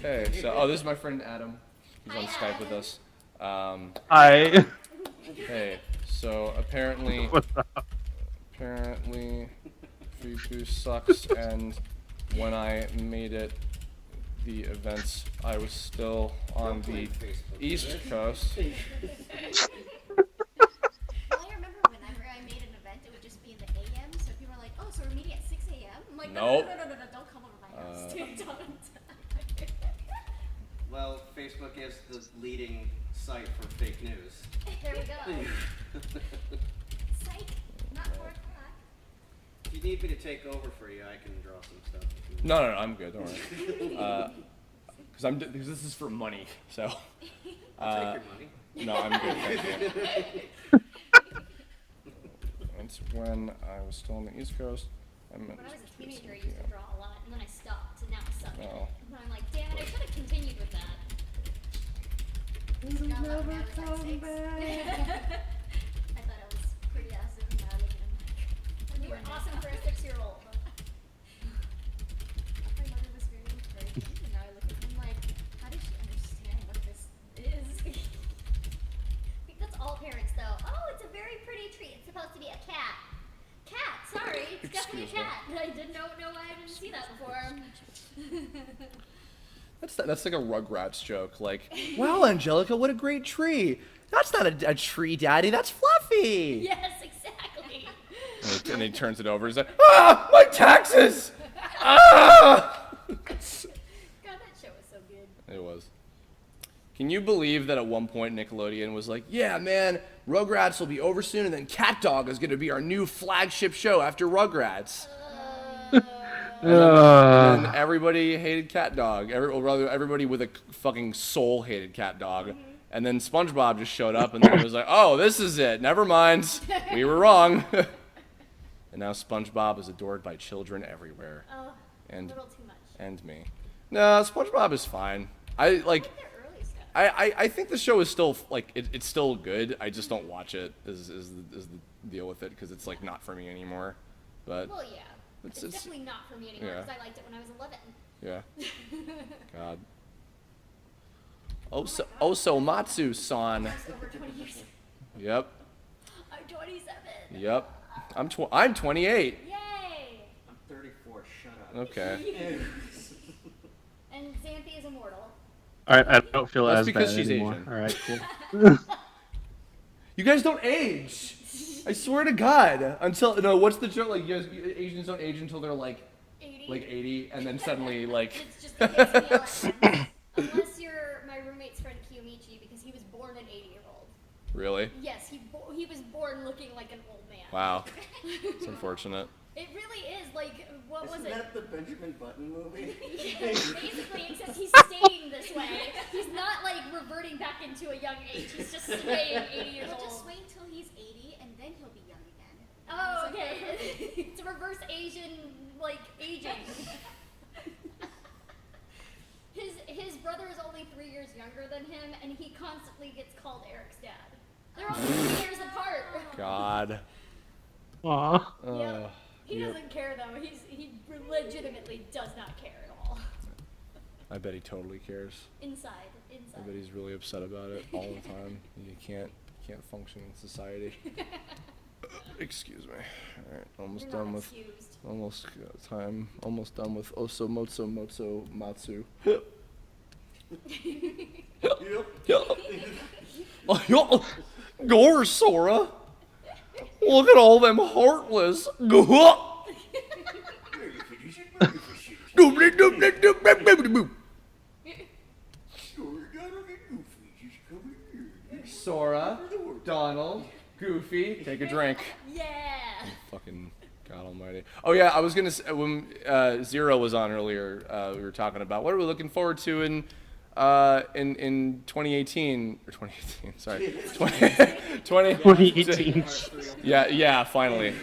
Speaker 1: Hey, so this is my friend Adam. He's on
Speaker 7: Hi,
Speaker 1: Skype with
Speaker 7: Adam.
Speaker 1: us.
Speaker 5: I
Speaker 1: Hey, So apparently Fuku sucks, and when I made it, the events, I was still on the East Coast.
Speaker 8: Well, I remember whenever I made an event, it would just be in the AM, so people were like, oh, so we're meeting at 6 a.m.? I'm like, no,
Speaker 1: Nope.
Speaker 8: no, don't come over my house. Don't.
Speaker 6: Well, Facebook is the leading site for fake news.
Speaker 8: There we go. Psych, not 4 o'clock.
Speaker 6: If you need me to take over for you, I can draw some stuff. If you
Speaker 1: No, I'm good. Don't worry. Because this is for money. So.
Speaker 6: I'll take your money.
Speaker 1: No, I'm good. Thank you. That's when I was still on the East Coast.
Speaker 7: When I was a teenager, I used to draw a lot, and then I stopped, and now I suck at it.
Speaker 1: Oh.
Speaker 7: And I'm like, damn it, I should have continued with that.
Speaker 8: Got lucky I was like 6. I thought I was pretty awesome, and now I look at him like,
Speaker 7: You were awesome for a 6-year-old.
Speaker 8: my mother was very encouraging, and now I look at him like, how does she understand what this is?
Speaker 7: I think that's all parents, though. Oh, it's a very pretty tree. It's supposed to be a cat. Cat, sorry. It's definitely a
Speaker 1: Excuse me.
Speaker 7: cat. I didn't know why I didn't see that before.
Speaker 1: That's like a Rugrats joke. Like, wow, Angelica, what a great tree. That's not a tree, Daddy. That's Fluffy.
Speaker 7: Yes, exactly.
Speaker 1: And he turns it over and says, "Ah, my taxes! Ah!"
Speaker 7: God, that show was so good.
Speaker 1: It was. Can you believe that at one point Nickelodeon was like, yeah, man, Rugrats will be over soon, and then Cat Dog is going to be our new flagship show after Rugrats. And then everybody hated Cat Dog. Everybody with a fucking soul hated Cat Dog. And then SpongeBob just showed up, and then it was like, oh, this is it. Never mind. We were wrong. And now SpongeBob is adored by children everywhere.
Speaker 7: Oh,
Speaker 1: And
Speaker 7: a little too much.
Speaker 1: and me. No, SpongeBob is fine. I like.
Speaker 7: I like their early stuff.
Speaker 1: I think the show is still like it's still good. I just don't watch it. Is the deal with it, because it's like not for me anymore. But
Speaker 7: Well, yeah. It's
Speaker 1: It's-
Speaker 7: definitely not for me anymore
Speaker 1: yeah.
Speaker 7: because I liked it when I was 11.
Speaker 1: yeah, God. Oso Matsu-san.
Speaker 7: That's over 20 years.
Speaker 1: Yep,
Speaker 7: I'm 27.
Speaker 1: yep. I'm 28.
Speaker 7: Yay!
Speaker 6: I'm 34. Shut up.
Speaker 1: Okay.
Speaker 7: And Xanthi is immortal.
Speaker 5: All right, I don't feel
Speaker 1: That's
Speaker 5: as
Speaker 1: because
Speaker 5: bad
Speaker 1: she's
Speaker 5: anymore.
Speaker 1: Asian.
Speaker 5: All right, cool.
Speaker 1: You guys don't age. I swear to God. Until no, what's the joke? Like, you guys, Asians don't age until they're like
Speaker 7: 80.
Speaker 1: 80, and then suddenly like.
Speaker 7: It's just it hits me all at once. Unless you're my roommate's friend Kiyomichi, because he was born an 80-year-old.
Speaker 1: Really?
Speaker 7: Yes, he was born looking like an old man.
Speaker 1: Wow. It's unfortunate.
Speaker 7: It really is. Like, what was
Speaker 6: Isn't
Speaker 7: it?
Speaker 6: that the Benjamin Button movie?
Speaker 7: Basically, except he's staying this way. He's not like reverting back into a young age. He's just staying 80 years
Speaker 8: We'll
Speaker 7: old.
Speaker 8: just wait until he's 80, and then he'll be young again.
Speaker 7: Oh, okay. It's a reverse Asian, like, aging. His brother is only 3 years younger than him, and he constantly gets called Eric's dad. They're only 3 years apart.
Speaker 1: God.
Speaker 5: Aw.
Speaker 7: Yeah. He
Speaker 1: Yep.
Speaker 7: doesn't care, though. He legitimately does not care at all.
Speaker 1: I bet he totally cares.
Speaker 7: Inside.
Speaker 1: I bet he's really upset about it all the time. You can't function in society. Excuse me. All right, almost
Speaker 7: You're
Speaker 1: done
Speaker 7: not
Speaker 1: with
Speaker 7: excused.
Speaker 1: time. Almost done with Oso Motso Matsu. Gore, Sora. Look at all them heartless. Sora, Donald, Goofy, take a drink.
Speaker 7: Yeah.
Speaker 1: Fucking God Almighty. Oh yeah, I was gonna say, when Zero was on earlier, we were talking about what are we looking forward to in 2018 or 2018. Sorry,
Speaker 5: 2018.
Speaker 1: Yeah, finally. In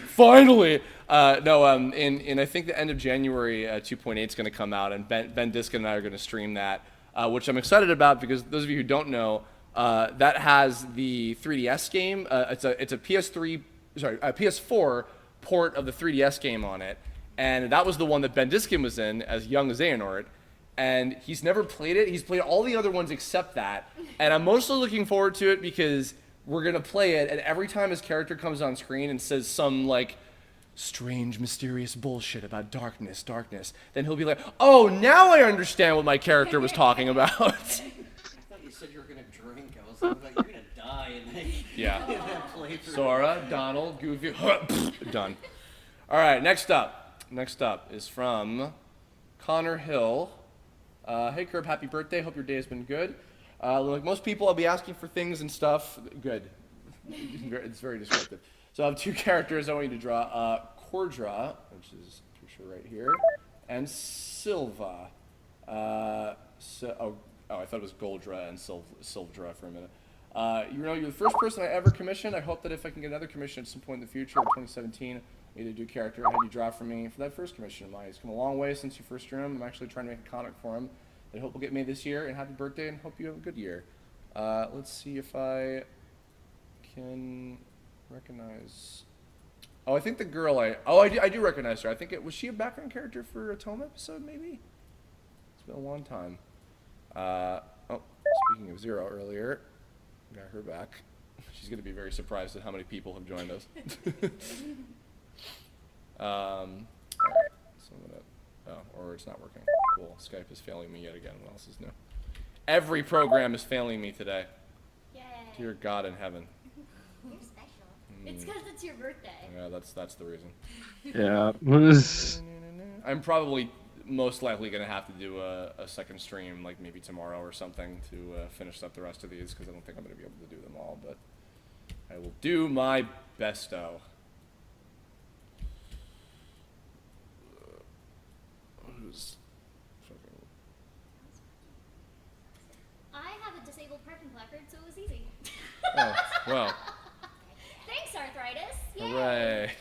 Speaker 1: I think the end of January, 2.8 is going to come out, and Ben Diskin and I are going to stream that, which I'm excited about because those of you who don't know, that has the 3DS game. It's a PS4 port of the 3DS game on it, and that was the one that Ben Diskin was in as young Xehanort. And he's never played it. He's played all the other ones except that. And I'm mostly looking forward to it because we're gonna play it, and every time his character comes on screen and says some like strange, mysterious bullshit about darkness, then he'll be like, "Oh, now I understand what my character was talking about."
Speaker 6: I thought you said you were gonna drink. I was like, you're gonna die and then
Speaker 1: Yeah.
Speaker 6: play through.
Speaker 1: Sora, Donald, Goofy, done. All right, next up is from Connor Hill. Hey Kirb, happy birthday. Hope your day has been good. Like most people, I'll be asking for things and stuff. Good. It's very descriptive. So I have 2 characters I want you to draw. Cordra, which is picture right here, and Silva. I thought it was Goldra and Silvdra for a minute. You're the first person I ever commissioned. I hope that if I can get another commission at some point in the future, in 2017, either do a character, I had you draw for me for that first commission of mine. He's come a long way since you first drew him. I'm actually trying to make a comic for him that I hope will get made this year. And happy birthday, and hope you have a good year. Let's see if I can recognize. Oh, I think the girl I do recognize her. I think was she a background character for a Tome episode, maybe? It's been a long time. Speaking of Zero earlier, got her back. She's going to be very surprised at how many people have joined us. Alright, so I'm gonna, or it's not working. Cool, Skype is failing me yet again. What else is new? Every program is failing me today.
Speaker 7: Yay.
Speaker 1: Dear God in heaven.
Speaker 8: You're special.
Speaker 7: It's because it's your birthday.
Speaker 1: Yeah, that's the reason.
Speaker 5: Yeah.
Speaker 1: I'm probably most likely going to have to do a second stream, like maybe tomorrow or something, to finish up the rest of these, because I don't think I'm going to be able to do them all, but I will do my besto. Who's fucking...
Speaker 7: I have a disabled parking placard, so it was easy.
Speaker 1: Oh, well.
Speaker 7: Thanks, arthritis. Yay.
Speaker 1: Hooray.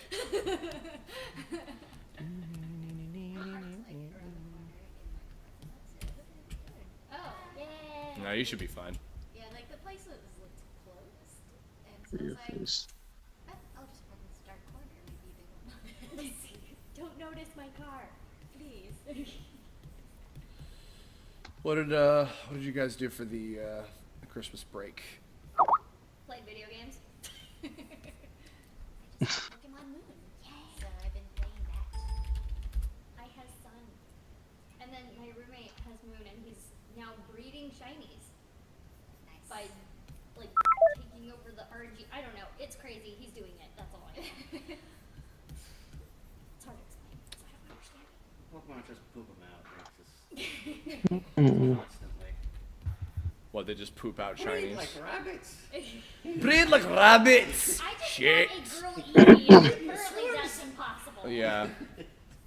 Speaker 7: Oh, yay.
Speaker 1: No, you should be fine.
Speaker 8: Yeah, like the place was looked closed, and so I was like, I'll just park in this dark corner. Maybe they won't notice.
Speaker 7: Don't notice my car, please.
Speaker 1: What did you guys do for the Christmas break?
Speaker 7: Played video games.
Speaker 8: Pokemon Moon. Yay! So I've been playing that.
Speaker 7: I have Sun. And then my roommate has Moon, and he's now breeding shinies
Speaker 8: Nice.
Speaker 7: by, like, taking over the RG. I don't know. It's crazy. He's doing it. That's all I know. It's hard to explain, so I don't understand.
Speaker 6: Pokemon just poop them out. Constantly.
Speaker 1: What, they just poop out
Speaker 6: Breed
Speaker 1: shinies?
Speaker 6: like rabbits.
Speaker 1: Breed like rabbits!
Speaker 7: I just
Speaker 1: Shit.
Speaker 7: want a girl Eevee, and apparently that's impossible.
Speaker 1: Yeah.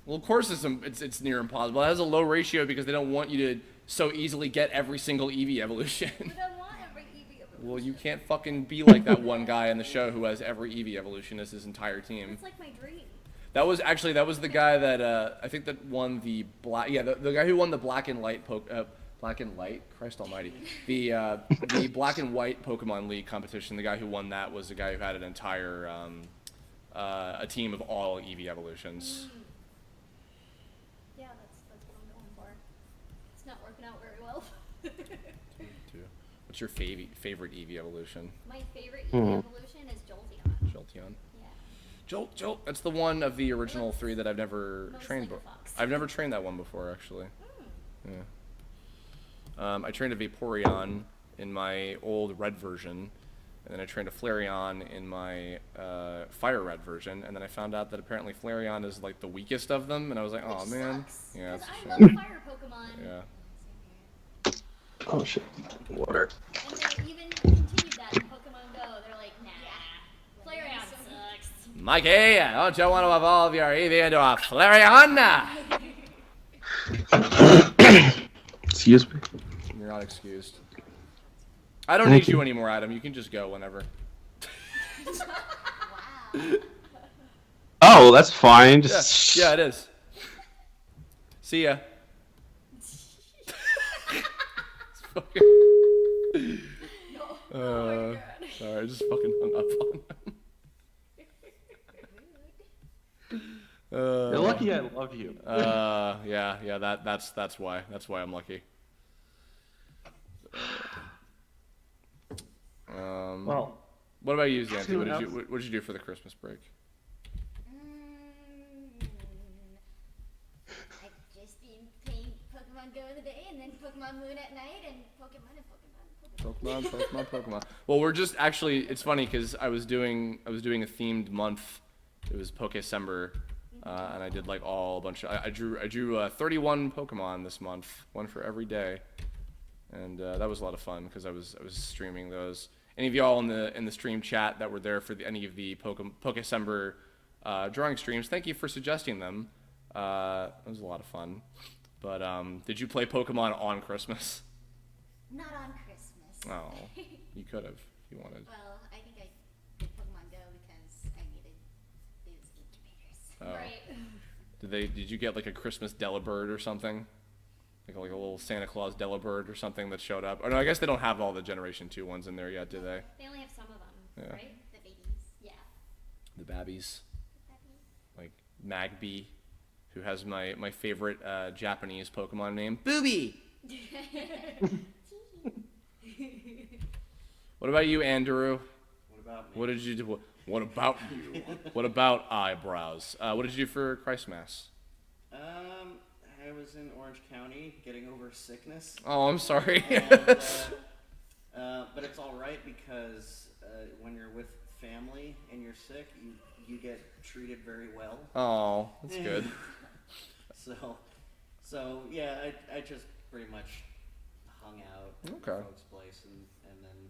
Speaker 1: Well, of course it's near impossible. It has a low ratio because they don't want you to so easily get every single Eevee evolution.
Speaker 7: But I want every Eevee evolution.
Speaker 1: Well, you can't fucking be like that one guy in the show who has every Eevee evolution as his entire team.
Speaker 7: It's like my dream.
Speaker 1: That was the guy that I think that won the black. Yeah, the guy who won the black and light black and light. Christ Almighty. The black and white Pokemon League competition. The guy who won that was the guy who had an entire a team of all Eevee evolutions.
Speaker 7: Yeah, that's what I'm going for. It's not working out very well.
Speaker 1: What's your favorite Eevee evolution?
Speaker 7: My favorite Eevee evolution is Jolteon.
Speaker 1: Jolteon.
Speaker 7: Yeah.
Speaker 1: Jolt. That's the one of the original 3 that I've never
Speaker 7: Most
Speaker 1: trained.
Speaker 7: like a fox.
Speaker 1: I've never trained that one before, actually.
Speaker 7: Mm.
Speaker 1: Yeah. I trained a Vaporeon in my old red version, and then I trained a Flareon in my fire red version, and then I found out that apparently Flareon is like the weakest of them, and I was like, oh
Speaker 7: Which
Speaker 1: man.
Speaker 7: sucks,
Speaker 1: Yeah,
Speaker 7: 'cause
Speaker 1: it's a
Speaker 7: I
Speaker 1: shame.
Speaker 7: love fire Pokemon.
Speaker 1: Yeah.
Speaker 5: Oh shit. Water.
Speaker 7: And they even continued that in Pokemon Go. They're like, nah, Flareon sucks.
Speaker 1: Mikey, don't you want to evolve your Eevee into a Flareon?
Speaker 5: Excuse me.
Speaker 1: You're not excused. I don't need you anymore, Adam. You can just go whenever.
Speaker 8: Wow.
Speaker 5: Oh, that's fine. Just
Speaker 1: Yeah, it is. See ya. Sorry, I just fucking hung up on him.
Speaker 5: You're lucky I love you.
Speaker 1: Yeah, that's why. That's why I'm lucky.
Speaker 5: Well,
Speaker 1: What about you, Xanthi? What did you do for the Christmas break?
Speaker 8: I've just been playing Pokemon Go in the day, and then Pokemon Moon at night, and Pokemon.
Speaker 1: Pokemon. Well, we're just actually. It's funny because I was doing a themed month. It was Pokecember, and I did like a bunch of. I drew 31 Pokemon this month, one for every day, and that was a lot of fun because I was streaming those. Any of y'all in the stream chat that were there for any of the Pokecember drawing streams, thank you for suggesting them. It was a lot of fun. But did you play Pokemon on Christmas?
Speaker 8: Not on Christmas.
Speaker 1: Oh, you could have if you wanted.
Speaker 8: Well, I think I did Pokemon Go because I needed those incubators.
Speaker 1: Oh.
Speaker 7: Right.
Speaker 1: Did you get like a Christmas Delibird or something? Like a little Santa Claus Delibird or something that showed up? Or no, I guess they don't have all the Generation 2 ones in there yet, do they?
Speaker 7: They only have some of them,
Speaker 1: Yeah.
Speaker 7: right?
Speaker 8: The babies.
Speaker 7: Yeah.
Speaker 1: The Babbies. Like Magby, who has my favorite Japanese Pokemon name, Booby! What about you, Andrew?
Speaker 6: What about me?
Speaker 1: What did you do? What about you? What about eyebrows? What did you do for Christmas?
Speaker 6: I was in Orange County getting over sickness.
Speaker 1: Oh, I'm sorry.
Speaker 6: And, but it's all right because when you're with family and you're sick, you get treated very well.
Speaker 1: Oh, that's good.
Speaker 6: So yeah, I just pretty much hung out at
Speaker 1: Okay.
Speaker 6: folks' place and then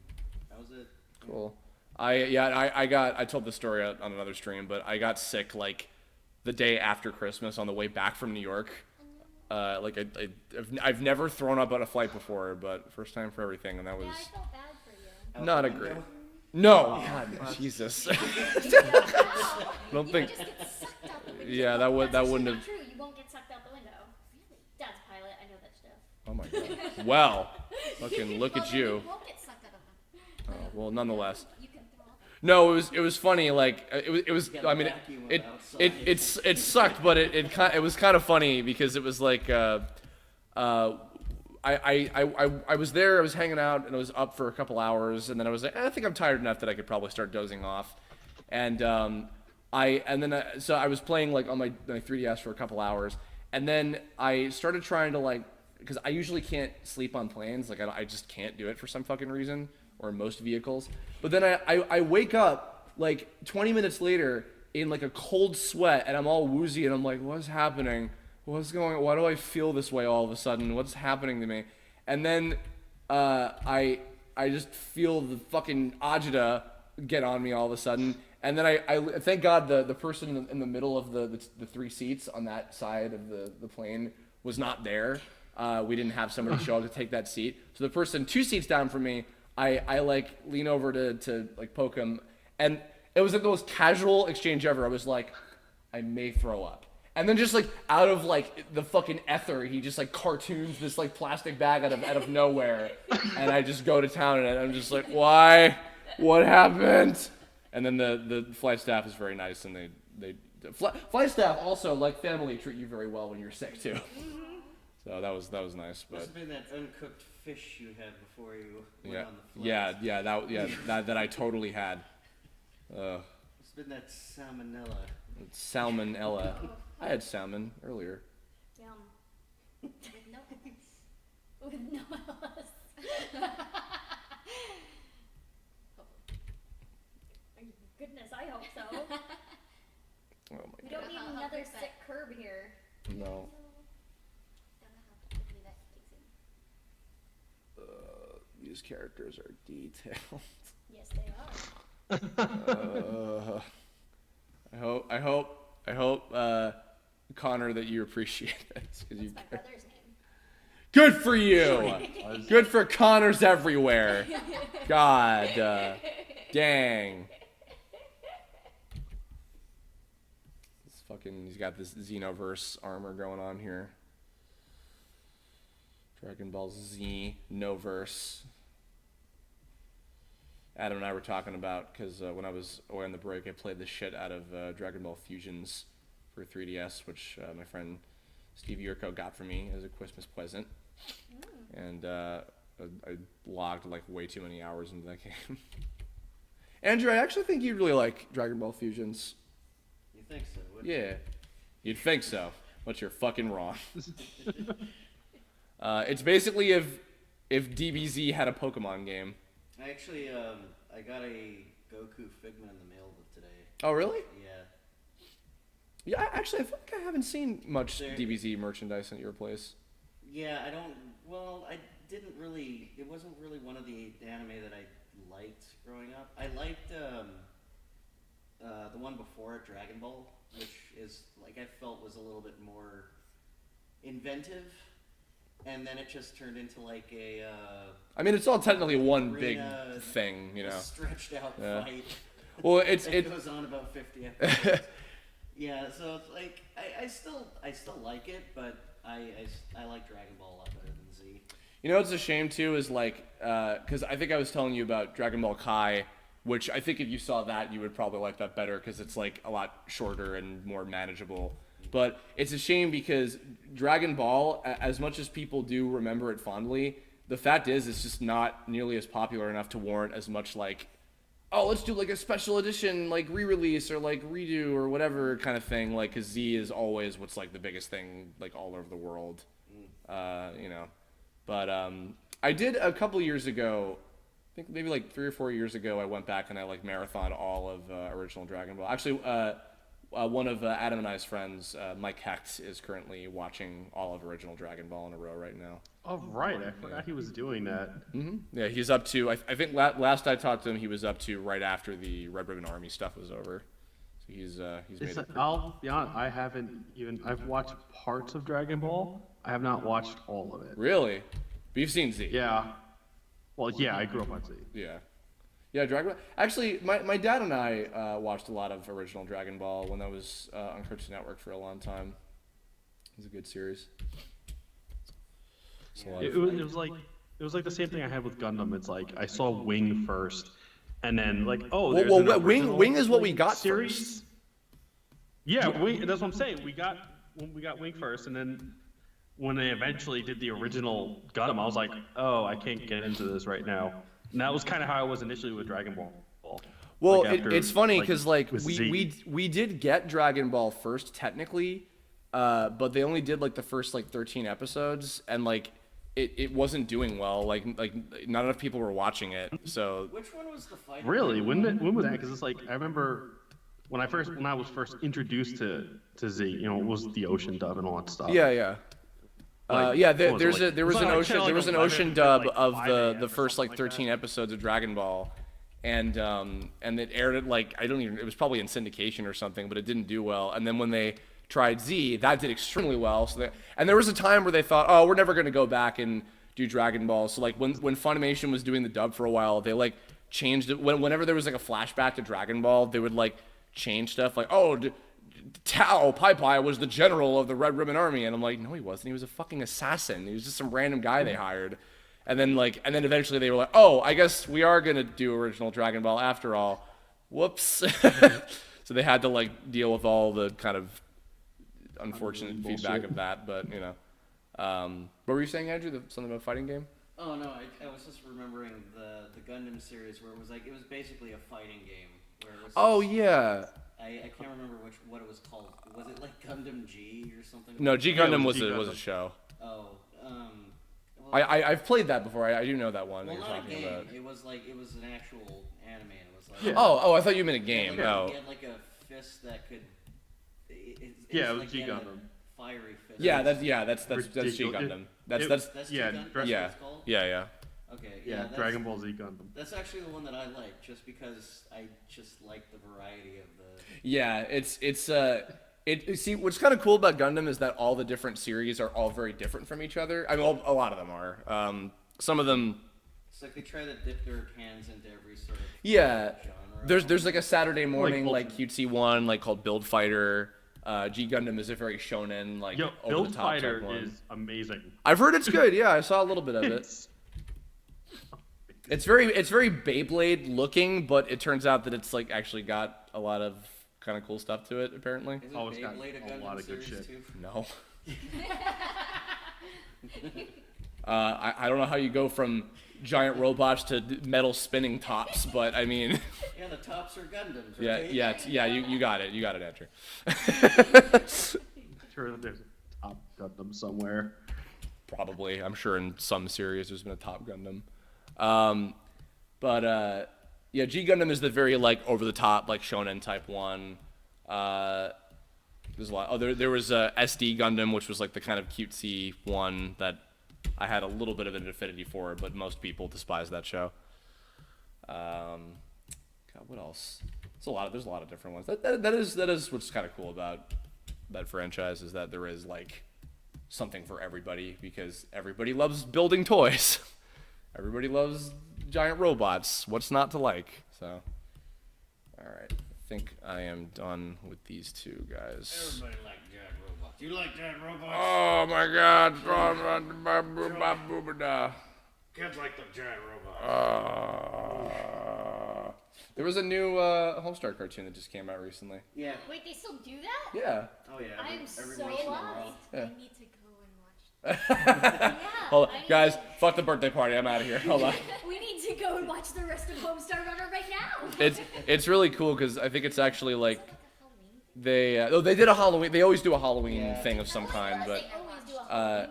Speaker 6: that was it.
Speaker 1: Cool. I told this story on another stream, but I got sick like the day after Christmas on the way back from New York. I've never thrown up on a flight before, but first time for everything, and that was
Speaker 7: Yeah, I felt bad for you.
Speaker 1: not a
Speaker 6: Out the
Speaker 1: great.
Speaker 6: window?
Speaker 1: No, God, Jesus. I don't
Speaker 7: You
Speaker 1: think.
Speaker 7: would just get sucked out the window.
Speaker 1: Yeah,
Speaker 7: That's
Speaker 1: wouldn't
Speaker 7: actually
Speaker 1: have.
Speaker 7: not true. You won't get sucked out the window. Really? Dad's a pilot. I know that stuff.
Speaker 1: Oh my God. Well, fucking look at you.
Speaker 8: Won't get sucked out of them.
Speaker 1: Well, nonetheless.
Speaker 8: You can throw up.
Speaker 1: No, it was funny. Like it was.
Speaker 6: Gotta
Speaker 1: I mean,
Speaker 6: vacuum
Speaker 1: it
Speaker 6: outside.
Speaker 1: it sucked, but it was kind of funny because it was like I was there. I was hanging out and I was up for a couple hours, and then I was like, I think I'm tired enough that I could probably start dozing off, and so I was playing like on my 3DS for a couple hours, and then I started trying to because I usually can't sleep on planes. Like I just can't do it for some fucking reason, or in most vehicles. But then I wake up like 20 minutes later in like a cold sweat, and I'm all woozy, and I'm like, what's happening? What's going on? Why do I feel this way all of a sudden? What's happening to me? And then I just feel the fucking agita get on me all of a sudden. And then I thank God the person in the middle of the three seats on that side of the plane was not there. We didn't have somebody show up to take that seat. So the person 2 seats down from me, I like lean over to like poke him, and it was like the most casual exchange ever. I was like, I may throw up. And then just like out of like the fucking ether, he just like cartoons this like plastic bag out of nowhere, and I just go to town, and I'm just like, why? What happened? And then the flight staff is very nice, and flight staff also, like family, treat you very well when you're sick too. So that was nice. But
Speaker 6: Must have been that uncooked fish you had before you went on the flight.
Speaker 1: that I totally had.
Speaker 6: Must have been that salmonella.
Speaker 1: Salmonella. I had salmon earlier.
Speaker 7: Yum.
Speaker 8: With no ice.
Speaker 7: With no else. Goodness, I hope so.
Speaker 1: Oh
Speaker 7: We
Speaker 1: my
Speaker 7: don't
Speaker 1: God.
Speaker 7: need another sick Kirb here.
Speaker 1: No.
Speaker 8: Don't know how quickly that kicks in.
Speaker 1: These characters are detailed.
Speaker 7: Yes, they are.
Speaker 1: I hope, Connor, that you appreciate this.
Speaker 7: That's my brother's name.
Speaker 1: Good for you. Good for Connors everywhere. God, dang. He's got this Xenoverse armor going on here. Dragon Ball Z Noverse. Adam and I were talking about, because when I was away on the break, I played the shit out of Dragon Ball Fusions for 3DS, which my friend Steve Yurko got for me as a Christmas present. And I logged like way too many hours into that game. Andrew, I actually think you'd really like Dragon Ball Fusions.
Speaker 6: You think so? Wouldn't you?
Speaker 1: Yeah, you'd think so, but you're fucking wrong. It's basically if DBZ had a Pokemon game.
Speaker 6: I actually, I got a Goku Figment in the mail today.
Speaker 1: Oh, really?
Speaker 6: Yeah.
Speaker 1: Yeah, actually, I feel like I haven't seen much
Speaker 6: There-
Speaker 1: DBZ merchandise at your place.
Speaker 6: Yeah, I don't. Well, I didn't really. It wasn't really one of the anime that I liked growing up. I liked the one before it, Dragon Ball, which is like I felt was a little bit more inventive, and then it just turned into like a.
Speaker 1: I mean, it's all technically one big
Speaker 6: arena,
Speaker 1: thing, you know.
Speaker 6: Stretched out
Speaker 1: Yeah.
Speaker 6: fight.
Speaker 1: Well,
Speaker 6: It goes on about 50 episodes. Yeah, so it's like I still like it, but I like Dragon Ball a lot better than Z.
Speaker 1: You know what's a shame too is like, because I think I was telling you about Dragon Ball Kai, which I think if you saw that you would probably like that better because it's like a lot shorter and more manageable. But it's a shame because Dragon Ball, as much as people do remember it fondly, the fact is it's just not nearly as popular enough to warrant as much like, oh, let's do like a special edition, like re-release or like redo or whatever kind of thing. Like, cause Z is always what's like the biggest thing like all over the world, you know. But I did a couple years ago, I think maybe like 3 or 4 years ago, I went back and I like marathoned all of original Dragon Ball. Actually, one of Adam and I's friends, Mike Hecht, is currently watching all of original Dragon Ball in a row right now.
Speaker 5: Oh, right. I forgot he was doing that.
Speaker 1: Yeah, he's up to. I think last I talked to him, he was up to right after the Red Ribbon Army stuff was over. So he's made it.
Speaker 5: I'll be honest, I haven't even. I've watched parts of Dragon Ball. I have not watched all of it.
Speaker 1: Really? But you've seen Z.
Speaker 5: Yeah. Well, yeah, I grew up on Z.
Speaker 1: Yeah. Yeah, Dragon Ball. Actually, my dad and I watched a lot of original Dragon Ball when I was on Cartoon Network for a long time. It was a good series. It's a lot of
Speaker 5: It was like the same thing I had with Gundam. It's like I saw Wing first, and then like there's an original,
Speaker 1: Wing is what we got
Speaker 5: series.
Speaker 1: first.
Speaker 5: Yeah, Wing. That's what I'm saying. We got Wing first, and then when they eventually did the original Gundam, I was like, oh, I can't get into this right now. And that was kind of how I was initially with Dragon Ball.
Speaker 1: Well,
Speaker 5: Like, after,
Speaker 1: it's funny because like
Speaker 5: with Z.
Speaker 1: we did get Dragon Ball first technically, but they only did like the first like 13 episodes, and like it wasn't doing well. Like not enough people were watching it. So
Speaker 6: Which one was the fight?
Speaker 5: Really, when was that? Because it's like I remember when I was first introduced to Z. You know, it was the Ocean dub and all that stuff.
Speaker 1: yeah.
Speaker 5: Like,
Speaker 1: Yeah,
Speaker 5: what was it,
Speaker 1: there was an
Speaker 5: like
Speaker 1: ocean
Speaker 5: 11,
Speaker 1: dub
Speaker 5: like
Speaker 1: of
Speaker 5: 5
Speaker 1: the
Speaker 5: AM
Speaker 1: first
Speaker 5: or
Speaker 1: like
Speaker 5: something
Speaker 1: 13
Speaker 5: that.
Speaker 1: episodes of Dragon Ball, and it aired at like it was probably in syndication or something, but it didn't do well. And then when they tried Z, that did extremely well. And there was a time where they thought, oh, we're never gonna go back and do Dragon Ball. So like when Funimation was doing the dub for a while, they like changed it. Whenever there was like a flashback to Dragon Ball, they would like change stuff like, oh. Tao Pai was the general of the Red Ribbon Army, and I'm like, no, he wasn't. He was a fucking assassin. He was just some random guy they hired, and then eventually they were like, oh, I guess we are gonna do original Dragon Ball after all. Whoops. So they had to like deal with all the kind of unfortunate feedback of that, but you know. What were you saying, Andrew? Something about fighting game?
Speaker 6: Oh no, I was just remembering the Gundam series where it was basically a fighting game where it was.
Speaker 1: Oh yeah.
Speaker 6: I can't remember what it was called. Was it like Gundam G or something?
Speaker 1: No, G
Speaker 5: Yeah, it
Speaker 1: Gundam
Speaker 5: was
Speaker 1: was
Speaker 5: G
Speaker 1: a show.
Speaker 6: Oh, well,
Speaker 1: I've played that before. I do know that one
Speaker 6: well,
Speaker 1: that you're
Speaker 6: not a
Speaker 1: talking
Speaker 6: game.
Speaker 1: about.
Speaker 6: It was an actual anime. And it was like
Speaker 5: Yeah.
Speaker 1: Oh, I thought you meant a game.
Speaker 6: It
Speaker 1: Oh.
Speaker 6: had like a fist that could.
Speaker 5: Yeah, it was
Speaker 6: like
Speaker 5: G
Speaker 6: it had a
Speaker 5: Gundam.
Speaker 6: Fiery fist.
Speaker 1: Yeah, that's G
Speaker 5: Ridiculous.
Speaker 1: Gundam. That's
Speaker 6: That's
Speaker 5: yeah,
Speaker 6: G Gundam?
Speaker 5: Dra-
Speaker 1: yeah,
Speaker 6: It's called?
Speaker 1: yeah.
Speaker 6: Okay.
Speaker 5: Yeah,
Speaker 6: that's,
Speaker 5: Dragon Ball Z Gundam.
Speaker 6: That's actually the one that I like, just because I just like the variety of the.
Speaker 1: Yeah, see what's kind of cool about Gundam is that all the different series are all very different from each other. I mean, a lot of them are. Some of them.
Speaker 6: It's like they try to dip their hands into every sort of.
Speaker 1: Yeah,
Speaker 6: genre.
Speaker 1: there's like a Saturday morning
Speaker 5: Like
Speaker 1: like cutesy one like called Build Fighter. G Gundam is a very shonen like
Speaker 5: Yo,
Speaker 1: over
Speaker 5: Build
Speaker 1: the top
Speaker 5: Fighter
Speaker 1: type one.
Speaker 5: is amazing.
Speaker 1: I've heard it's good. Yeah, I saw a little bit of it. It's very Beyblade looking, but it turns out that it's like actually got a lot of kind of cool stuff to it. Apparently,
Speaker 6: Isn't
Speaker 5: Oh, it's got
Speaker 6: Beyblade
Speaker 5: a
Speaker 6: Gundam
Speaker 5: lot of good
Speaker 6: series
Speaker 5: shit.
Speaker 6: too?
Speaker 1: no. I don't know how you go from giant robots to metal spinning tops, but I mean,
Speaker 6: Yeah, the tops are Gundams,
Speaker 1: yeah,
Speaker 6: right?
Speaker 1: yeah, you got it, Andrew.
Speaker 5: Sure that there's a Top Gundam somewhere.
Speaker 1: Probably, I'm sure in some series there's been a Top Gundam. But yeah, G Gundam is the very like over the top like shonen type one. There's a lot. Oh, there was a SD Gundam, which was like the kind of cutesy one that I had a little bit of an affinity for, but most people despise that show. God, what else? There's a lot of different ones. That is what's kind of cool about that franchise, is that there is like something for everybody, because everybody loves building toys. Everybody loves giant robots. What's not to like? So, all right. I think I am done with these two guys.
Speaker 6: Everybody like giant robots. You like giant robots?
Speaker 1: Oh my God!
Speaker 6: Kids like the giant robots.
Speaker 1: There was a new Homestar cartoon that just came out recently.
Speaker 6: Yeah.
Speaker 7: Wait, they still do that?
Speaker 1: Yeah.
Speaker 6: Oh yeah.
Speaker 7: I'm
Speaker 6: Every
Speaker 7: so
Speaker 6: once in a while.
Speaker 7: lost.
Speaker 1: Yeah.
Speaker 8: I need to go and watch.
Speaker 7: Yeah,
Speaker 1: Hold on,
Speaker 7: I
Speaker 1: guys.
Speaker 7: need-
Speaker 1: Fuck the birthday party. I'm out of here. Hold on.
Speaker 7: We need to go and watch the rest of Homestar Runner right now.
Speaker 1: It's really cool because I think it's actually like they did a Halloween. They always do a Halloween thing of some kind, but
Speaker 7: They always do a Halloween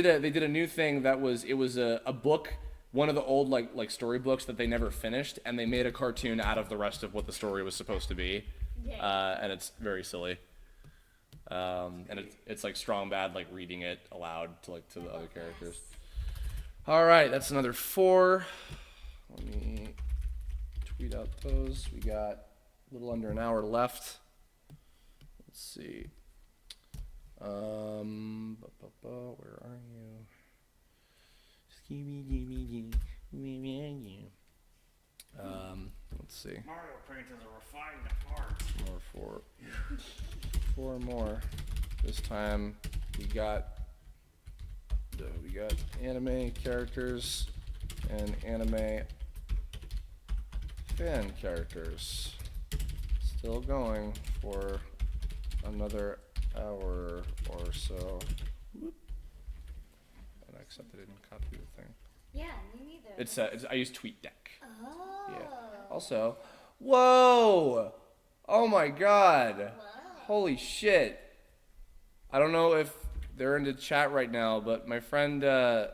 Speaker 7: thing.
Speaker 1: they did a new thing that was a book, one of the old like storybooks that they never finished, and they made a cartoon out of the rest of what the story was supposed to be, and it's very silly. And it's like Strong Bad like reading it aloud to the other characters. All right, that's another 4. Let me tweet out those. We got a little under an hour left. Let's see. Where are you? Let's see.
Speaker 6: Mario Paint is a refined art.
Speaker 1: Four more. This time we got anime characters and anime fan characters. Still going for another hour or so. Whoop. And except I didn't copy the thing.
Speaker 7: Yeah, me neither.
Speaker 1: It's I use TweetDeck.
Speaker 7: Oh.
Speaker 1: Yeah. Also, whoa! Oh my God!
Speaker 7: Wow.
Speaker 1: Holy shit! I don't know if they're in the chat right now, but my friend Enwiendo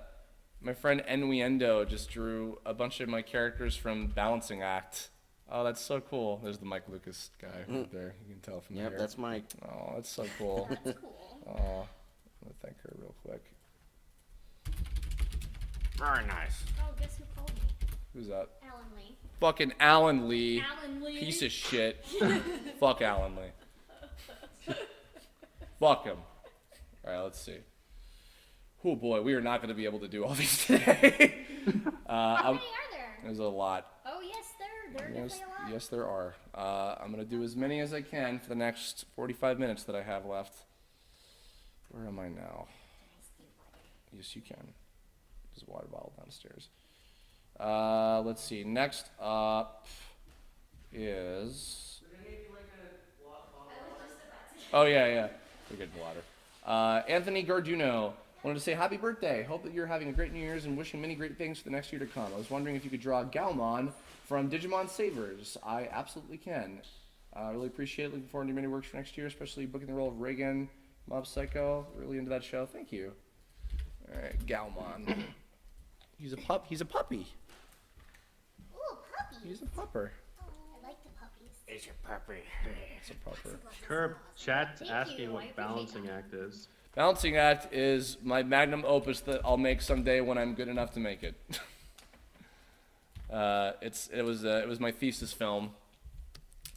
Speaker 1: just drew a bunch of my characters from Balancing Act. Oh, that's so cool. There's the Mike Lucas guy right there. You can tell from
Speaker 6: Yep,
Speaker 1: here.
Speaker 6: that's Mike.
Speaker 1: Oh, that's so cool.
Speaker 7: That's cool.
Speaker 1: Oh, I'm gonna thank her real quick.
Speaker 6: Very nice.
Speaker 7: Oh, guess who called me?
Speaker 1: Who's that?
Speaker 7: Alan Lee.
Speaker 1: Fucking Alan Lee.
Speaker 7: Alan Lee.
Speaker 1: Piece of shit. Fuck Alan Lee. Fuck him. All right, let's see. Oh boy, we are not going to be able to do all these today.
Speaker 7: How many are there?
Speaker 1: There's a lot.
Speaker 7: Oh, yes, there are definitely a lot.
Speaker 1: Yes, there are. I'm going to do as many as I can for the next 45 minutes that I have left. Where am I now? Yes, you can. There's a water bottle downstairs. Let's see. Next up is. Oh yeah. We're getting water. Anthony Garduno wanted to say happy birthday. Hope that you're having a great New Year's and wishing many great things for the next year to come. I was wondering if you could draw Galmon from Digimon Savers. I absolutely can. Really appreciate it. Looking forward to many works for next year, especially booking the role of Reagan, Mob Psycho. Really into that show. Thank you. All right, Galmon. He's a puppy.
Speaker 8: Ooh, puppies.
Speaker 1: He's a pupper.
Speaker 8: I like the puppies.
Speaker 6: It's a puppy.
Speaker 1: It's a pupper.
Speaker 5: Kirb, chat's
Speaker 7: Thank
Speaker 5: asking
Speaker 7: you, I
Speaker 5: what
Speaker 7: appreciate
Speaker 5: balancing
Speaker 7: that.
Speaker 5: act is.
Speaker 1: Balancing Act is my magnum opus that I'll make someday when I'm good enough to make it. It was my thesis film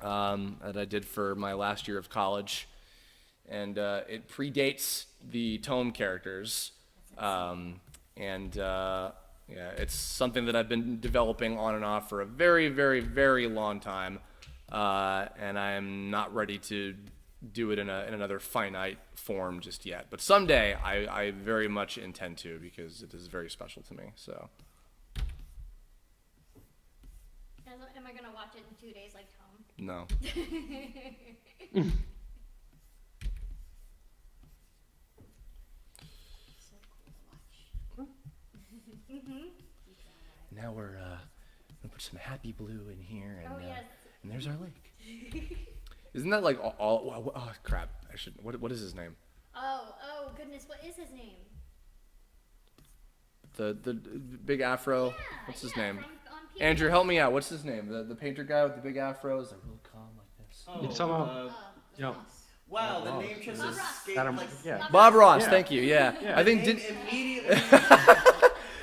Speaker 1: that I did for my last year of college, and it predates the Tome characters, yeah, it's something that I've been developing on and off for a very, very, very long time, and I'm not ready to do it in another finite form just yet. But someday I very much intend to, because it is very special to me. So.
Speaker 7: Am I gonna watch it in 2 days like Tom?
Speaker 1: No. now we're gonna put some happy blue in here, and
Speaker 7: Oh, yes.
Speaker 1: and there's our lake. Isn't that like all oh crap? I should. What is his name?
Speaker 7: Oh goodness, what is his name?
Speaker 1: The big afro.
Speaker 7: Yeah,
Speaker 1: What's his
Speaker 7: yeah,
Speaker 1: name?
Speaker 7: on
Speaker 1: Andrew,
Speaker 7: PBS.
Speaker 1: help me out. What's his name? The painter guy with the big afro. Is real calm like this.
Speaker 6: Oh,
Speaker 9: It's somehow, you know,
Speaker 6: wow, the
Speaker 9: Bob
Speaker 6: name just
Speaker 7: Ross.
Speaker 6: escaped.
Speaker 9: Adam,
Speaker 6: Like,
Speaker 9: yeah.
Speaker 1: Bob Ross.
Speaker 9: Yeah.
Speaker 1: Thank you. Yeah.
Speaker 9: Yeah.
Speaker 1: I think
Speaker 6: name
Speaker 1: did.
Speaker 6: immediately.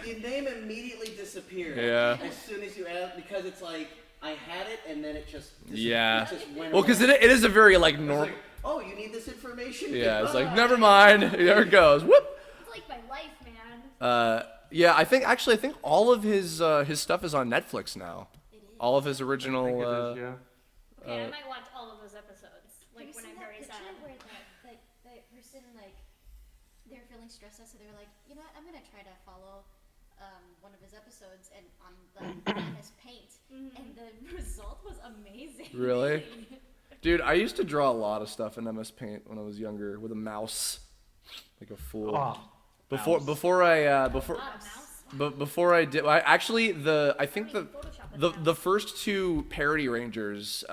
Speaker 6: The name immediately disappeared.
Speaker 1: Yeah.
Speaker 6: As soon as you asked, because it's like I had it and then it just
Speaker 1: Yeah.
Speaker 6: It just went
Speaker 1: Well, because
Speaker 6: away.
Speaker 1: it is a very like
Speaker 6: It's
Speaker 1: normal.
Speaker 6: like, oh, you need this information.
Speaker 1: Yeah, it's like
Speaker 6: Goodbye.
Speaker 1: never mind. There it goes. Whoop.
Speaker 7: It's like my life, man.
Speaker 1: Yeah, I think all of his stuff is on Netflix now. All of his original.
Speaker 9: I think it is, yeah.
Speaker 7: Okay, I might watch all of those episodes.
Speaker 8: Have
Speaker 7: Like
Speaker 8: you
Speaker 7: when
Speaker 8: seen
Speaker 7: I'm
Speaker 8: that
Speaker 7: very
Speaker 8: picture
Speaker 7: sad.
Speaker 8: where the person they were feeling stressed out, so they were like, you know what, I'm gonna try to follow one of his episodes and on his paint, and the result was amazing.
Speaker 1: Really? Dude, I used to draw a lot of stuff in MS Paint when I was younger with a mouse, like a fool.
Speaker 9: Oh,
Speaker 1: Before I did, I think the first two Parody Rangers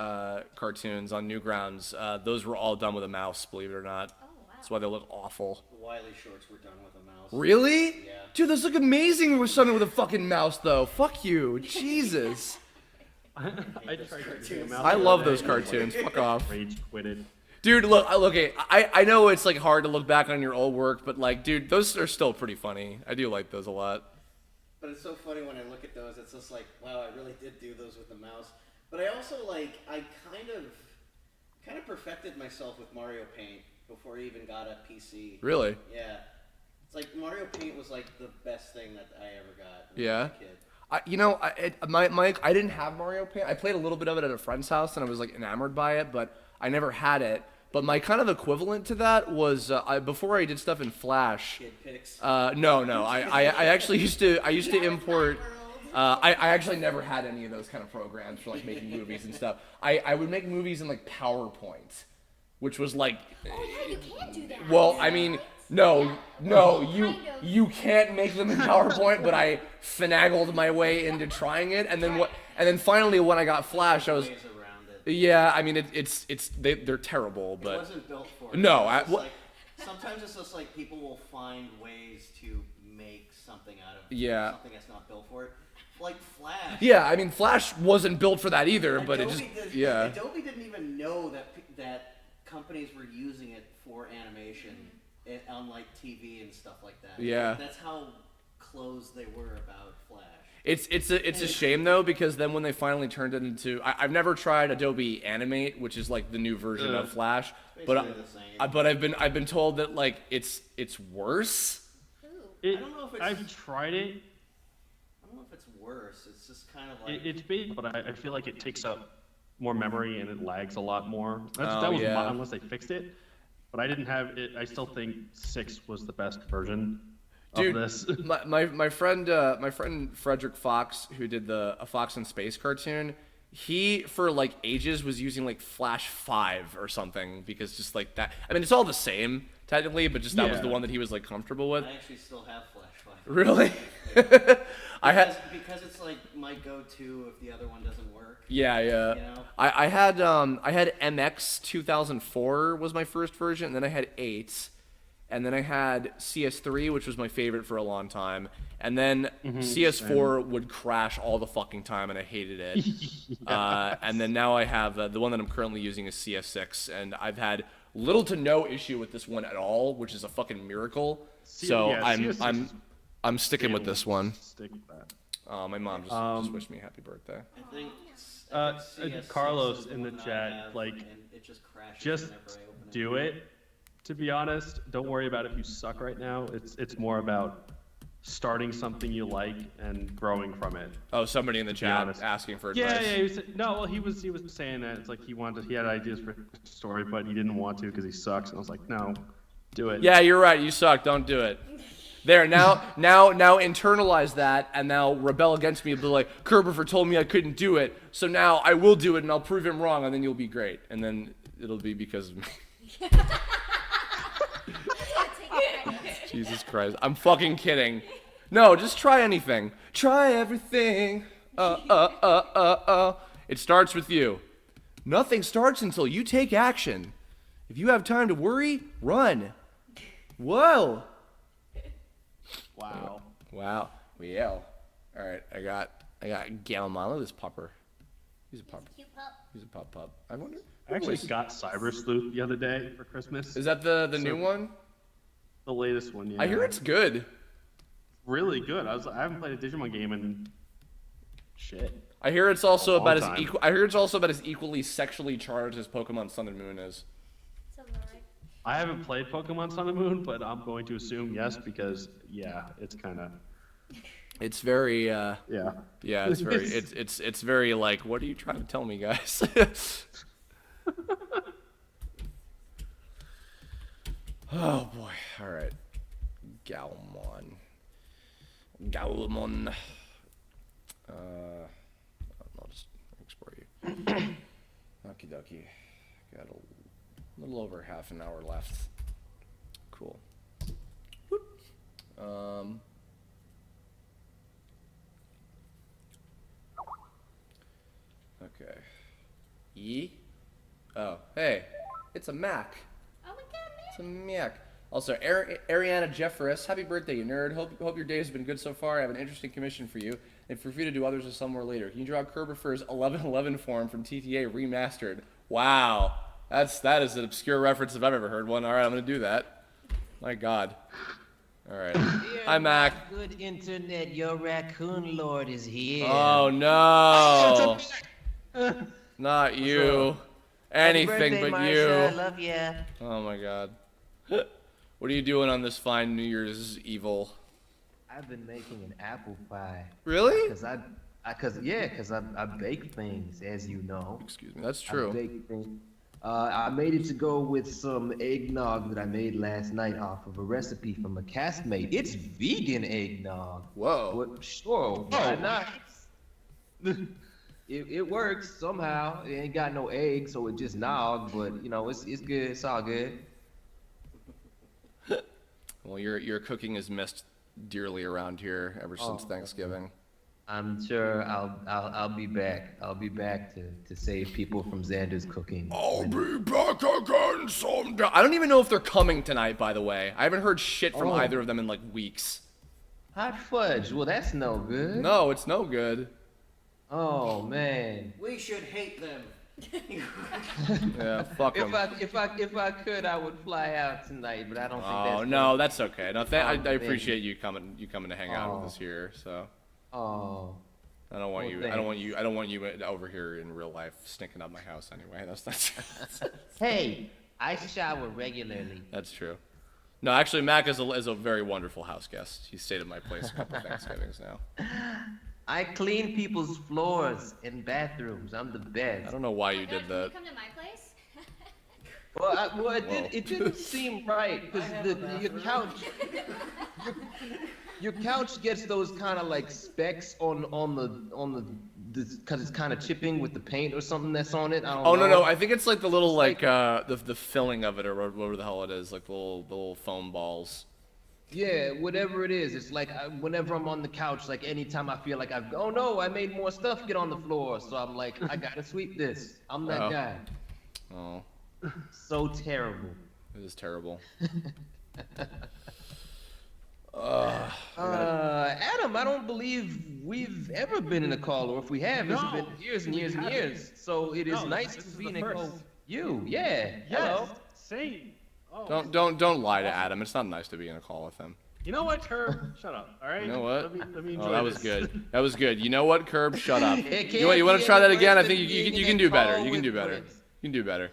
Speaker 1: cartoons on Newgrounds, those were all done with a mouse. Believe it or not.
Speaker 7: Oh wow.
Speaker 1: That's why they look awful.
Speaker 6: The Wiley shorts were done with a mouse.
Speaker 1: Really?
Speaker 6: Yeah.
Speaker 1: Dude, those look amazing with something with a fucking mouse, though. Fuck you, Jesus.
Speaker 9: I tried cartoons.
Speaker 1: I love those cartoons. Fuck off.
Speaker 9: Rage quitted.
Speaker 1: Dude, look, okay, I know it's like hard to look back on your old work, but like, dude, those are still pretty funny. I do like those a lot.
Speaker 6: But it's so funny when I look at those. It's just like, wow, I really did do those with the mouse. But I also like, I kind of perfected myself with Mario Paint before I even got a PC.
Speaker 1: Really?
Speaker 6: Yeah. It's like Mario Paint was like the best thing that I ever got when I
Speaker 1: Yeah.
Speaker 6: was a kid.
Speaker 1: I didn't have Mario Paint. I played a little bit of it at a friend's house, and I was like enamored by it, but I never had it. But my kind of equivalent to that was before I did stuff in Flash.
Speaker 6: Kid pics.
Speaker 1: No. I actually used to import. I actually never had any of those kind of programs for like making movies and stuff. I would make movies in like PowerPoint, which was like.
Speaker 7: Oh yeah, you can do that.
Speaker 1: Well, I mean, no, you can't make them in PowerPoint, but I finagled my way into trying it, and then finally when I got Flash, I was.
Speaker 6: Ways around it.
Speaker 1: Yeah, I mean they're terrible,
Speaker 6: It
Speaker 1: but
Speaker 6: wasn't built for it.
Speaker 1: No,
Speaker 6: It's just
Speaker 1: what-
Speaker 6: like, sometimes it's just like people will find ways to make something out of
Speaker 1: Yeah.
Speaker 6: something that's not built for it. Like Flash.
Speaker 1: yeah, I mean Flash wasn't built for that either, but it just yeah.
Speaker 6: Adobe didn't even know that companies were using it for animation on like TV and stuff like that.
Speaker 1: Yeah.
Speaker 6: That's how closed they were about Flash.
Speaker 1: It's a shame though, because then when they finally turned it into I've never tried Adobe Animate, which is like the new version of Flash, but
Speaker 6: Basically the same.
Speaker 1: but I've been told that like it's worse.
Speaker 9: I
Speaker 6: don't know if it's-
Speaker 9: I've tried it.
Speaker 6: I don't know if it's worse. It's just kind of like
Speaker 9: It's big, but I feel like it takes up more memory and it lags a lot more.
Speaker 1: Oh,
Speaker 9: That was
Speaker 1: yeah.
Speaker 9: unless they fixed it. But I didn't have it. I still think 6 was the best version
Speaker 1: Dude,
Speaker 9: of this.
Speaker 1: my friend Frederick Fox, who did a Fox in Space cartoon, he for like ages was using like Flash 5 or something, because just like that. I mean, it's all the same technically, but just that was the
Speaker 9: Yeah.
Speaker 1: one that he was like comfortable with.
Speaker 6: I actually still have Flash 5.
Speaker 1: Really?
Speaker 6: because it's like my go-to if the other one doesn't work.
Speaker 1: Yeah.
Speaker 6: You know?
Speaker 1: I had MX 2004 was my first version, and then I had 8, and then I had CS3, which was my favorite for a long time, and then CS4 would crash all the fucking time, and I hated it. And then now I have the one that I'm currently using is CS6, and I've had little to no issue with this one at all, which is a fucking miracle. So
Speaker 9: yeah, CS6
Speaker 1: I'm sticking with this one.
Speaker 9: Stick with that.
Speaker 1: My mom just wished me happy birthday.
Speaker 6: I think CS6
Speaker 9: Carlos
Speaker 6: is the
Speaker 9: in the
Speaker 6: one I
Speaker 9: chat,
Speaker 6: have,
Speaker 9: like,
Speaker 6: and it just crashes
Speaker 9: Just
Speaker 6: whenever I open it.
Speaker 9: do it. To be honest, don't worry about if you suck right now. It's more about starting something you like and growing from it.
Speaker 1: Oh, somebody in the chat
Speaker 9: honest.
Speaker 1: asking for
Speaker 9: Yeah,
Speaker 1: advice.
Speaker 9: yeah. He was saying that it's like he had ideas for a story, but he didn't want to because he sucks. And I was like, no, do it.
Speaker 1: Yeah, you're right. You suck. Don't do it. There, now internalize that, and now rebel against me and be like, Kirb told me I couldn't do it, so now I will do it, and I'll prove him wrong, and then you'll be great. And then it'll be because of me. Jesus Christ. I'm fucking kidding. No, just try anything. Try everything. It starts with you. Nothing starts until you take action. If you have time to worry, run. Whoa.
Speaker 9: Wow.
Speaker 1: Wow. Well. All right. I got Galmon. This pupper. He's a pup.
Speaker 7: Cute pup.
Speaker 1: He's a pup. I wonder.
Speaker 9: I actually got Cyber Sleuth the other day for Christmas.
Speaker 1: Is that the new one?
Speaker 9: The latest one, yeah.
Speaker 1: I hear it's good.
Speaker 9: Really good. I haven't played a Digimon game in shit.
Speaker 1: I hear it's also
Speaker 9: A long
Speaker 1: about as
Speaker 9: time.
Speaker 1: I hear it's also about as equally sexually charged as Pokemon Sun and Moon is.
Speaker 7: Sounds alright.
Speaker 9: I haven't played Pokemon Sun and Moon, but I'm going to assume yes because yeah, it's kind of
Speaker 1: It's very
Speaker 9: yeah.
Speaker 1: yeah, it's very it's very like, what are you trying to tell me, guys? Oh boy. All right. Galmon. I'll just export you. Okie dokie. Got a little over half an hour left. Cool. Okay. Oh, hey. It's a Mac.
Speaker 7: Oh my god, man.
Speaker 1: It's a Mac. Also, Ariana Jeffress, happy birthday, you nerd. Hope your day has been good so far. I have an interesting commission for you, and for you to do others somewhere later. Can you draw Kirb Prefers 1111 form from TTA remastered? Wow, that is an obscure reference if I've ever heard one. All right, I'm gonna do that. My God. All right. Hi, Mac.
Speaker 10: Good internet, your raccoon lord is here.
Speaker 1: Oh no, not you.
Speaker 10: Happy
Speaker 1: Anything
Speaker 10: birthday,
Speaker 1: but
Speaker 10: Marsha.
Speaker 1: you.
Speaker 10: Love ya.
Speaker 1: Oh my God. What are you doing on this fine New Year's Evil?
Speaker 10: I've been making an apple pie.
Speaker 1: Really?
Speaker 10: Cause I bake things, as you know.
Speaker 1: Excuse me, that's
Speaker 10: I
Speaker 1: true.
Speaker 10: bake things. I made it to go with some eggnog that I made last night off of a recipe from a castmate. It's vegan eggnog.
Speaker 1: Whoa.
Speaker 10: But sure, why not? It works somehow. It ain't got no egg, so it just nog. But you know, it's good. It's all good.
Speaker 1: Well, your cooking is missed dearly around here ever since Thanksgiving.
Speaker 10: I'm sure I'll be back. I'll be back to save people from Xander's cooking.
Speaker 1: I'll be back again someday. I don't even know if they're coming tonight, by the way. I haven't heard shit from either of them in like weeks.
Speaker 10: Hot fudge. Well, that's no good.
Speaker 1: No, it's no good.
Speaker 10: Oh man.
Speaker 6: We should hate them.
Speaker 1: Yeah, fuck them.
Speaker 10: If I could, I would fly out tonight, but I don't think that's.
Speaker 1: Oh no, that's okay. No, I
Speaker 10: man.
Speaker 1: appreciate you coming to hang out with us here. So.
Speaker 10: Oh.
Speaker 1: I don't want
Speaker 10: Well,
Speaker 1: you. I don't want you over here in real life stinking up my house anyway. That's
Speaker 10: Hey, I shower regularly.
Speaker 1: That's true. No, actually, Mac is a very wonderful house guest. He's stayed at my place a couple of Thanksgivings now.
Speaker 10: I clean people's floors and bathrooms. I'm the best.
Speaker 1: I don't know why you
Speaker 7: Oh my
Speaker 1: did
Speaker 7: God,
Speaker 1: that.
Speaker 7: can you come to my place?
Speaker 10: Well,
Speaker 1: Whoa.
Speaker 10: it didn't seem right because your couch gets those kind of like specks on the because it's kind of chipping with the paint or something that's on it. I don't know.
Speaker 1: No, I think it's like the little like the filling of it or whatever the hell it is, like the little foam balls.
Speaker 10: Yeah, whatever it is, it's like whenever I'm on the couch, like anytime I feel like oh no, I made more stuff get on the floor, so I'm like, I gotta sweep this. I'm that guy.
Speaker 1: Oh,
Speaker 10: So terrible.
Speaker 1: it is terrible.
Speaker 10: Adam, I don't believe we've ever been in a call, or if we have, it's been years and years and years. So it is nice to be in a call with you. Yeah. Hello.
Speaker 9: Same. Oh.
Speaker 1: Don't lie to Adam. It's not nice to be in a call with him.
Speaker 9: You know what, Kirb? Shut up. All right.
Speaker 1: You know what?
Speaker 9: Let me enjoy
Speaker 1: Oh, that was
Speaker 9: this.
Speaker 1: good. That was good. You know what, Kirb? Shut up.
Speaker 10: It
Speaker 1: You want
Speaker 10: can't
Speaker 1: to
Speaker 10: be
Speaker 1: try that
Speaker 10: any
Speaker 1: again? I
Speaker 10: worse
Speaker 1: think
Speaker 10: than
Speaker 1: you
Speaker 10: being
Speaker 1: can
Speaker 10: in
Speaker 1: do
Speaker 10: a
Speaker 1: better.
Speaker 10: call
Speaker 1: You can do
Speaker 10: with
Speaker 1: better.
Speaker 10: friends.
Speaker 1: You can do better.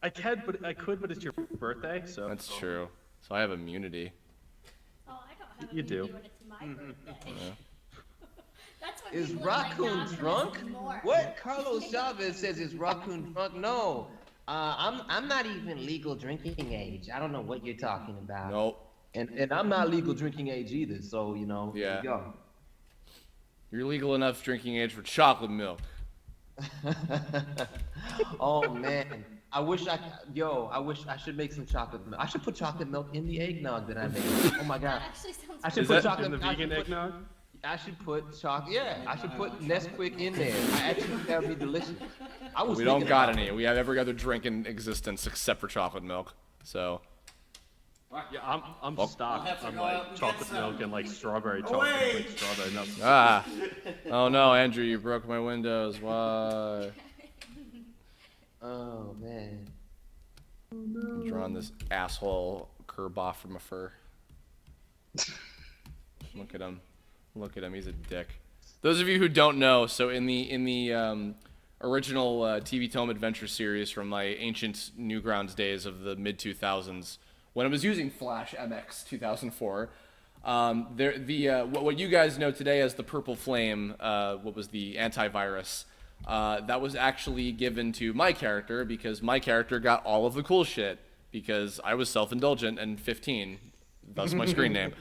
Speaker 9: I could, but it's your birthday, so.
Speaker 1: That's true. So I have immunity.
Speaker 7: Oh, I don't have
Speaker 9: You do.
Speaker 7: immunity when it's my birthday. That's when
Speaker 10: Is
Speaker 7: people are like,
Speaker 10: Raccoon
Speaker 7: "Nah, I'm gonna
Speaker 10: drunk?
Speaker 7: have more."
Speaker 10: What? Carlos Chavez says is Raccoon drunk? No. I'm not even legal drinking age. I don't know what you're talking about.
Speaker 1: Nope.
Speaker 10: And I'm not legal drinking age either. So you know.
Speaker 1: Yeah.
Speaker 10: There you go.
Speaker 1: You're legal enough drinking age for chocolate milk.
Speaker 10: Oh man. I wish I should make some chocolate milk. I should put chocolate milk in the eggnog that I made. Oh my god.
Speaker 7: That actually sounds
Speaker 10: I should
Speaker 9: Is
Speaker 10: put
Speaker 9: that
Speaker 10: chocolate
Speaker 9: in the
Speaker 10: I should
Speaker 9: vegan
Speaker 10: put-
Speaker 9: eggnog?
Speaker 10: I should put chocolate. Yeah, I should put Nesquik in there. I actually think that would be delicious. I was
Speaker 1: We don't
Speaker 10: thinking
Speaker 1: got
Speaker 10: about
Speaker 1: any.
Speaker 10: it.
Speaker 1: We have every other drink in existence except for chocolate milk. So
Speaker 9: Yeah, I'm
Speaker 1: Oh.
Speaker 9: stocked
Speaker 6: have to
Speaker 9: on
Speaker 6: go out
Speaker 9: like
Speaker 6: and
Speaker 9: chocolate
Speaker 6: get some.
Speaker 9: milk and like strawberry chocolate,
Speaker 6: Wait.
Speaker 9: like strawberry milk.
Speaker 1: ah, oh no, Andrew, you broke my windows. Why?
Speaker 10: Oh man.
Speaker 1: I'm drawing this asshole Kirb off from a fur. Look at him. Look at him. He's a dick. Those of you who don't know, so in the original TV Tome Adventure series from my ancient Newgrounds days of the mid 2000s, when I was using Flash MX 2004, what you guys know today as the Purple Flame, what was the antivirus, that was actually given to my character because my character got all of the cool shit because I was self-indulgent and 15, thus my screen name.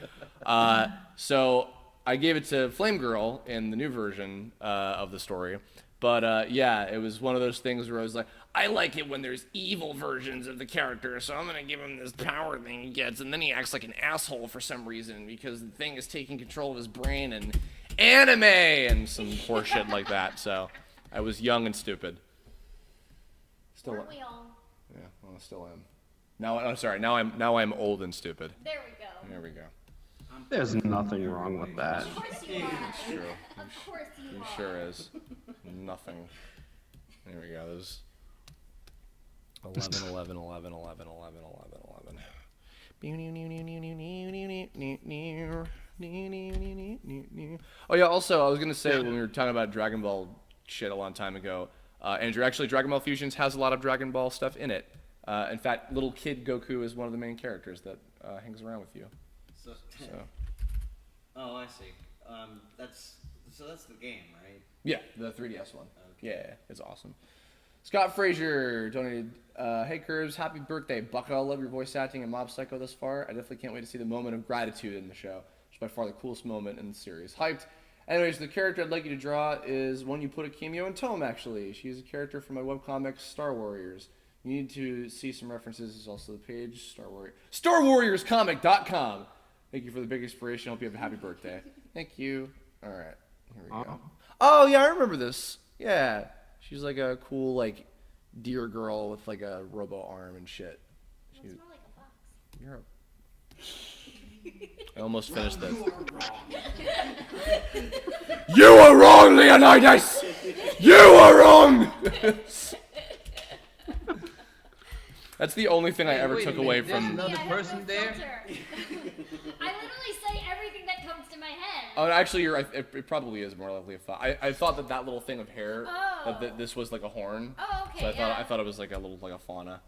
Speaker 1: So I gave it to Flame Girl in the new version of the story. But yeah, it was one of those things where I was like, I like it when there's evil versions of the character, so I'm gonna give him this power thing he gets, and then he acts like an asshole for some reason because the thing is taking control of his brain and anime and some horseshit like that. So I was young and stupid. Still,
Speaker 7: Weren't we all?
Speaker 1: yeah, well, I still am. Now, I'm sorry. Now I'm old and stupid.
Speaker 7: There we go.
Speaker 1: There we go.
Speaker 9: There's nothing wrong with that.
Speaker 7: Of course you are.
Speaker 1: It's true.
Speaker 7: Of course you
Speaker 1: He
Speaker 7: are.
Speaker 1: sure is. Nothing. There we go. There's 11, 11, 11, 11, 11, 11. Oh yeah, also I was gonna say when we were talking about Dragon Ball shit a long time ago, Andrew, actually Dragon Ball Fusions has a lot of Dragon Ball stuff in it. In fact, little kid Goku is one of the main characters that hangs around with you.
Speaker 6: So,
Speaker 1: So
Speaker 6: oh, I see. That's the game, right?
Speaker 1: yeah, the 3DS one.
Speaker 6: Okay.
Speaker 1: Yeah, it's awesome. Scott Frazier donated, hey Curbs, happy birthday, Bucko. Love your voice acting in Mob Psycho thus far. I definitely can't wait to see the moment of gratitude in the show. It's by far the coolest moment in the series. Hyped. Anyways, the character I'd like you to draw is one you put a cameo in Tome, actually. She's a character from my webcomic, Star Warriors. You need to see some references. There's also the page, StarWarriorsComic.com. Thank you for the big inspiration. Hope you have a happy birthday. Thank you. All right, here we go. Oh, yeah, I remember this. Yeah. She's like a cool, like, deer girl with, like, a robo arm and shit.
Speaker 7: It's more like a fox.
Speaker 1: You're I almost finished this. You are wrong, Leonidas! You are wrong! That's the only thing I
Speaker 10: Hey,
Speaker 1: ever
Speaker 10: wait a
Speaker 1: took away
Speaker 10: minute, there's
Speaker 1: from...
Speaker 10: another
Speaker 7: I have
Speaker 10: person
Speaker 7: no
Speaker 10: there?
Speaker 7: filter. I literally say everything that comes to my head.
Speaker 1: Oh, actually, you're right. It probably is more likely a fox. I thought that little thing of hair,
Speaker 7: Oh.
Speaker 1: that this was like a horn.
Speaker 7: Oh, okay,
Speaker 1: So
Speaker 7: yeah.
Speaker 1: I thought it was like a little, like a fauna.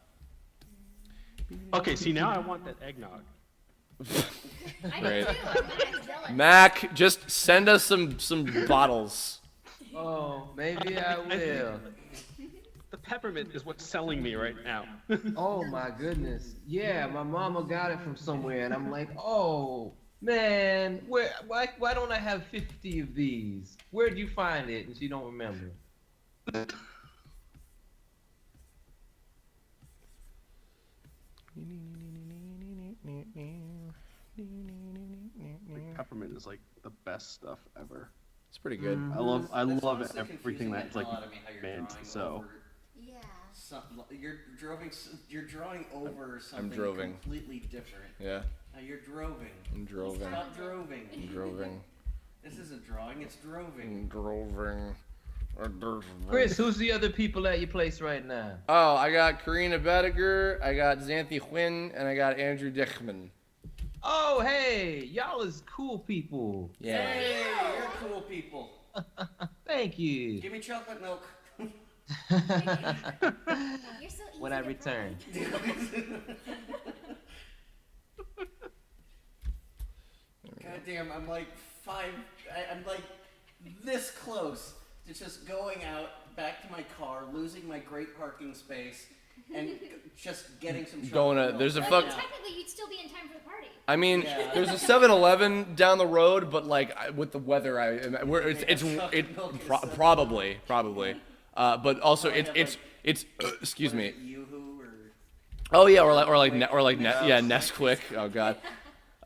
Speaker 9: Okay, see now I want that eggnog.
Speaker 7: I do
Speaker 1: Great.
Speaker 7: too. I'm jealous.
Speaker 1: Mac, just send us some bottles.
Speaker 10: Oh, maybe I will.
Speaker 9: The peppermint is what's selling me right now.
Speaker 10: Oh my goodness. Yeah, my mama got it from somewhere, and I'm like, oh man, why don't I have 50 of these? Where'd you find it? And she don't remember.
Speaker 9: Peppermint is like the best stuff ever.
Speaker 1: It's pretty good.
Speaker 9: I love
Speaker 6: That's honestly
Speaker 9: everything
Speaker 6: confusing
Speaker 9: that's
Speaker 6: the
Speaker 9: like
Speaker 6: hell out of me how you're
Speaker 9: mint.
Speaker 6: drawing
Speaker 9: So
Speaker 6: over
Speaker 8: Yeah.
Speaker 6: you're drawing over something
Speaker 1: droving.
Speaker 6: completely different.
Speaker 1: Yeah,
Speaker 6: You're droving.
Speaker 1: I'm droving.
Speaker 6: Stop droving.
Speaker 1: I'm droving.
Speaker 6: This isn't drawing, it's droving.
Speaker 1: I'm droving.
Speaker 10: Chris, who's the other people at your place right now?
Speaker 1: Oh, I got Karina Bediger, I got Xanthi Huynh, and I got Andrew Dickman.
Speaker 10: Oh, hey, y'all is cool people.
Speaker 1: Yeah.
Speaker 6: Hey, you're cool people.
Speaker 10: Thank you.
Speaker 6: Give me chocolate milk.
Speaker 8: You're so easy
Speaker 10: When I
Speaker 8: to
Speaker 10: return.
Speaker 6: God damn, I'm like I'm like this close to just going out back to my car, losing my great parking space, and just getting some chocolate
Speaker 1: Going to-
Speaker 6: milk
Speaker 1: there's a
Speaker 6: right
Speaker 1: fuck-
Speaker 6: now.
Speaker 7: Technically, you'd still be in time for the party.
Speaker 1: I mean,
Speaker 6: Yeah.
Speaker 1: there's a 7-Eleven down the road, but like with the weather, probably. But also it's excuse me.
Speaker 6: Yoo-hoo or
Speaker 1: Oh yeah, or Nesquik. Oh god.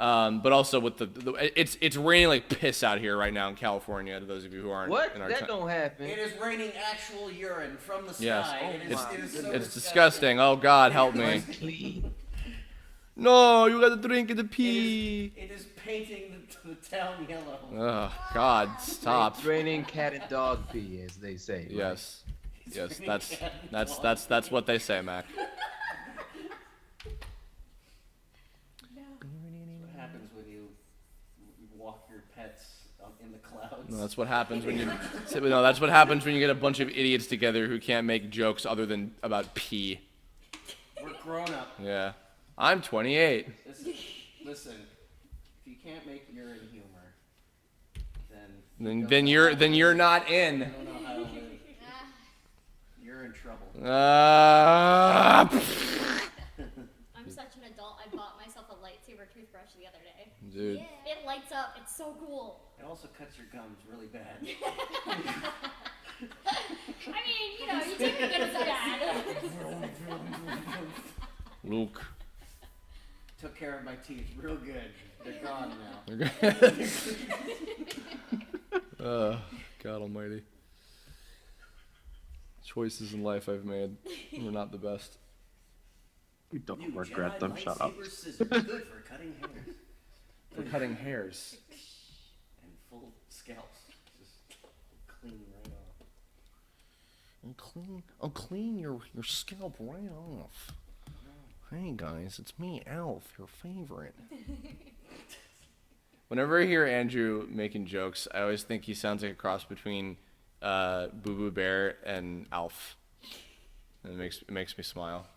Speaker 1: But also with it's raining like piss out here right now in California. To those of you who aren't
Speaker 10: What?
Speaker 1: in our
Speaker 10: That don't happen.
Speaker 6: It is raining actual urine from the sky.
Speaker 1: Yes.
Speaker 6: It is so
Speaker 1: It's disgusting. Oh God, help me.
Speaker 10: Clean.
Speaker 1: No, you gotta drink the pee.
Speaker 6: It is painting the town yellow.
Speaker 1: Oh God, stop.
Speaker 10: It's raining cat and dog pee, as they say. Right?
Speaker 1: Yes. Yes, that's what they say, Mac.
Speaker 6: What happens when you walk your pets in the clouds?
Speaker 1: No, that's what happens when you. No, that's what happens when you get a bunch of idiots together who can't make jokes other than about pee.
Speaker 6: We're grown up.
Speaker 1: Yeah, I'm 28.
Speaker 6: Listen, if you can't make urine humor,
Speaker 1: Then you're not in.
Speaker 6: I don't know how to live. You're in trouble.
Speaker 1: Uh,
Speaker 7: I'm such an adult. I bought myself a lightsaber toothbrush the other day.
Speaker 1: Dude.
Speaker 7: It lights up. It's so cool.
Speaker 6: It also cuts your gums really bad.
Speaker 7: I mean, you know, you take it good as bad.
Speaker 1: Luke.
Speaker 6: Took care of my teeth real good. They're gone now.
Speaker 1: God almighty. Choices in life I've made were not the best.
Speaker 9: You don't
Speaker 6: New
Speaker 9: regret
Speaker 6: Jedi
Speaker 9: them. Shut up.
Speaker 6: lightsaber scissors, good for cutting hairs.
Speaker 1: For cutting hairs.
Speaker 6: And full scalps. Just clean right off.
Speaker 1: I'll clean your scalp right off. Hey guys, it's me, Alf, your favorite. Whenever I hear Andrew making jokes, I always think he sounds like a cross between Boo Boo Bear and Alf. And it makes me smile.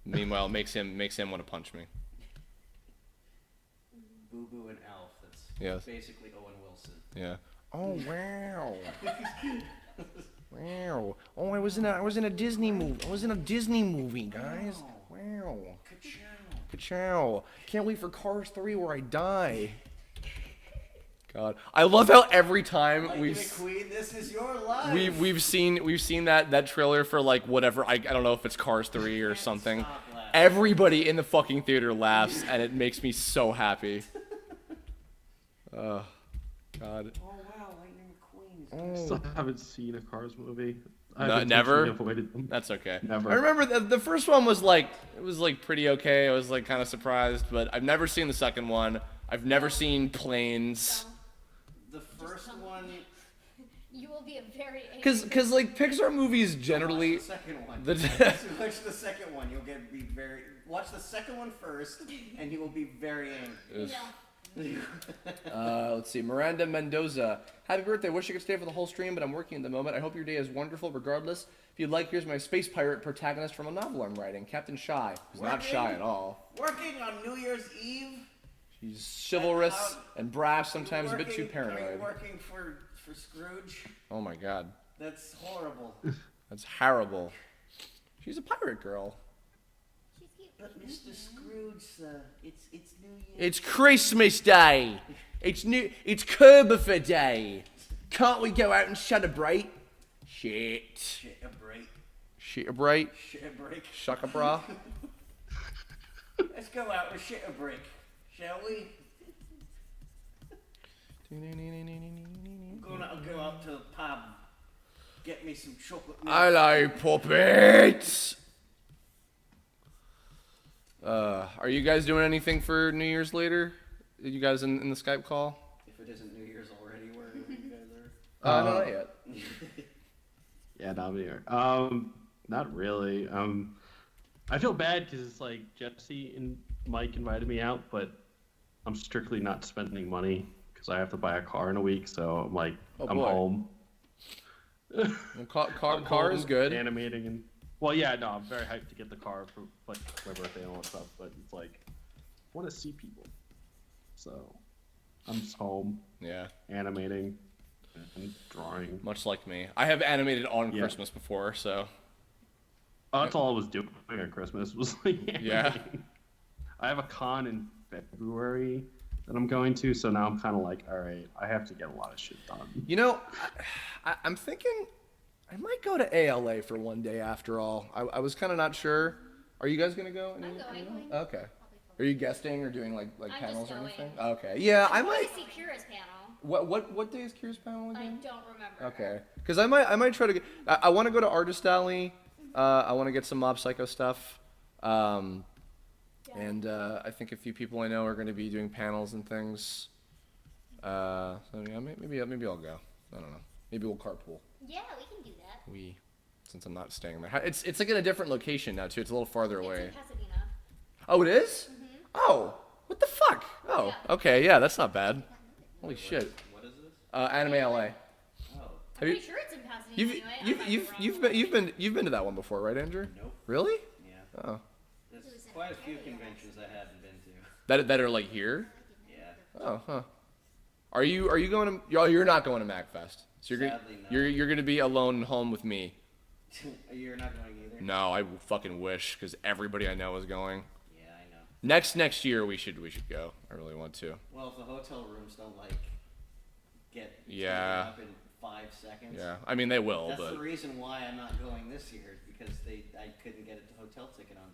Speaker 1: Meanwhile, it makes him want to punch me.
Speaker 6: Boo Boo and Alf. That's
Speaker 1: Yes.
Speaker 6: basically Owen Wilson.
Speaker 1: Yeah. Oh wow. Wow. Oh, I was in a Disney movie. I was in a Disney movie, guys. Wow.
Speaker 6: Ka-chow.
Speaker 1: Ka-chow. Can't wait for Cars 3 where I die. God, I love how every time
Speaker 6: Lightning McQueen, this is your life.
Speaker 1: we've seen that trailer for like whatever, I don't know if it's Cars 3 or something. Everybody in the fucking theater laughs and it makes me so happy. Oh, God.
Speaker 6: Oh wow, Lightning McQueen.
Speaker 9: I still haven't seen a Cars movie.
Speaker 1: No,
Speaker 9: I've
Speaker 1: never?
Speaker 9: intentionally avoided them.
Speaker 1: That's okay.
Speaker 9: Never.
Speaker 1: I remember the first one was like pretty okay. I was like kind of surprised, but I've never seen the second one. I've never seen Planes.
Speaker 6: The first one.
Speaker 7: You will be a very angry.
Speaker 1: Cause like Pixar movies generally.
Speaker 6: Watch the second one.
Speaker 1: The
Speaker 6: Watch the second one. You'll be very. Watch the second one first, and you will be very angry.
Speaker 1: Let's see. Miranda Mendoza. Happy birthday. Wish I could stay for the whole stream, but I'm working at the moment. I hope your day is wonderful regardless. If you'd like, here's my space pirate protagonist from a novel I'm writing, Captain Shy. Who's not shy at all.
Speaker 6: Working on New Year's Eve.
Speaker 1: She's chivalrous and brash, sometimes a bit too
Speaker 6: Are you
Speaker 1: paranoid.
Speaker 6: working for Scrooge?
Speaker 1: Oh my God.
Speaker 6: That's horrible.
Speaker 1: That's horrible. She's a pirate girl.
Speaker 7: She's cute.
Speaker 6: But Mr. Scrooge, it's New Year.
Speaker 1: It's Christmas Day. It's Kirb Day. Can't we go out and celebrate? Shit.
Speaker 6: Shit a break.
Speaker 1: Shit a break.
Speaker 6: Shit a break.
Speaker 1: Shuck a bra.
Speaker 6: Let's go out and shit a break, shall we? I'm gonna go out to the pub. Get me some chocolate milk.
Speaker 1: Hello, puppets. Are you guys doing anything for New Year's later? Are you guys in the Skype call?
Speaker 6: If it isn't New Year's already, where you guys are?
Speaker 1: No, not yet.
Speaker 9: Yeah, not here. Not really. I feel bad because it's like Jesse and Mike invited me out, but I'm strictly not spending money because I have to buy a car in a week. So I'm like, I'm
Speaker 1: boy.
Speaker 9: home.
Speaker 1: Well, car is good.
Speaker 9: Animating and well, yeah, no, I'm very hyped to get the car for like my birthday and all that stuff. But it's like, I want to see people, so I'm just home.
Speaker 1: Yeah.
Speaker 9: Animating and drawing.
Speaker 1: Much like me. I have animated on
Speaker 9: Yeah.
Speaker 1: Christmas before, so.
Speaker 9: Oh, that's all I was doing on Christmas was like
Speaker 1: Yeah.
Speaker 9: animating. I have a con in February that I'm going to, so now I'm kind of like, all right, I have to get a lot of shit done.
Speaker 1: You know, I'm thinking I might go to ALA for one day after all. I was kind of not sure. Are you guys going to go?
Speaker 7: I'm going.
Speaker 1: Okay. Are you guesting or doing like
Speaker 7: I'm
Speaker 1: panels
Speaker 7: just
Speaker 1: or
Speaker 7: going.
Speaker 1: anything? Okay. Yeah, I
Speaker 7: I
Speaker 1: might.
Speaker 7: want to see Kira's panel.
Speaker 1: What day is Kira's panel
Speaker 7: I
Speaker 1: again?
Speaker 7: don't remember.
Speaker 1: Okay. Because I might try to get. I want to go to Artist Alley. I want to get some Mob Psycho stuff. And I think a few people I know are going to be doing panels and things. So yeah, maybe I'll go. I don't know. Maybe we'll carpool.
Speaker 7: Yeah, we can do that.
Speaker 1: Since I'm not staying there. It's like in a different location now too. It's a little farther away.
Speaker 7: It's in Pasadena.
Speaker 1: Oh, it is? Oh, what the fuck? Oh,
Speaker 7: Yeah.
Speaker 1: okay, yeah, that's not bad. Holy shit.
Speaker 6: What is this?
Speaker 1: Anime LA.
Speaker 6: Oh.
Speaker 7: I'm
Speaker 1: Have
Speaker 7: pretty
Speaker 1: you?
Speaker 7: sure it's in Pasadena anyway. I might be wrong.
Speaker 1: You've been to that one before, right, Andrew?
Speaker 6: Nope.
Speaker 1: Really?
Speaker 6: Yeah.
Speaker 1: Oh,
Speaker 6: There's quite a few conventions I haven't been to.
Speaker 1: that are like here?
Speaker 6: Yeah.
Speaker 1: Oh, huh. Are you going to? You're not going to MacFest. So
Speaker 6: Sadly, no.
Speaker 1: you're gonna be alone home with me.
Speaker 6: You're not going either?
Speaker 1: No, I fucking wish, because everybody I know is going.
Speaker 6: Yeah, I know.
Speaker 1: Next year we should go. I really want to.
Speaker 6: Well, if the hotel rooms don't get
Speaker 1: Yeah.
Speaker 6: taken up in 5 seconds.
Speaker 1: Yeah, I mean they will,
Speaker 6: That's
Speaker 1: but
Speaker 6: the reason why I'm not going this year, because I couldn't get a hotel ticket on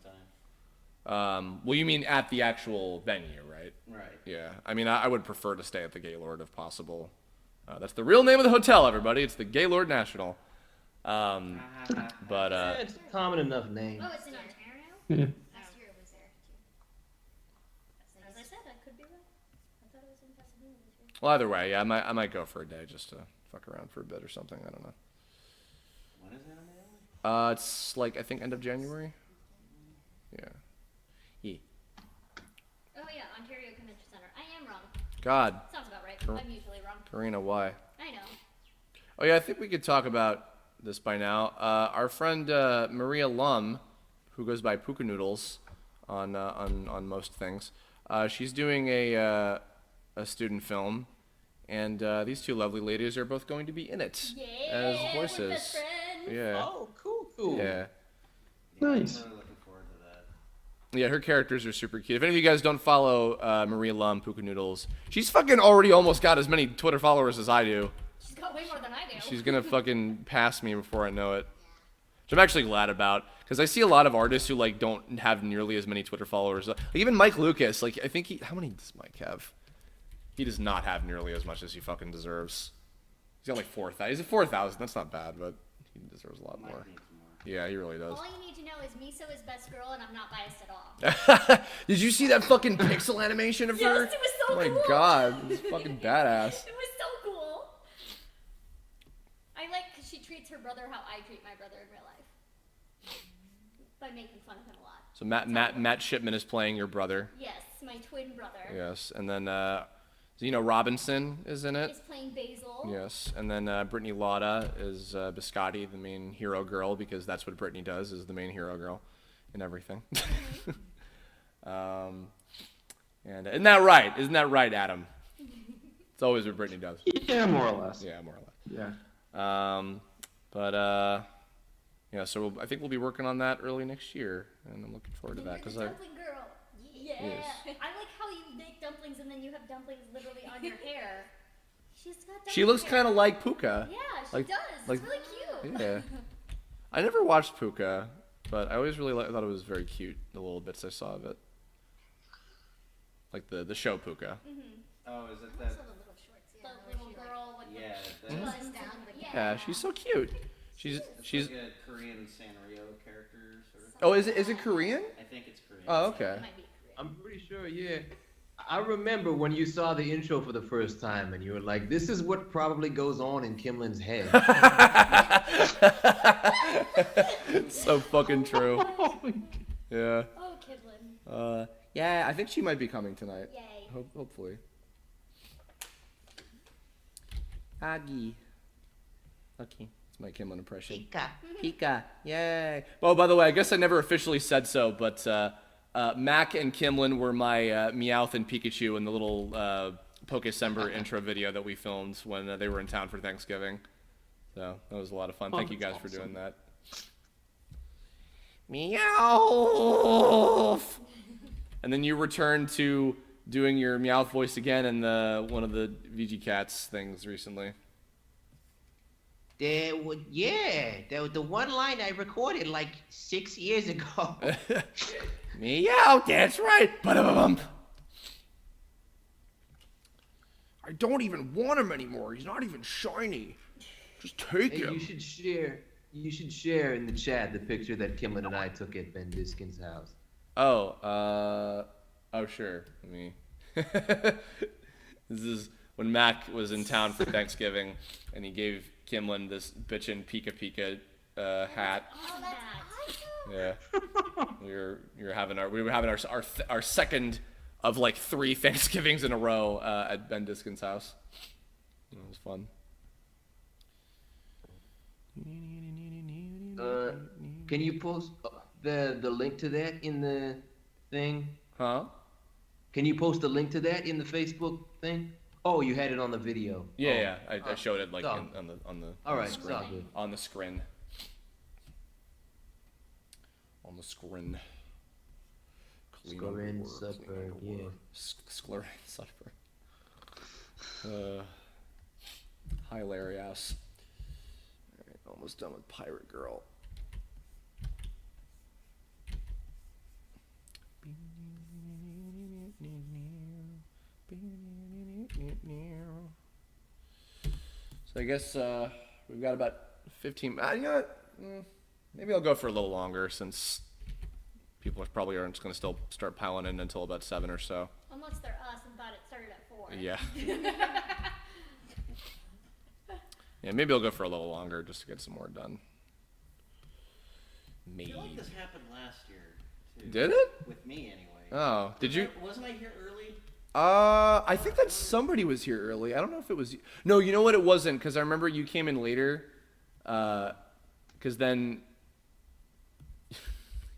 Speaker 6: time.
Speaker 1: well, you mean at the actual venue, right?
Speaker 6: Right.
Speaker 1: Yeah, I mean I would prefer to stay at the Gaylord if possible. That's the real name of the hotel, everybody. It's the Gaylord National. But
Speaker 10: Yeah, it's a common enough name.
Speaker 7: Oh, it's in Ontario?
Speaker 10: Yeah.
Speaker 8: Last year it was there too.
Speaker 7: As I said, I could be right. I thought it was in Pasadena this year.
Speaker 1: well, either way, yeah, I might go for a day just to fuck around for a bit or something. I don't know.
Speaker 6: When is Anime
Speaker 1: It's like I think end of January. Yeah.
Speaker 7: Oh yeah, Ontario Convention Center. I am wrong.
Speaker 1: God,
Speaker 7: Sounds about right.
Speaker 1: Cor-
Speaker 7: I'm usually wrong.
Speaker 1: Karina, why?
Speaker 7: I know.
Speaker 1: Oh yeah, I think we could talk about this by now. Our friend Maria Lum, who goes by Puka Noodles on most things, she's doing a student film, and these two lovely ladies are both going to be in it
Speaker 7: Yeah,
Speaker 1: as
Speaker 7: we're
Speaker 1: voices.
Speaker 7: best friends.
Speaker 1: Yeah,
Speaker 10: Oh, cool.
Speaker 1: yeah,
Speaker 9: Nice.
Speaker 6: I'm really looking forward to that.
Speaker 1: yeah. Her characters are super cute. If any of you guys don't follow Maria Lum, Puka Noodles, she's fucking already almost got as many Twitter followers as I do.
Speaker 7: She's got way more than I do.
Speaker 1: She's gonna fucking pass me before I know it. Which I'm actually glad about, because I see a lot of artists who like don't have nearly as many Twitter followers. Like, even Mike Lucas, like I think how many does Mike have? He does not have nearly as much as he fucking deserves. He's got like 4,000. He's at 4,000. That's not bad, but he deserves a lot more.
Speaker 6: Might need some more.
Speaker 1: Yeah, he really does.
Speaker 7: All you need to know is Miso is best girl, and I'm not biased at all.
Speaker 1: Did you see that fucking pixel animation of
Speaker 7: Yes,
Speaker 1: her?
Speaker 7: it was so
Speaker 1: Oh my
Speaker 7: cool.
Speaker 1: god, it's fucking badass.
Speaker 7: It was so cool. I like because she treats her brother how I treat my brother in real life. By making fun of him a lot.
Speaker 1: So Matt Shipman is playing your brother.
Speaker 7: Yes, my twin brother.
Speaker 1: Yes, and then Zeno Robinson is in it.
Speaker 7: Is playing Basil.
Speaker 1: Yes, and then Brittany Lauda is Biscotti, the main hero girl, because that's what Brittany does, is the main hero girl in everything. And isn't that right? Isn't that right, Adam? It's always what Brittany does.
Speaker 9: Yeah, more or less.
Speaker 1: Yeah, more or less.
Speaker 9: Yeah.
Speaker 1: Yeah, so I think we'll be working on that early next year, and I'm looking forward to that, because
Speaker 7: Dumpling girl. Yeah.
Speaker 1: Yes.
Speaker 7: I like how you make dumplings and then you have dumplings literally on your hair. She's got dumpling
Speaker 1: she looks
Speaker 7: hair.
Speaker 1: kind of like Puka.
Speaker 7: Yeah, she
Speaker 1: like-
Speaker 7: does.
Speaker 1: like-
Speaker 7: It's really cute.
Speaker 1: Yeah. I never watched Puka, but I always really thought it was very cute, the little bits I saw of it. Like the show Puka.
Speaker 6: Oh, is it
Speaker 8: Also
Speaker 6: that?
Speaker 8: the little shorts, yeah.
Speaker 7: The
Speaker 8: where
Speaker 7: little
Speaker 8: she, like,
Speaker 7: girl with
Speaker 6: Yeah,
Speaker 7: the
Speaker 6: that's
Speaker 8: busts down the
Speaker 1: Yeah, she's so cute. She's
Speaker 6: like a Korean Sanrio character, sort of.
Speaker 1: Oh, is it Korean?
Speaker 6: I think it's Korean.
Speaker 1: Oh, okay.
Speaker 7: It might be Korean.
Speaker 10: I'm pretty sure, yeah. I remember when you saw the intro for the first time and you were like, this is what probably goes on in Kimlin's head.
Speaker 1: It's so fucking true. Yeah.
Speaker 7: Oh, Kidlin.
Speaker 1: Yeah, I think she might be coming tonight.
Speaker 7: Yay.
Speaker 1: Hopefully. Aggie. Okay, it's my Kimlin impression. Pika. Yay. Oh, by the way, I guess I never officially said so, but Mac and Kimlin were my Meowth and Pikachu in the little Pokecember intro video that we filmed when they were in town for Thanksgiving. So that was a lot of fun. Thank you guys for doing that. Meowth! And then you returned to doing your Meowth voice again in one of the VG Cats things recently.
Speaker 11: The one line I recorded like 6 years ago.
Speaker 1: Meow, that's right. Ba-da-ba-bump. I don't even want him anymore. He's not even shiny. Just take
Speaker 10: Hey,
Speaker 1: him.
Speaker 10: you should share. You should share in the chat the picture that Kimlin and I took at Ben Diskin's house.
Speaker 1: Oh, sure. I mean, this is when Mac was in town for Thanksgiving, and he gave Kimlin this bitchin' Pika Pika hat.
Speaker 7: Oh, that's awesome.
Speaker 1: Yeah, we were having our second of like 3 Thanksgivings in a row at Ben Diskin's house. It was fun.
Speaker 10: Can you post the link to that in the thing?
Speaker 1: Huh?
Speaker 10: Can you post a link to that in the Facebook thing? Oh, you had it on the video.
Speaker 1: Yeah, I showed it like
Speaker 10: oh.
Speaker 1: on the
Speaker 10: All right,
Speaker 1: screen.
Speaker 10: it's all good.
Speaker 1: On the screen. On the screen.
Speaker 10: Scrin supper, yeah.
Speaker 1: Sclerin supper. Hilarious. Alright, almost done with Pirate Girl. So I guess we've got about 15. You know what? Maybe I'll go for a little longer since people probably aren't going to still start piling in until about 7 or so.
Speaker 7: Unless they're us and thought it started at 4.
Speaker 1: Yeah. Yeah, maybe I'll go for a little longer just to get some more done.
Speaker 6: I
Speaker 1: Maybe.
Speaker 6: feel like this happened last year, too.
Speaker 1: Did it?
Speaker 6: With me, anyway.
Speaker 1: Oh, did you?
Speaker 6: Wasn't I here early?
Speaker 1: I think that somebody was here early. I don't know if it was you. No, you know what? It wasn't, because I remember you came in later. Because then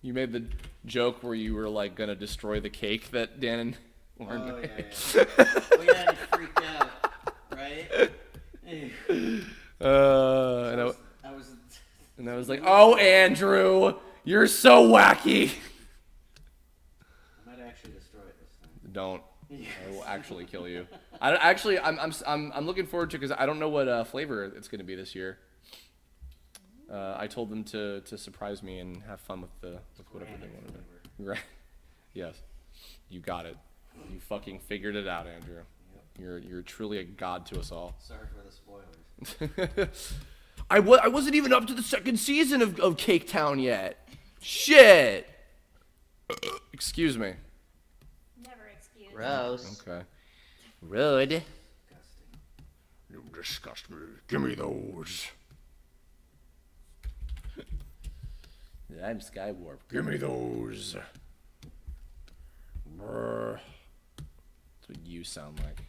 Speaker 1: you made the joke where you were like gonna destroy the cake that Dan and Lauren made.
Speaker 6: Yeah. Oh yeah, and freaked out, right?
Speaker 1: And I was like, "Oh, Andrew, you're so wacky."
Speaker 6: I might actually destroy it this time.
Speaker 1: Don't. I will actually kill you. I'm looking forward to, because I don't know what flavor it's going to be this year. I told them to surprise me and have fun with whatever they want to do. Right? Yes. You got it. You fucking figured it out, Andrew. Yep. You're truly a god to us all.
Speaker 6: Sorry for the spoilers.
Speaker 1: I wasn't even up to the 2nd season of Cake Town yet. Shit. Excuse me.
Speaker 7: Never excused.
Speaker 10: Gross.
Speaker 1: Okay. Rude. You disgust me. Give me those. I'm Skywarp. Give me those. Brr. That's what you sound like.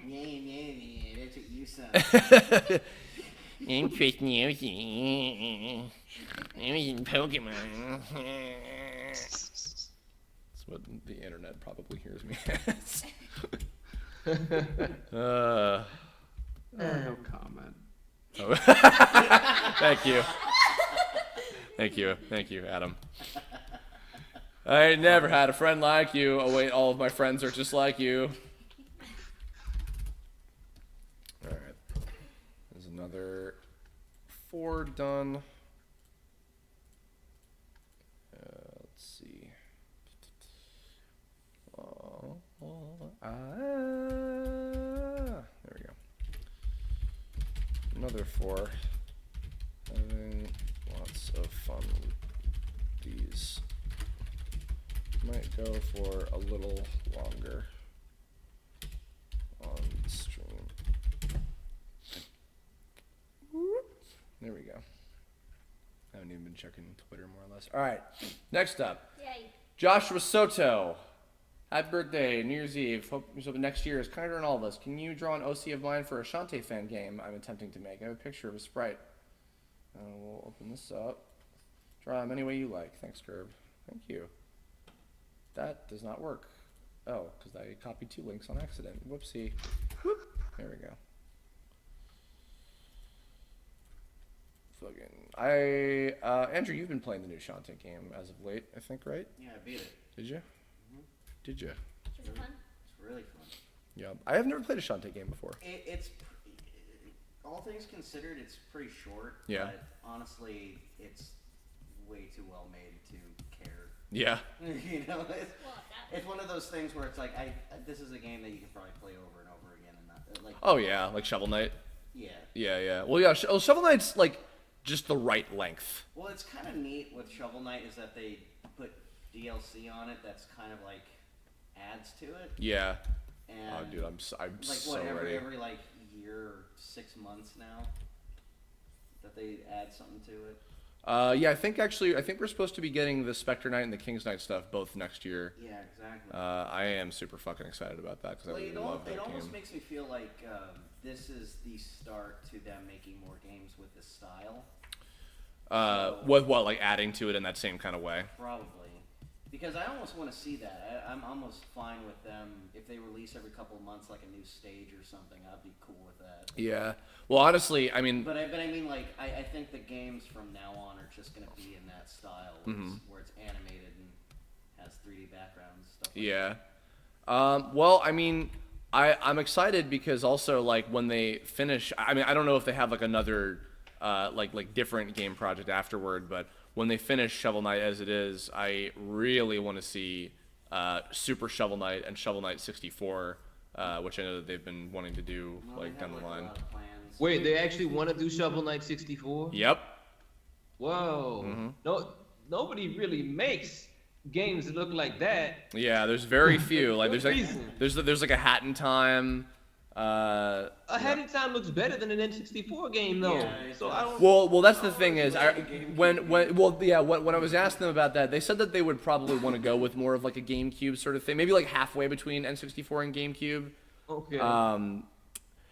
Speaker 6: Yeah, that's what you sound.
Speaker 1: I'm Chris Nielsen. I'm in Pokemon. That's what the internet probably hears me as.
Speaker 9: No comment.
Speaker 1: Oh. Thank you, Adam. I never had a friend like you. Oh wait, all of my friends are just like you. Alright. There's another 4 done. Let's see. There we go. Another 4. Having lots of fun with these. Might go for a little longer on stream. There we go. I haven't even been checking Twitter more or less. All right, next up.
Speaker 7: Yay.
Speaker 1: Joshua Soto. Happy birthday, New Year's Eve. Hope next year is kinder than all of us. Can you draw an OC of mine for a Shantae fan game I'm attempting to make? I have a picture of a sprite. We'll open this up. Draw them any way you like. Thanks, Kirb. Thank you. That does not work. Oh, because I copied 2 links on accident. Whoopsie. Whoop. There we go. Andrew, you've been playing the new Shantae game as of late, I think, right?
Speaker 6: Yeah, I beat it.
Speaker 1: Did you?
Speaker 6: Mm-hmm.
Speaker 1: Did you?
Speaker 7: Is it fun?
Speaker 6: It's really fun.
Speaker 1: Yeah, I have never played a Shantae game before.
Speaker 6: It's all things considered, it's pretty short.
Speaker 1: Yeah.
Speaker 6: But honestly, it's way too well made to care.
Speaker 1: Yeah.
Speaker 6: You know,
Speaker 7: Well, that,
Speaker 6: it's one of those things where it's like, this is a game that you can probably play over and over again, and not like.
Speaker 1: Oh yeah, like Shovel Knight.
Speaker 6: Yeah.
Speaker 1: Yeah. Well, yeah. Shovel Knight's like just the right length.
Speaker 6: Well, it's kind of neat with Shovel Knight is that they put DLC on it that's kind of like adds to it.
Speaker 1: Yeah.
Speaker 6: And
Speaker 1: Oh, dude, I'm
Speaker 6: like
Speaker 1: so
Speaker 6: what
Speaker 1: ready.
Speaker 6: every like year or 6 months now that they add something to it.
Speaker 1: Yeah, I think we're supposed to be getting the Spectre Knight and the King's Knight stuff both next year.
Speaker 6: Yeah, exactly.
Speaker 1: I am super fucking excited about that because I really love that
Speaker 6: It almost
Speaker 1: game.
Speaker 6: makes me feel like this is the start to them making more games with this style.
Speaker 1: What like adding to it in that same kind of way?
Speaker 6: Probably. Because I almost want to see that. I'm almost fine with them if they release every couple of months like a new stage or something. I'd be cool with that.
Speaker 1: Yeah. Well, honestly, I mean.
Speaker 6: But I mean, like, I think the games from now on are just going to be in that style where it's animated and has 3D backgrounds stuff. Like
Speaker 1: Yeah. Well, I mean, I'm excited because also like when they finish, I mean, I don't know if they have like another like different game project afterward, but when they finish Shovel Knight as it is, I really want to see Super Shovel Knight and Shovel Knight 64, which I know that they've been wanting to do like down the line.
Speaker 10: Wait, they actually want to do Shovel Knight 64?
Speaker 1: Yep.
Speaker 10: Whoa. No, nobody really makes games that look like that.
Speaker 1: Yeah, there's very few. Like
Speaker 10: Good reason.
Speaker 1: there's like a Hat in Time.
Speaker 10: A Hat in Time looks better than an N64 game though.
Speaker 6: Yeah,
Speaker 10: so I don't.
Speaker 1: Well, that's the thing is, when I was asking them about that, they said that they would probably want to go with more of like a GameCube sort of thing, maybe like halfway between N64 and GameCube.
Speaker 10: Okay.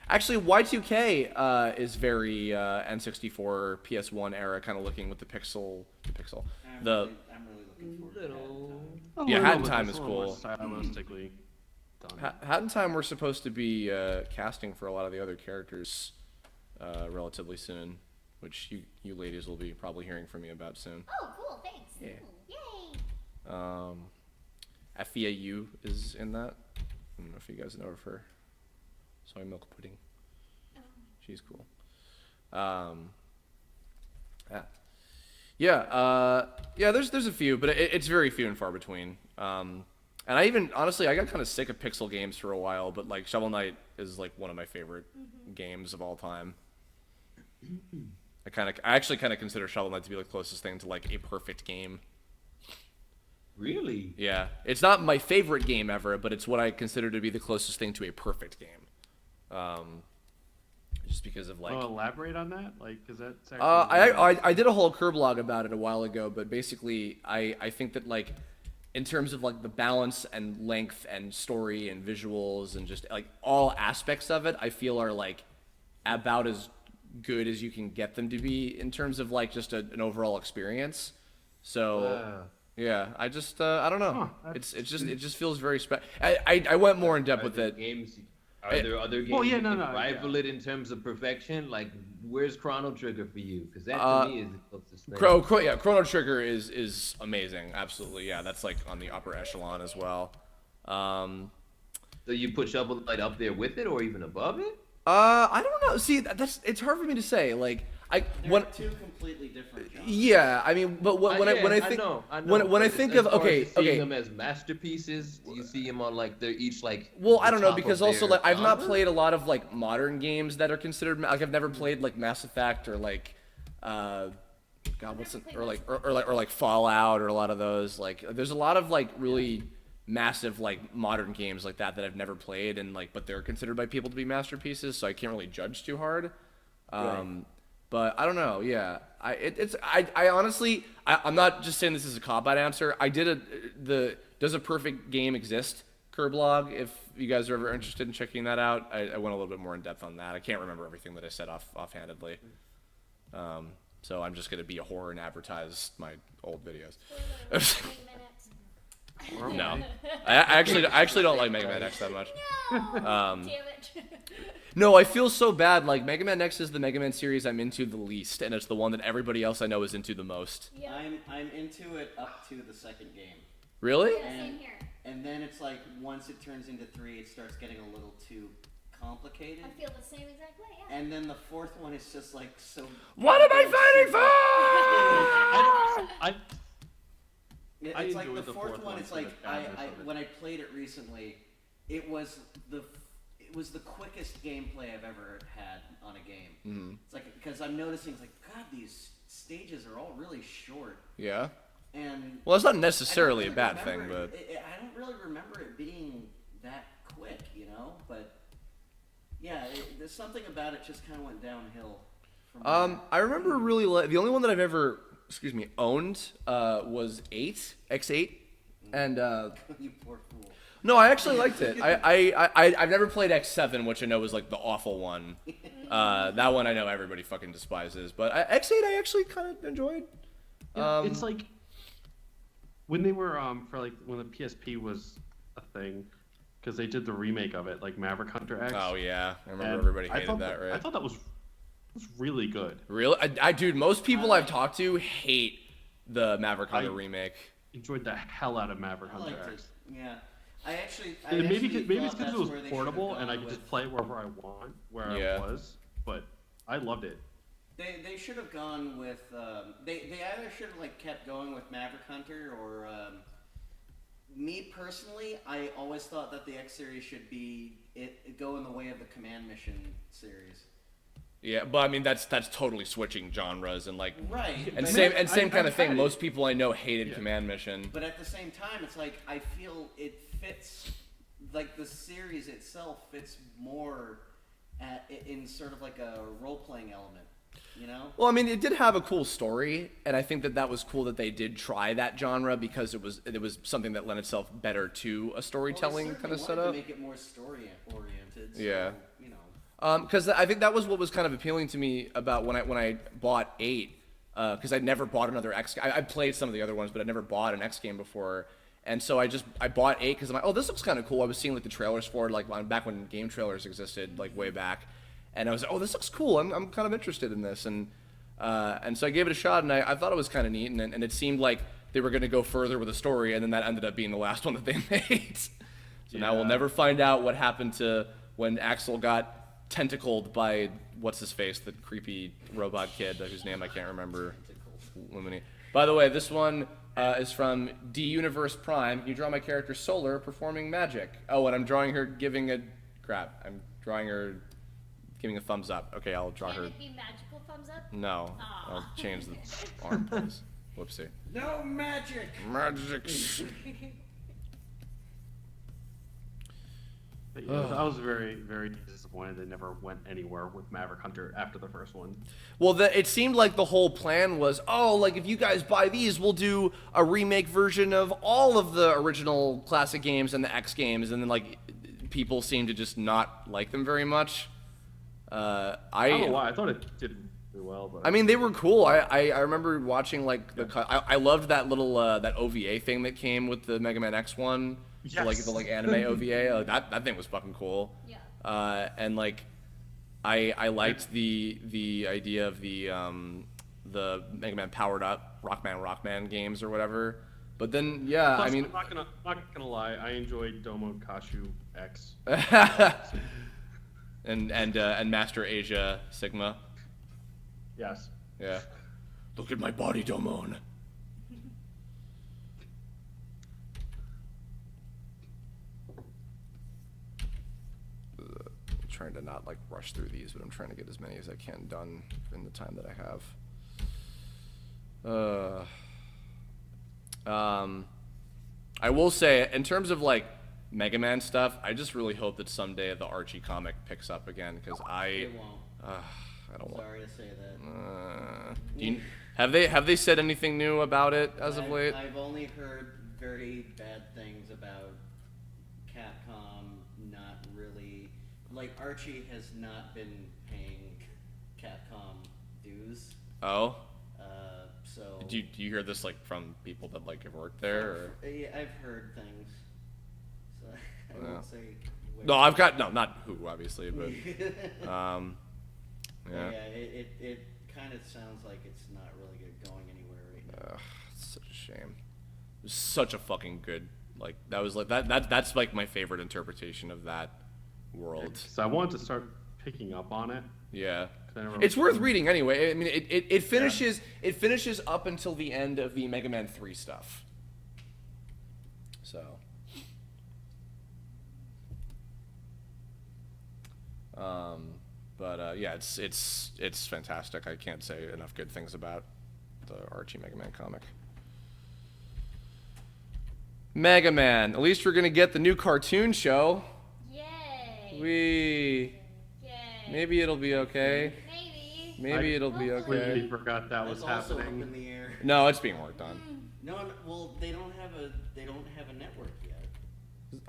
Speaker 1: Actually, Y2K is very N64 PS1 era kind of looking with the pixel.
Speaker 6: I'm really looking forward to that.
Speaker 1: Yeah,
Speaker 9: Oh,
Speaker 1: Hat in
Speaker 9: but
Speaker 1: Time
Speaker 9: it's
Speaker 1: is
Speaker 9: a little more
Speaker 1: cool.
Speaker 9: stylistically done.
Speaker 1: Hat in Time we're supposed to be casting for a lot of the other characters relatively soon, which you ladies will be probably hearing from me about soon.
Speaker 7: oh, cool, thanks.
Speaker 1: Yeah.
Speaker 7: Yay.
Speaker 1: FEAU is in that. I don't know if you guys know of her. Soy Milk Pudding. She's cool. Yeah, there's a few, but it's very few and far between. And I honestly I got kind of sick of pixel games for a while, but like Shovel Knight is like one of my favorite games of all time. I actually kind of consider Shovel Knight to be the closest thing to like a perfect game.
Speaker 10: Really?
Speaker 1: Yeah, it's not my favorite game ever, but it's what I consider to be the closest thing to a perfect game. Just because of like.
Speaker 9: Oh, elaborate on that, like, because that's.
Speaker 1: I did a whole Kirb log about it a while ago, but basically I think that like, in terms of like the balance and length and story and visuals and just like all aspects of it, I feel are like about as good as you can get them to be in terms of like just an overall experience. So. Yeah, I don't know.
Speaker 9: Huh,
Speaker 1: it just feels very special. I went more in depth with it.
Speaker 10: Are there other games
Speaker 9: Well, yeah,
Speaker 10: that
Speaker 9: no,
Speaker 10: can
Speaker 9: no,
Speaker 10: rival it in terms of perfection? Like, where's Chrono Trigger for you? Because that to me is the closest thing.
Speaker 1: Chrono Trigger is amazing. Absolutely, yeah. That's like on the upper echelon as well.
Speaker 10: So you put Shovel Knight up there with it, or even above it?
Speaker 1: I don't know. See, it's hard for me to say. Like,
Speaker 6: They're two completely different genres.
Speaker 1: Yeah, I mean, but when I think when I think of
Speaker 10: seeing them as masterpieces, do you see them on like they're each like.
Speaker 1: Well, I don't know because also like I've not played a lot of like modern games that are considered like I've never played like Mass Effect or like God what's it or like Fallout or a lot of those like there's a lot of like really massive like modern games like that I've never played and like but they're considered by people to be masterpieces so I can't really judge too hard.
Speaker 10: Right.
Speaker 1: But I don't know. Yeah, I honestly, I'm not just saying this is a cop-out answer. I did does a perfect game exist? Kirb log. If you guys are ever interested in checking that out, I went a little bit more in depth on that. I can't remember everything that I said offhandedly. So I'm just gonna be a whore and advertise my old videos. No, I actually don't like Mega Man X that much.
Speaker 7: No, damn it.
Speaker 1: No, I feel so bad. Like Mega Man X is the Mega Man series I'm into the least, and it's the one that everybody else I know is into the most.
Speaker 7: Yeah.
Speaker 6: I'm into it up to the second game.
Speaker 1: Really?
Speaker 7: Yeah, same here.
Speaker 6: And then it's like once it turns into 3, it starts getting a little too complicated.
Speaker 7: I feel the same exact way. Yeah.
Speaker 6: And then the fourth one is just like so.
Speaker 1: What am I fighting for?
Speaker 6: It's like
Speaker 9: enjoyed
Speaker 6: the fourth one. It's
Speaker 9: for
Speaker 6: like
Speaker 9: the
Speaker 6: I
Speaker 9: badness of it.
Speaker 6: when I played it recently, it was the quickest gameplay I've ever had on a game.
Speaker 1: Mm-hmm.
Speaker 6: It's like because I'm noticing it's like God, these stages are all really short.
Speaker 1: Yeah.
Speaker 6: And
Speaker 1: Well, it's not necessarily a bad thing,
Speaker 6: remember
Speaker 1: but
Speaker 6: I don't really remember it being that quick, you know. But yeah, there's something about it just kind of went downhill. From
Speaker 1: I remember really the only one that I've ever owned was 8 X8, and
Speaker 6: you poor fool.
Speaker 1: no, I actually liked it. I've never played X7, which I know was like the awful one. That one I know everybody fucking despises, but X8 I actually kind of enjoyed.
Speaker 9: Yeah, it's like when they were for like when the PSP was a thing, because they did the remake of it, like Maverick Hunter X.
Speaker 1: Oh yeah, I remember
Speaker 9: and
Speaker 1: everybody
Speaker 9: I
Speaker 1: hated
Speaker 9: thought
Speaker 1: that, right?
Speaker 9: I thought that was really good.
Speaker 1: Really, dude, most people I've talked to hate the Maverick Hunter remake.
Speaker 9: Enjoyed the hell out of Maverick
Speaker 6: I
Speaker 9: Hunter
Speaker 6: liked it.
Speaker 9: X.
Speaker 6: Yeah, I actually.
Speaker 9: Maybe it's
Speaker 6: thought
Speaker 9: because
Speaker 6: that's
Speaker 9: it was
Speaker 6: where they should have
Speaker 9: portable and I
Speaker 6: gone
Speaker 9: could just
Speaker 6: with-
Speaker 9: play it wherever I want, where
Speaker 1: Yeah.
Speaker 9: I was. But I loved it.
Speaker 6: They should have gone with they either should have like kept going with Maverick Hunter or me personally I always thought that the X series should be go in the way of the Command Mission series.
Speaker 1: Yeah, but I mean that's totally switching genres and like
Speaker 6: Right.
Speaker 1: and
Speaker 6: but-
Speaker 1: same kind
Speaker 9: I've
Speaker 1: of thing.
Speaker 9: had it.
Speaker 1: Most people I know hated
Speaker 9: Yeah.
Speaker 1: Command Mission.
Speaker 6: But at the same time, it's like I feel it fits, like the series itself fits more in sort of like a role-playing element, you know?
Speaker 1: Well, I mean, it did have a cool story, and I think that was cool that they did try that genre because it was something that lent itself better to a storytelling
Speaker 6: Well, they
Speaker 1: kind of
Speaker 6: certainly wanted
Speaker 1: setup.
Speaker 6: to make it more story-oriented. So,
Speaker 1: Yeah.
Speaker 6: You know.
Speaker 1: Because I think that was what was kind of appealing to me about when I bought 8, because I'd never bought another X. I played some of the other ones, but I'd never bought an X game before, and so I bought 8 because I'm like, oh, this looks kind of cool. I was seeing like the trailers for it, like back when game trailers existed, like way back, and I was like, oh, this looks cool. I'm kind of interested in this, and so I gave it a shot, and I thought it was kind of neat, and it seemed like they were going to go further with the story, and then that ended up being the last one that they made. So now we'll never find out what happened to when Axel got tentacled by what's his face, the creepy robot kid whose name I can't remember. Lumini. By the way, this one is from D Universe Prime. You draw my character Solar performing magic. Oh, and I'm drawing her giving a crap. I'm drawing her giving a thumbs up. Okay, I'll draw
Speaker 7: Can
Speaker 1: her.
Speaker 7: it be magical thumbs up?
Speaker 1: No,
Speaker 7: Aw.
Speaker 1: I'll change the arm pose. Whoopsie.
Speaker 6: No magic.
Speaker 1: Magic.
Speaker 9: But, yeah, I was very, very disappointed they never went anywhere with Maverick Hunter after the first one.
Speaker 1: Well, it seemed like the whole plan was, oh, like if you guys buy these, we'll do a remake version of all of the original classic games and the X games, and then like people seemed to just not like them very much.
Speaker 9: I don't know why. I thought it did really well, but
Speaker 1: I mean, they were cool. I remember watching like the I loved that little that OVA thing that came with the Mega Man X one,
Speaker 9: Yes.
Speaker 1: the anime OVA. That thing was fucking cool.
Speaker 7: Yeah.
Speaker 1: And like I liked the idea of the Mega Man powered up Rockman games or whatever. But then yeah,
Speaker 9: Plus,
Speaker 1: I mean,
Speaker 9: I'm not gonna lie. I enjoyed Domo Kashu X.
Speaker 1: and Master Asia Sigma.
Speaker 9: Yes.
Speaker 1: Yeah. Look at my body, Domon. I'm trying to not like rush through these, but I'm trying to get as many as I can done in the time that I have. I will say, in terms of like Mega Man stuff, I just really hope that someday the Archie comic picks up again, because
Speaker 6: It won't.
Speaker 1: I don't want.
Speaker 6: Sorry to say that.
Speaker 1: Have they said anything new about it as of late?
Speaker 6: I've only heard very bad things about Capcom not really, like Archie has not been paying Capcom dues.
Speaker 1: Oh,
Speaker 6: So
Speaker 1: do you hear this like from people that like have worked there? Or?
Speaker 6: Yeah, I've heard things. So I
Speaker 1: Yeah.
Speaker 6: won't say. Where.
Speaker 1: No, I've got not who obviously, but
Speaker 6: Yeah,
Speaker 1: yeah.
Speaker 6: it kind of sounds like it's not really good going anywhere right now.
Speaker 1: It's such a shame. It was such a fucking good, like that was like that's like my favorite interpretation of that world.
Speaker 9: So I wanted to start picking up on it.
Speaker 1: Yeah.
Speaker 9: It's
Speaker 1: worth reading anyway. I mean, it finishes up until the end of the Mega Man 3 stuff. So. Yeah, it's fantastic. I can't say enough good things about the Archie Mega Man comic. Mega Man. At least we're gonna get the new cartoon show.
Speaker 7: Yay!
Speaker 1: Maybe it'll be okay. Maybe it'll be okay.
Speaker 9: I completely forgot that was
Speaker 6: That's also
Speaker 9: happening.
Speaker 6: up in the air.
Speaker 1: No, it's being worked on.
Speaker 6: No, well, they don't have a network yet.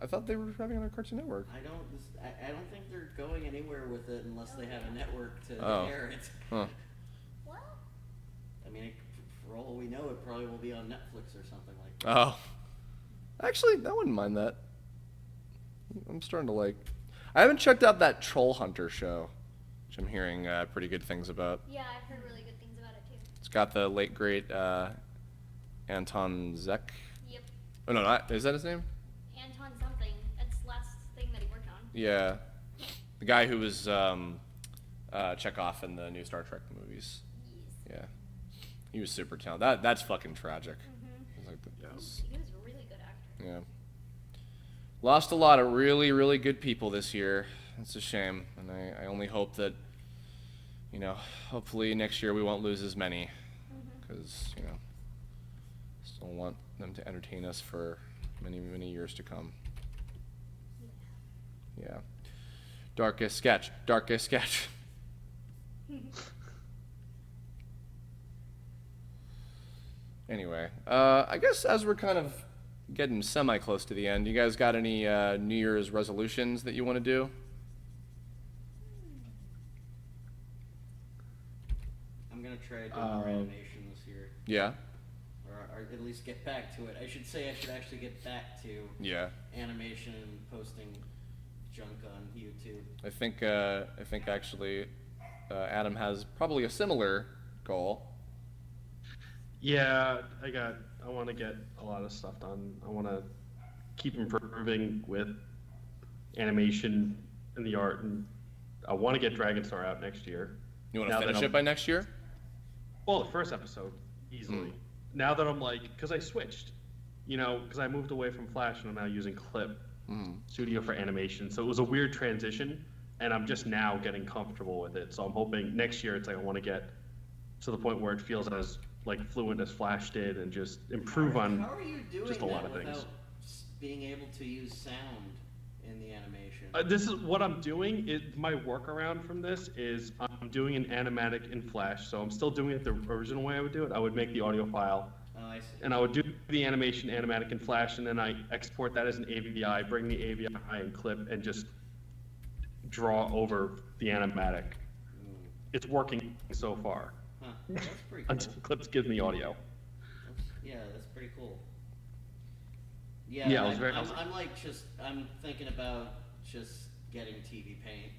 Speaker 1: I thought they were having it on Cartoon Network.
Speaker 6: I don't think they're going anywhere with it unless they have a network to air it.
Speaker 1: Huh.
Speaker 7: What?
Speaker 6: I mean, for all we know, it probably will be on Netflix or something like that.
Speaker 1: Oh. Actually, I wouldn't mind that. I'm starting to like... I haven't checked out that Troll Hunter show, which I'm hearing pretty good things about.
Speaker 7: Yeah, I've heard really good things about it too.
Speaker 1: It's got the late, great Anton Zek.
Speaker 7: Yep.
Speaker 1: Oh, no, is that his name?
Speaker 7: Anton something. That's the last thing that he worked on.
Speaker 1: Yeah. The guy who was Chekhov in the new Star Trek movies.
Speaker 7: Yes.
Speaker 1: Yeah. He was super talented. That's fucking tragic.
Speaker 7: Mm-hmm.
Speaker 1: Like
Speaker 7: He was a really good actor.
Speaker 1: yeah. Lost a lot of really, really good people this year. It's a shame. And I only hope that, hopefully next year we won't lose as many. Because, still want them to entertain us for many, many years to come. Yeah. Darkest sketch. Anyway, I guess as we're kind of getting semi-close to the end, you guys got any New Year's resolutions that you want to do?
Speaker 6: I'm gonna try to do more animation this year.
Speaker 1: Yeah?
Speaker 6: Or at least get back to it. I should actually get back to animation and posting junk on YouTube.
Speaker 1: I think actually Adam has probably a similar goal.
Speaker 9: Yeah, I want to get a lot of stuff done. I want to keep improving with animation and the art, and I want to get Dragon Star out next year.
Speaker 1: You want to finish it by next year?
Speaker 9: Well, the first episode, easily. Now that I'm because I switched, because I moved away from Flash and I'm now using Clip Studio for animation. So it was a weird transition, and I'm just now getting comfortable with it. So I'm hoping next year I want to get to the point where it feels as fluent as Flash did, and just improve on
Speaker 6: How are you doing
Speaker 9: just a lot of things.
Speaker 6: without being able to use sound in the animation?
Speaker 9: This is what I'm doing. My workaround from this is I'm doing an animatic in Flash, so I'm still doing it the original way I would do it. I would make the audio file, and I would do the animatic in Flash, and then I export that as an AVI, bring the AVI in Clip, and just draw over the animatic. It's working so far.
Speaker 6: Huh. That's pretty cool.
Speaker 9: Until Clips gives me audio.
Speaker 6: That's pretty cool.
Speaker 9: Yeah,
Speaker 6: I'm thinking about just getting TV Paint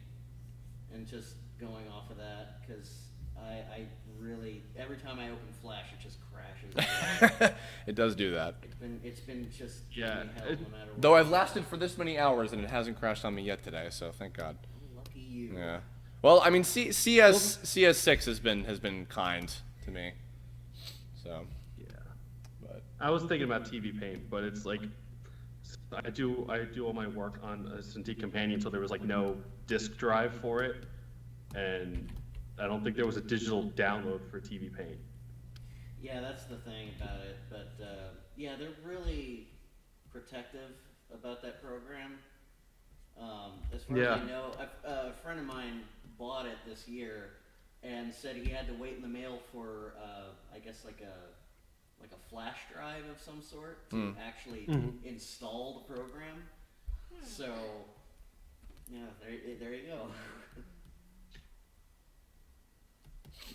Speaker 6: and just going off of that, because I really, every time I open Flash, it just crashes.
Speaker 1: It does do that.
Speaker 6: It's been just
Speaker 9: Yeah,
Speaker 6: hell, no matter what.
Speaker 1: Though I've lasted for this many hours and it hasn't crashed on me yet today, so thank God.
Speaker 6: Lucky you.
Speaker 1: Yeah. Well, I mean, CS6 has been kind to me. So.
Speaker 9: Yeah.
Speaker 1: But
Speaker 9: I was thinking about TV Paint, but it's I do all my work on a Cintiq Companion, so there was no disk drive for it, and I don't think there was a digital download for TV Paint.
Speaker 6: Yeah, that's the thing about it. But yeah, they're really protective about that program. As far as I know, a friend of mine bought it this year and said he had to wait in the mail for I guess like a flash drive of some sort to actually install the program. So yeah, there you go.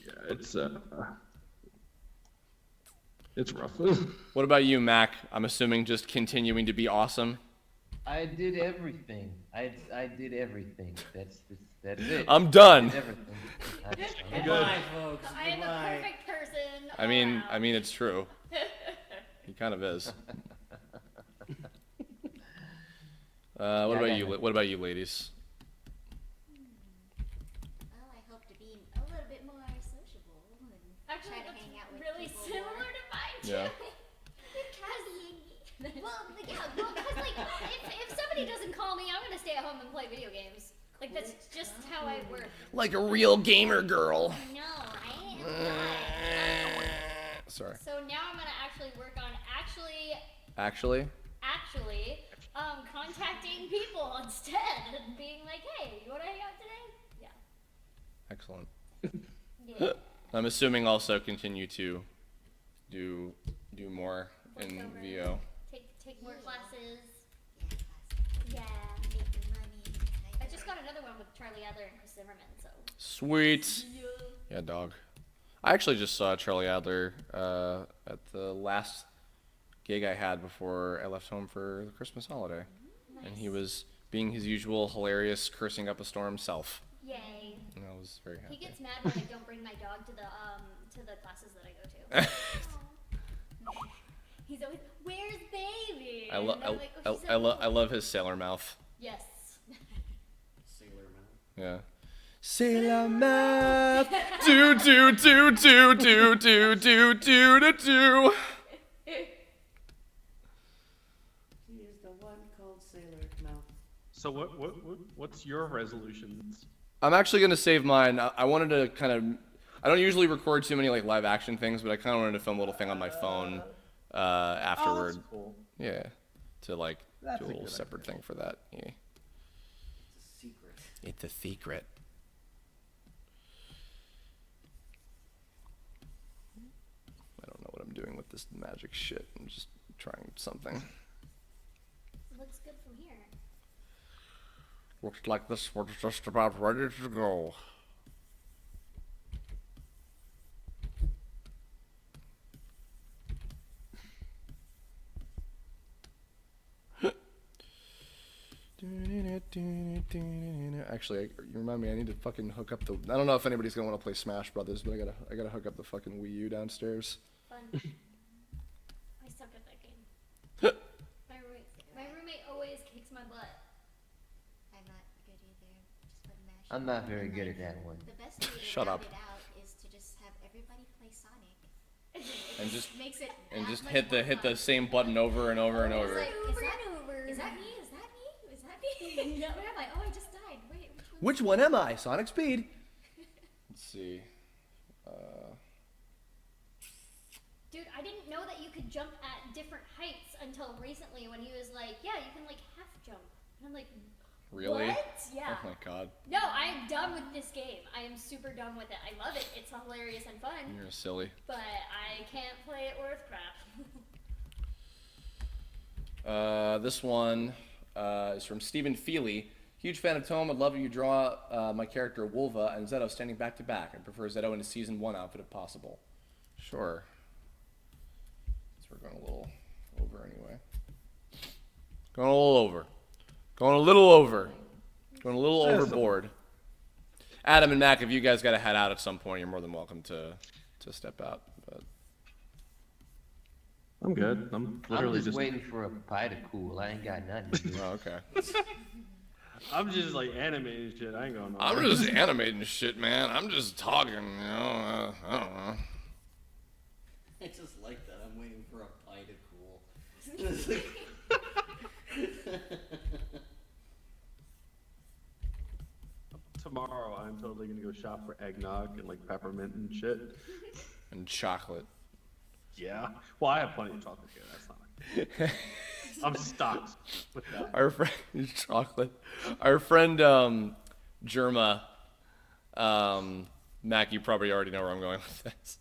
Speaker 9: Yeah, it's rough.
Speaker 1: what about you, Mac? I'm assuming just continuing to be awesome.
Speaker 10: I did everything. I did everything. That's it.
Speaker 1: I'm done.
Speaker 10: I did everything.
Speaker 6: Goodbye, folks.
Speaker 7: I am the perfect person.
Speaker 1: I mean, it's true. He kind of is. What about you, ladies?
Speaker 7: if somebody doesn't call me, I'm gonna stay at home and play video games. Like that's just how I work.
Speaker 1: Like a real gamer girl.
Speaker 7: No, right?
Speaker 1: Sorry.
Speaker 7: So now I'm gonna actually work on
Speaker 1: Actually?
Speaker 7: contacting people instead and being like, hey, you wanna hang out today? Yeah.
Speaker 1: Excellent.
Speaker 7: Yeah.
Speaker 1: I'm assuming also continue to do more in
Speaker 7: Voiceover.
Speaker 1: VO.
Speaker 7: Take more classes.
Speaker 8: Yeah,
Speaker 7: Yeah.
Speaker 8: make the money.
Speaker 7: I just got another one with Charlie Adler and Chris Zimmerman, so.
Speaker 1: Sweet. Yeah, dog. I actually just saw Charlie Adler at the last gig I had before I left home for the Christmas holiday.
Speaker 7: Nice.
Speaker 1: And he was being his usual hilarious cursing up a storm self.
Speaker 7: Yay.
Speaker 1: And I was very happy.
Speaker 7: He gets mad when I don't bring my dog to the classes that I go to. He's always, where's baby?
Speaker 1: I
Speaker 7: like,
Speaker 1: love his sailor mouth.
Speaker 7: Yes.
Speaker 6: Sailor mouth.
Speaker 1: Yeah. Sailor mouth. Do do do do do do do do do do.
Speaker 6: He is the one called Sailor Mouth.
Speaker 9: So what's your resolutions?
Speaker 1: I'm actually gonna save mine. I wanted to kind of. I don't usually record too many like live action things, but I kind of wanted to film a little thing on my phone afterward.
Speaker 9: That's cool.
Speaker 1: Yeah, to like
Speaker 10: That's
Speaker 1: do a
Speaker 10: a
Speaker 1: little
Speaker 10: good
Speaker 1: separate thing for that. Yeah,
Speaker 6: It's a secret.
Speaker 1: it's a secret. I don't know what I'm doing with this magic shit. I'm just trying something.
Speaker 7: Looks good from here.
Speaker 1: Looks like this one's just about ready to go. Actually, you remind me. I need to fucking hook up the. I don't know if anybody's gonna want to play Smash Brothers, but I gotta hook up the fucking Wii U downstairs.
Speaker 7: Fun. I suck at that game. My roommate always kicks my butt.
Speaker 8: I'm not good either. Just put mash.
Speaker 10: I'm not very good at that one.
Speaker 8: The best way to
Speaker 1: Shut
Speaker 8: round
Speaker 1: up.
Speaker 8: it out is to just have everybody play Sonic.
Speaker 1: And just
Speaker 8: Makes it
Speaker 1: and
Speaker 8: that
Speaker 1: just
Speaker 8: much
Speaker 1: hit the
Speaker 8: more fun.
Speaker 1: same button over and over and
Speaker 8: It's
Speaker 1: over.
Speaker 8: like,
Speaker 7: Over and over.
Speaker 8: Is that me? Is that me? Is that me?
Speaker 7: Yeah.
Speaker 8: Where am I? Oh, I just died. Wait,
Speaker 1: Which one am I? Sonic Speed. Let's see.
Speaker 7: Dude, I didn't know that you could jump at different heights until recently when he was like, yeah, you can like half jump. And I'm like,
Speaker 1: Really?
Speaker 7: what? Yeah.
Speaker 1: Oh my god.
Speaker 7: No, I am done with this game. I am super done with it. I love it. It's hilarious and fun,
Speaker 1: You're silly.
Speaker 7: but I can't play it worth crap.
Speaker 1: This one is from Stephen Feely. Huge fan of Tome. I'd love you draw my character Wolva and Zeto standing back to back. I prefer Zeto in a season 1 outfit if possible. Sure. So we're going a little over anyway. Going a little over. Going a little over. Going a little overboard. Adam and Mac, if you guys got to head out at some point, you're more than welcome to step out. But
Speaker 9: I'm good. I'm literally
Speaker 10: I'm just waiting for a pie to cool. I ain't got nothing to do.
Speaker 1: oh, okay.
Speaker 9: I'm just like animating shit. I ain't going on.
Speaker 1: I'm just animating shit, man. I'm just talking, you know. I don't know.
Speaker 6: I just like that. I'm waiting for a pie to cool.
Speaker 9: Tomorrow, I'm totally gonna go shop for eggnog and like peppermint and shit.
Speaker 1: And chocolate.
Speaker 9: Yeah. Well, I have plenty of chocolate here. That's not. I'm stocked with that.
Speaker 1: Our friend chocolate. Our friend Germa. Mac, you probably already know where I'm going with this.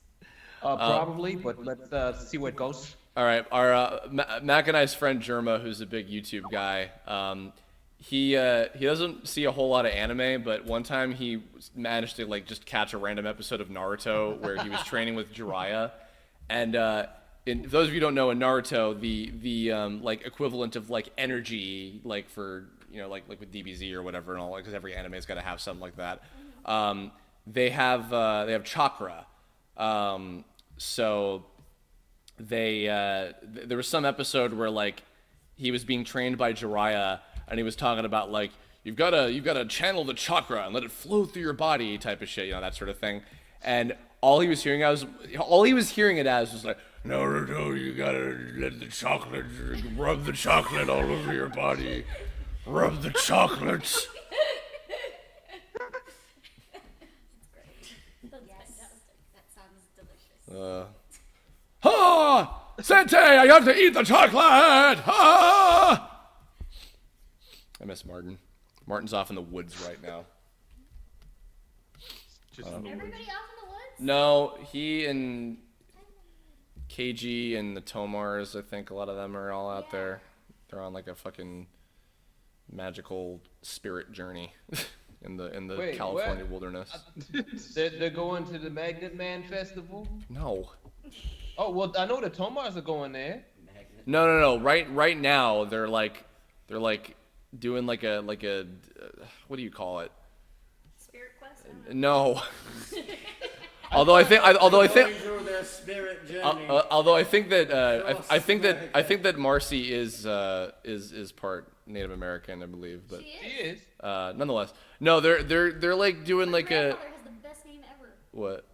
Speaker 10: Probably, but let's see where it goes.
Speaker 1: All right, our Mac and I's friend Germa, who's a big YouTube guy. He doesn't see a whole lot of anime, but one time he managed to like just catch a random episode of Naruto where he was training with Jiraiya, and for those of you who don't know, in Naruto, the like equivalent of like energy, like for like with DBZ or whatever and all, because every anime's got to have something like that. They have chakra, so there was some episode where like he was being trained by Jiraiya. And he was talking about like you've got to channel the chakra and let it flow through your body type of shit, that sort of thing. And all he was hearing it as was like Naruto, you gotta let the chocolate, rub the chocolate all over your body. Rub the chocolates.
Speaker 7: That's
Speaker 8: Yes.
Speaker 7: fantastic.
Speaker 8: That sounds delicious.
Speaker 1: Ha! Sensei, I have to eat the chocolate! Ha! I miss Martin. Martin's off in the woods right now.
Speaker 9: Just in the woods.
Speaker 7: Everybody off in the woods?
Speaker 1: No, he and KG and the Tomars, I think a lot of them are all out there. They're on like a fucking magical spirit journey in the
Speaker 10: Wait,
Speaker 1: California
Speaker 10: what?
Speaker 1: wilderness.
Speaker 10: They're going to the Magnet Man Festival?
Speaker 1: No.
Speaker 10: Oh, well, I know the Tomars are going there.
Speaker 1: No. Right now they're like doing like a what do you call it?
Speaker 7: Spirit quest? I don't know.
Speaker 1: No. although I think
Speaker 6: Going through their spirit journey.
Speaker 1: although I think that I think that Marcy is part Native American, I believe, but
Speaker 7: She
Speaker 10: She
Speaker 7: is.
Speaker 10: is.
Speaker 1: nonetheless, no, they're like doing
Speaker 7: My
Speaker 1: like a
Speaker 7: grandmother has the best name ever.
Speaker 1: what?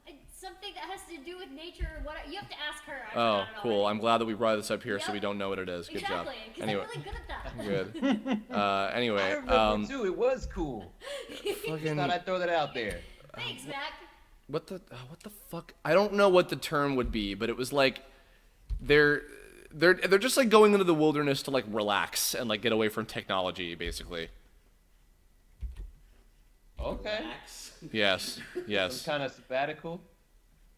Speaker 7: It's something that has to do with nature or what? You have to ask her. I
Speaker 1: Oh,
Speaker 7: forgot it
Speaker 1: cool.
Speaker 7: already.
Speaker 1: I'm glad that we brought this up here so
Speaker 7: Yep.
Speaker 1: we don't know what it is. Good job.
Speaker 7: Exactly, because
Speaker 1: Anyway,
Speaker 7: I'm really good at that.
Speaker 1: good. Anyway,
Speaker 10: I remember too. It was cool.
Speaker 1: fucking
Speaker 10: Thought I'd throw that out there.
Speaker 7: Thanks, Mac.
Speaker 1: what the fuck? I don't know what the term would be, but it was like they're just like going into the wilderness to like relax and like get away from technology, basically.
Speaker 10: Okay.
Speaker 6: Relax.
Speaker 1: Yes.
Speaker 10: Some
Speaker 1: Yes.
Speaker 10: kind of sabbatical.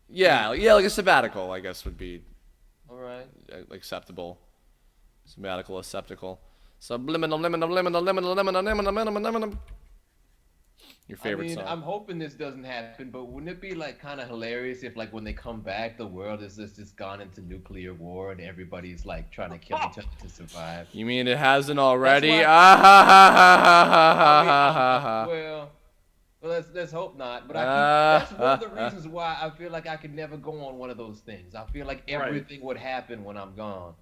Speaker 1: Yeah, like a sabbatical, I guess would be
Speaker 10: All right.
Speaker 1: acceptable. Sabbatical, acceptable. Subliminal, liminal, liminal, liminal, liminal, liminal, liminal. Your favorite
Speaker 10: I mean,
Speaker 1: song.
Speaker 10: I'm hoping this doesn't happen, but wouldn't it be like kind of hilarious if, like, when they come back, the world is just gone into nuclear war and everybody's like trying to kill each other to survive?
Speaker 1: You mean it hasn't already?
Speaker 10: why-
Speaker 1: Ah ha ha ha ha ha ha ha ha.
Speaker 10: Well, let's hope not. But that's one of the reasons why I feel like I could never go on one of those things. I feel like everything would happen when I'm gone.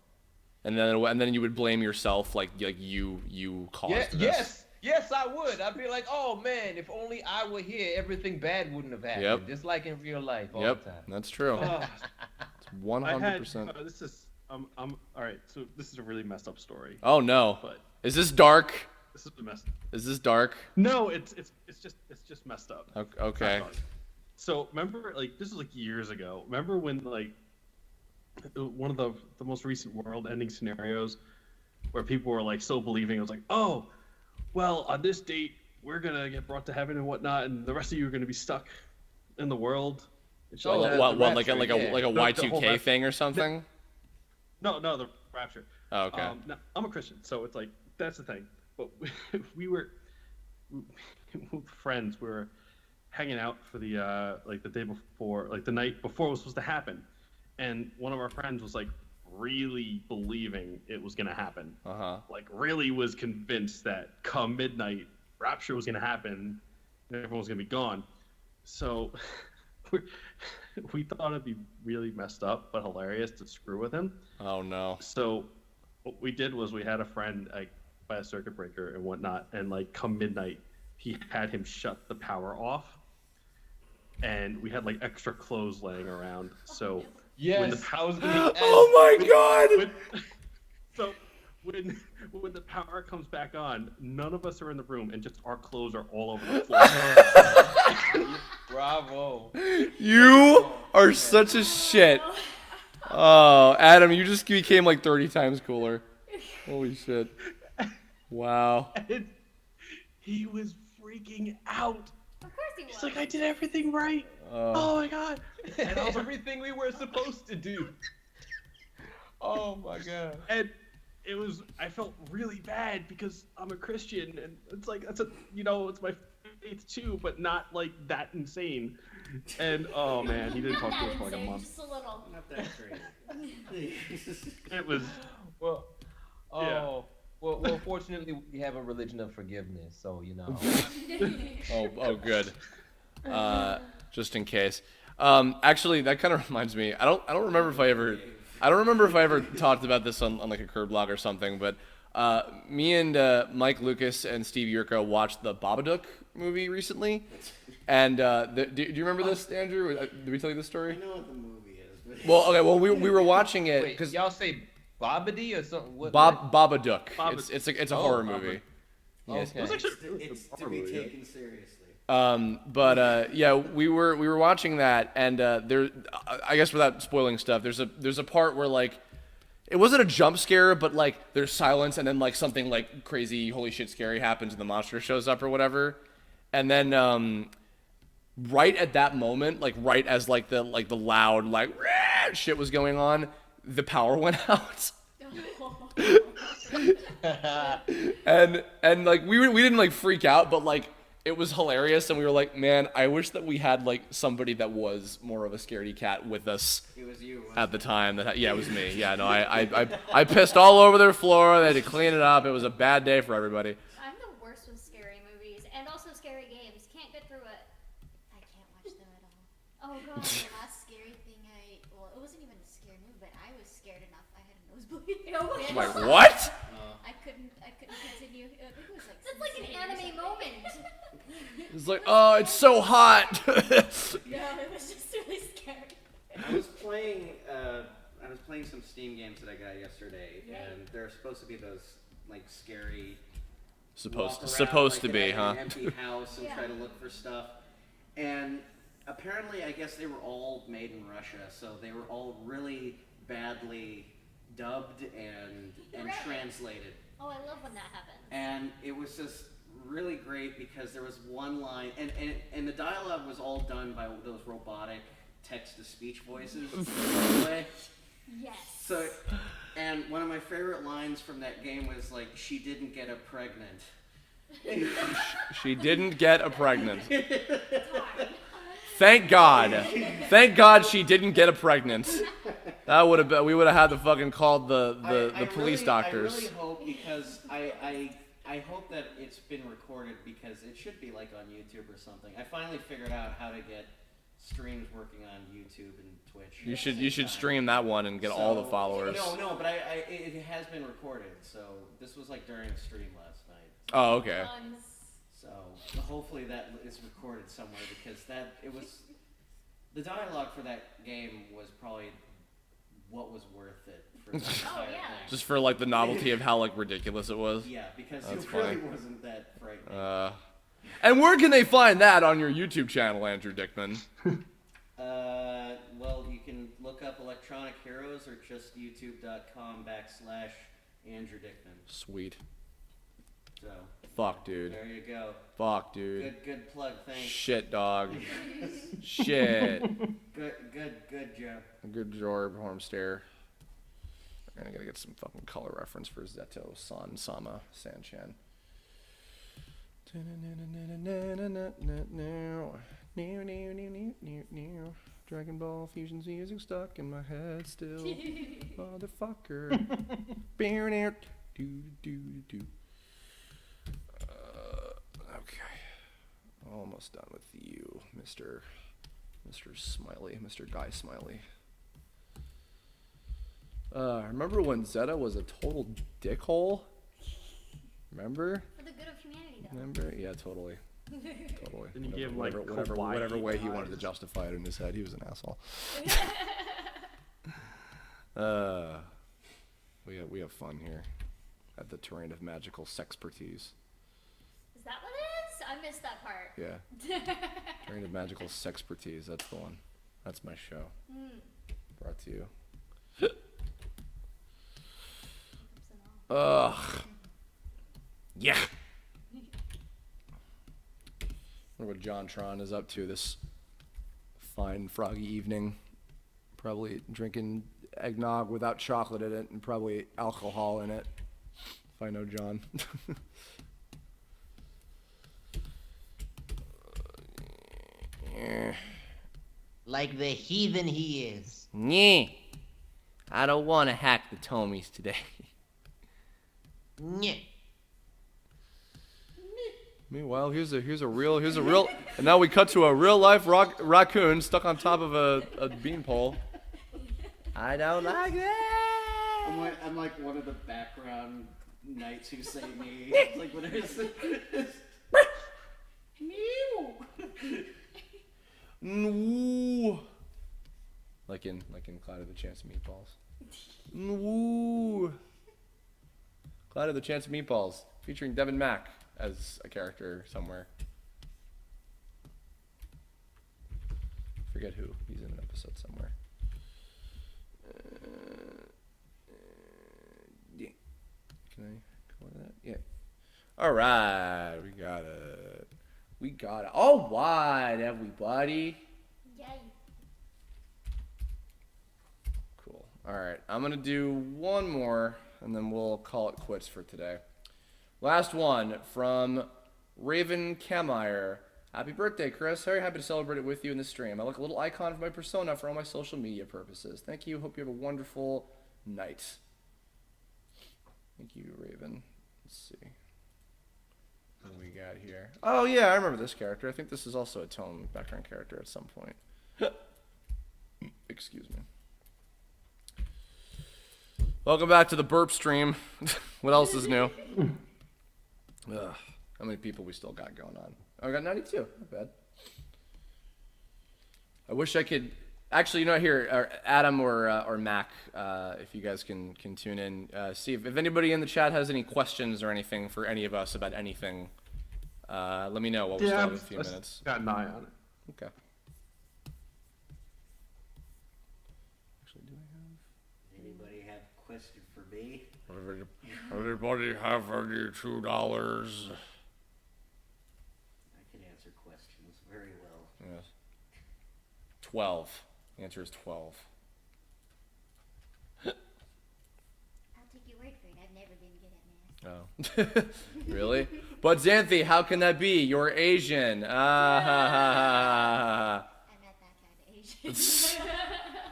Speaker 1: And then you would blame yourself, like you caused this.
Speaker 10: Yes, I would. I'd be like, oh man, if only I were here, everything bad wouldn't have happened.
Speaker 1: Yep.
Speaker 10: Just like in real life all
Speaker 1: Yep,
Speaker 10: the time.
Speaker 1: that's true.
Speaker 9: Oh,
Speaker 1: It's 100%.
Speaker 9: this is I'm all right. So this is a really messed up story.
Speaker 1: Oh no.
Speaker 9: But
Speaker 1: Is this dark?
Speaker 9: this is a mess.
Speaker 1: Is this dark?
Speaker 9: No, it's just messed up.
Speaker 1: Okay.
Speaker 9: So remember, like this was like years ago. Remember when like one of the most recent world-ending scenarios where people were like so believing it was like, oh, well, on this date we're gonna get brought to heaven and whatnot, and the rest of you are gonna be stuck in the world. And shit
Speaker 10: Oh,
Speaker 9: like that.
Speaker 1: What,
Speaker 10: the
Speaker 1: like a
Speaker 10: rapture, yeah.
Speaker 1: like a
Speaker 9: The whole
Speaker 1: Y2K
Speaker 9: rapture.
Speaker 1: thing or something?
Speaker 9: No, the rapture.
Speaker 1: Oh, okay.
Speaker 9: No, I'm a Christian, so it's like that's the thing. But we were with friends. We were hanging out for the like the day before, like the night before it was supposed to happen, and one of our friends was like really believing it was gonna happen. Like really was convinced that come midnight, rapture was gonna happen, and everyone was gonna be gone. So we thought it'd be really messed up but hilarious to screw with him.
Speaker 1: Oh no.
Speaker 9: So what we did was we had a friend like buy a circuit breaker and whatnot, and like come midnight, he had him shut the power off, and we had like extra clothes laying around. So when the
Speaker 10: Yes,
Speaker 9: power,
Speaker 1: Oh my god.
Speaker 9: so when the power comes back on, none of us are in the room, and just our clothes are all over the floor.
Speaker 10: bravo.
Speaker 1: You are such a shit. Oh, Adam, you just became like 30 times cooler. Holy shit. Wow.
Speaker 9: And he was freaking out.
Speaker 7: Of course he was.
Speaker 9: He's like, I did everything right. Oh my god.
Speaker 10: And everything we were supposed to do. Oh my god.
Speaker 9: And it was, I felt really bad because I'm a Christian, and it's like, it's my faith too, but not like that insane. And oh man, he didn't
Speaker 7: Not
Speaker 9: talk to
Speaker 7: that
Speaker 9: us for like a
Speaker 7: insane,
Speaker 9: month.
Speaker 7: just a little.
Speaker 6: Not that crazy.
Speaker 9: It was,
Speaker 10: Well,
Speaker 9: Yeah.
Speaker 10: well, fortunately we have a religion of forgiveness, so you know.
Speaker 1: Oh, good. Just in case. Actually, that kind of reminds me. I don't remember if I ever talked about this on like a Kirb blog or something. But me and Mike Lucas and Steve Yurko watched the Babadook movie recently. And do you remember this, Andrew? Did we tell you this
Speaker 6: I
Speaker 1: story?
Speaker 6: know what the movie is, but
Speaker 1: Well, okay. Well, we were watching it
Speaker 10: Wait,
Speaker 1: because
Speaker 10: y'all say Babadi or something? What?
Speaker 1: Babadook.
Speaker 9: Baba-
Speaker 1: It's a
Speaker 10: Oh,
Speaker 1: horror
Speaker 10: Baba-
Speaker 1: movie.
Speaker 10: Okay.
Speaker 9: It was actually
Speaker 6: It's to be taken seriously.
Speaker 1: Yeah, we were watching that, and there, I guess without spoiling stuff, there's a part where like, it wasn't a jump scare, but like there's silence, and then like something like crazy, holy shit, scary happens, and the monster shows up or whatever, and then right at that moment, like right as like the loud like shit was going on, the power went out. and like we didn't like freak out, but like it was hilarious, and we were like, man, I wish that we had like somebody that was more of a scaredy cat with us
Speaker 6: It was you.
Speaker 1: at the time. That yeah, it was me. Yeah, no, I pissed all over their floor. They had to clean it up. It was a bad day for everybody.
Speaker 7: I'm the worst with scary movies and also scary games. Can't get through it.
Speaker 8: I can't watch them at all.
Speaker 7: Oh god.
Speaker 8: The last scary thing it wasn't even a scary movie, but I was scared enough. I had a nosebleed.
Speaker 1: I'm like, what?
Speaker 8: I couldn't continue. I think it was like.
Speaker 7: That's like an
Speaker 8: 7 or
Speaker 7: anime
Speaker 8: something.
Speaker 7: moment.
Speaker 1: It's like, oh, it's so hot.
Speaker 8: No, it was just really scary.
Speaker 6: I was playing some Steam games that I got yesterday, and they're supposed to be those like scary.
Speaker 1: Supposed
Speaker 6: walk
Speaker 1: to
Speaker 6: around,
Speaker 1: be,
Speaker 6: like, in
Speaker 1: huh?
Speaker 6: an empty house and try to look for stuff. And apparently, I guess they were all made in Russia, so they were all really badly dubbed and
Speaker 7: Really?
Speaker 6: translated.
Speaker 7: Oh, I love when that happens.
Speaker 6: And it was just really great because there was one line, and the dialogue was all done by those robotic text-to-speech voices. Anyway.
Speaker 7: Yes.
Speaker 6: So, and one of my favorite lines from that game was like, "She didn't get a pregnant."
Speaker 1: She didn't get a pregnant. Thank God. Thank God she didn't get a pregnant. That would have been, we would have had to fucking called the police doctors.
Speaker 6: I really hope, because I hope that it's been recorded, because it should be like on YouTube or something. I finally figured out how to get streams working on YouTube and Twitch.
Speaker 1: You should stream that one and get all the followers.
Speaker 6: No, but it has been recorded. So this was like during a stream last night.
Speaker 1: Oh, okay.
Speaker 6: So hopefully that is recorded somewhere, because the dialogue for that game was probably what was worth it for the entire thing.
Speaker 1: Just for like the novelty of how like ridiculous it was.
Speaker 6: Yeah, because
Speaker 1: That's
Speaker 6: it really
Speaker 1: funny.
Speaker 6: wasn't that frightening.
Speaker 1: And where can they find that on your YouTube channel, Andrew Dickman?
Speaker 6: Well, you can look up Electronic Heroes or just youtube.com/Andrew Dickman.
Speaker 1: Sweet.
Speaker 6: So.
Speaker 1: Fuck, dude.
Speaker 6: There you go.
Speaker 1: Fuck, dude.
Speaker 6: Good plug. Thanks.
Speaker 1: Shit, dog. Shit.
Speaker 6: Good job.
Speaker 1: Good Jorb, Hormstare. I gotta get some fucking color reference for Zeto, San, Sama, Sanchan. Dragon Ball Fusion's music stuck in my head still. Motherfucker. Okay. Almost done with you, Mr. Smiley, Mr. Guy Smiley. Remember when Zeta was a total dickhole? Remember?
Speaker 7: For the good of humanity, though.
Speaker 1: Remember? Yeah, totally. Totally.
Speaker 9: Didn't he give, like,
Speaker 1: whatever
Speaker 9: Kawaii
Speaker 1: way he
Speaker 9: vibes?
Speaker 1: wanted to justify it in his head, he was an asshole. We have fun here at the terrain of magical sexpertise.
Speaker 7: Is that what it is? I missed that part.
Speaker 1: Yeah. Terrain of magical sexpertise. That's the one. That's my show. Brought to you. Ugh. Yeah. Wonder what John Tron is up to this fine froggy evening. Probably drinking eggnog without chocolate in it and probably alcohol in it. If I know John.
Speaker 11: Like the heathen he is.
Speaker 12: Nyeh. I don't want to hack the Tomies today.
Speaker 11: Nyeh.
Speaker 1: Meanwhile, here's a real, and now we cut to a real life raccoon stuck on top of a beanpole.
Speaker 12: I don't like that.
Speaker 6: I'm like one of the background knights who say me. Like when there's
Speaker 1: No. Like in Cloud of the Chance of Meatballs. Woo! Cloud of the Chance of Meatballs, featuring Devin Mack as a character somewhere. Forget who. He's in an episode somewhere. Yeah. Can I go to that? Yeah. All right, we got it. We got it. All right, everybody.
Speaker 7: Yay.
Speaker 1: Cool. All right, I'm gonna do one more, and then we'll call it quits for today. Last one from Raven Kammeyer. Happy birthday, Chris. Very happy to celebrate it with you in the stream. I like a little icon of my persona for all my social media purposes. Thank you. Hope you have a wonderful night. Thank you, Raven. Let's see. What do we got here? Oh, yeah, I remember this character. I think this is also a tone background character at some point. Excuse me. Welcome back to the burp stream. What else is new? Ugh, how many people we still got going on? Oh, I got 92. Not bad. I wish I could. Actually, you know, here, Adam or Mac, if you guys can tune in, see if anybody in the chat has any questions or anything for any of us about anything. Let me know while we still have a few minutes.
Speaker 9: Got an eye on it.
Speaker 1: Okay. Actually, do I have?
Speaker 6: Anybody have a question for me?
Speaker 1: Anybody have any $2?
Speaker 6: I can answer questions very well.
Speaker 1: Yes. 12. The answer is 12.
Speaker 8: I'll take your word for it. I've never been good at math.
Speaker 1: Oh. Really? But Xanthi, how can that be? You're Asian.
Speaker 8: I'm not that kind of Asian.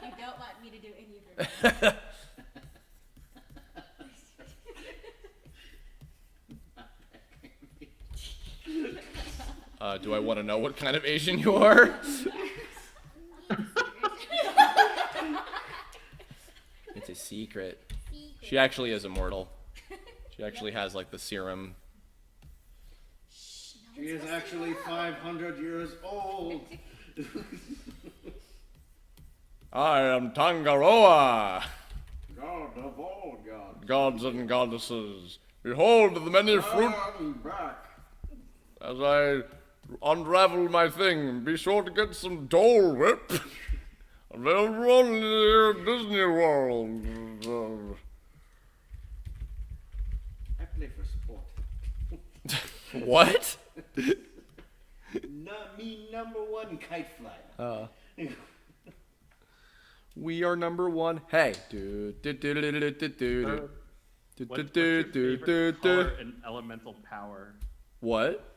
Speaker 8: You don't want me to do any of your
Speaker 1: Do I want to know what kind of Asian you are? It's a secret. She actually is immortal. She actually has like the serum.
Speaker 6: She is actually 500 years old.
Speaker 1: I am Tangaroa,
Speaker 6: God of all gods.
Speaker 1: gods and goddesses. Behold the many fruit.
Speaker 6: I'm back.
Speaker 1: As I unravel my thing, be sure to get some Dole Whip. Available only here at Disney World.
Speaker 6: I play for sport.
Speaker 1: What?
Speaker 6: Not me, number one kite flyer.
Speaker 1: We are number one. Hey.
Speaker 9: What's your favorite color and elemental power?
Speaker 1: What?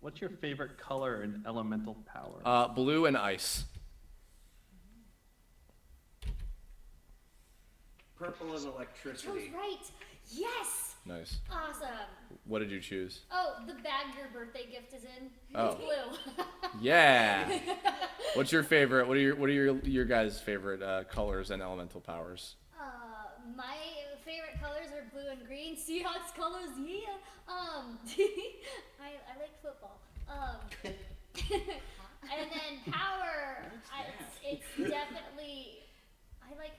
Speaker 9: What's your favorite color and elemental power?
Speaker 1: Blue and ice.
Speaker 6: Purple and
Speaker 7: Chose
Speaker 6: electricity.
Speaker 7: right. Yes.
Speaker 1: Nice.
Speaker 7: Awesome.
Speaker 1: What did you choose?
Speaker 7: Oh, the bag your birthday gift is in.
Speaker 1: Oh.
Speaker 7: It's blue.
Speaker 1: Yeah. What's your favorite? What are your guys' favorite colors and elemental powers?
Speaker 7: My favorite colors are blue and green. Seahawks colors, yeah. I like football. And then power. It's definitely. I like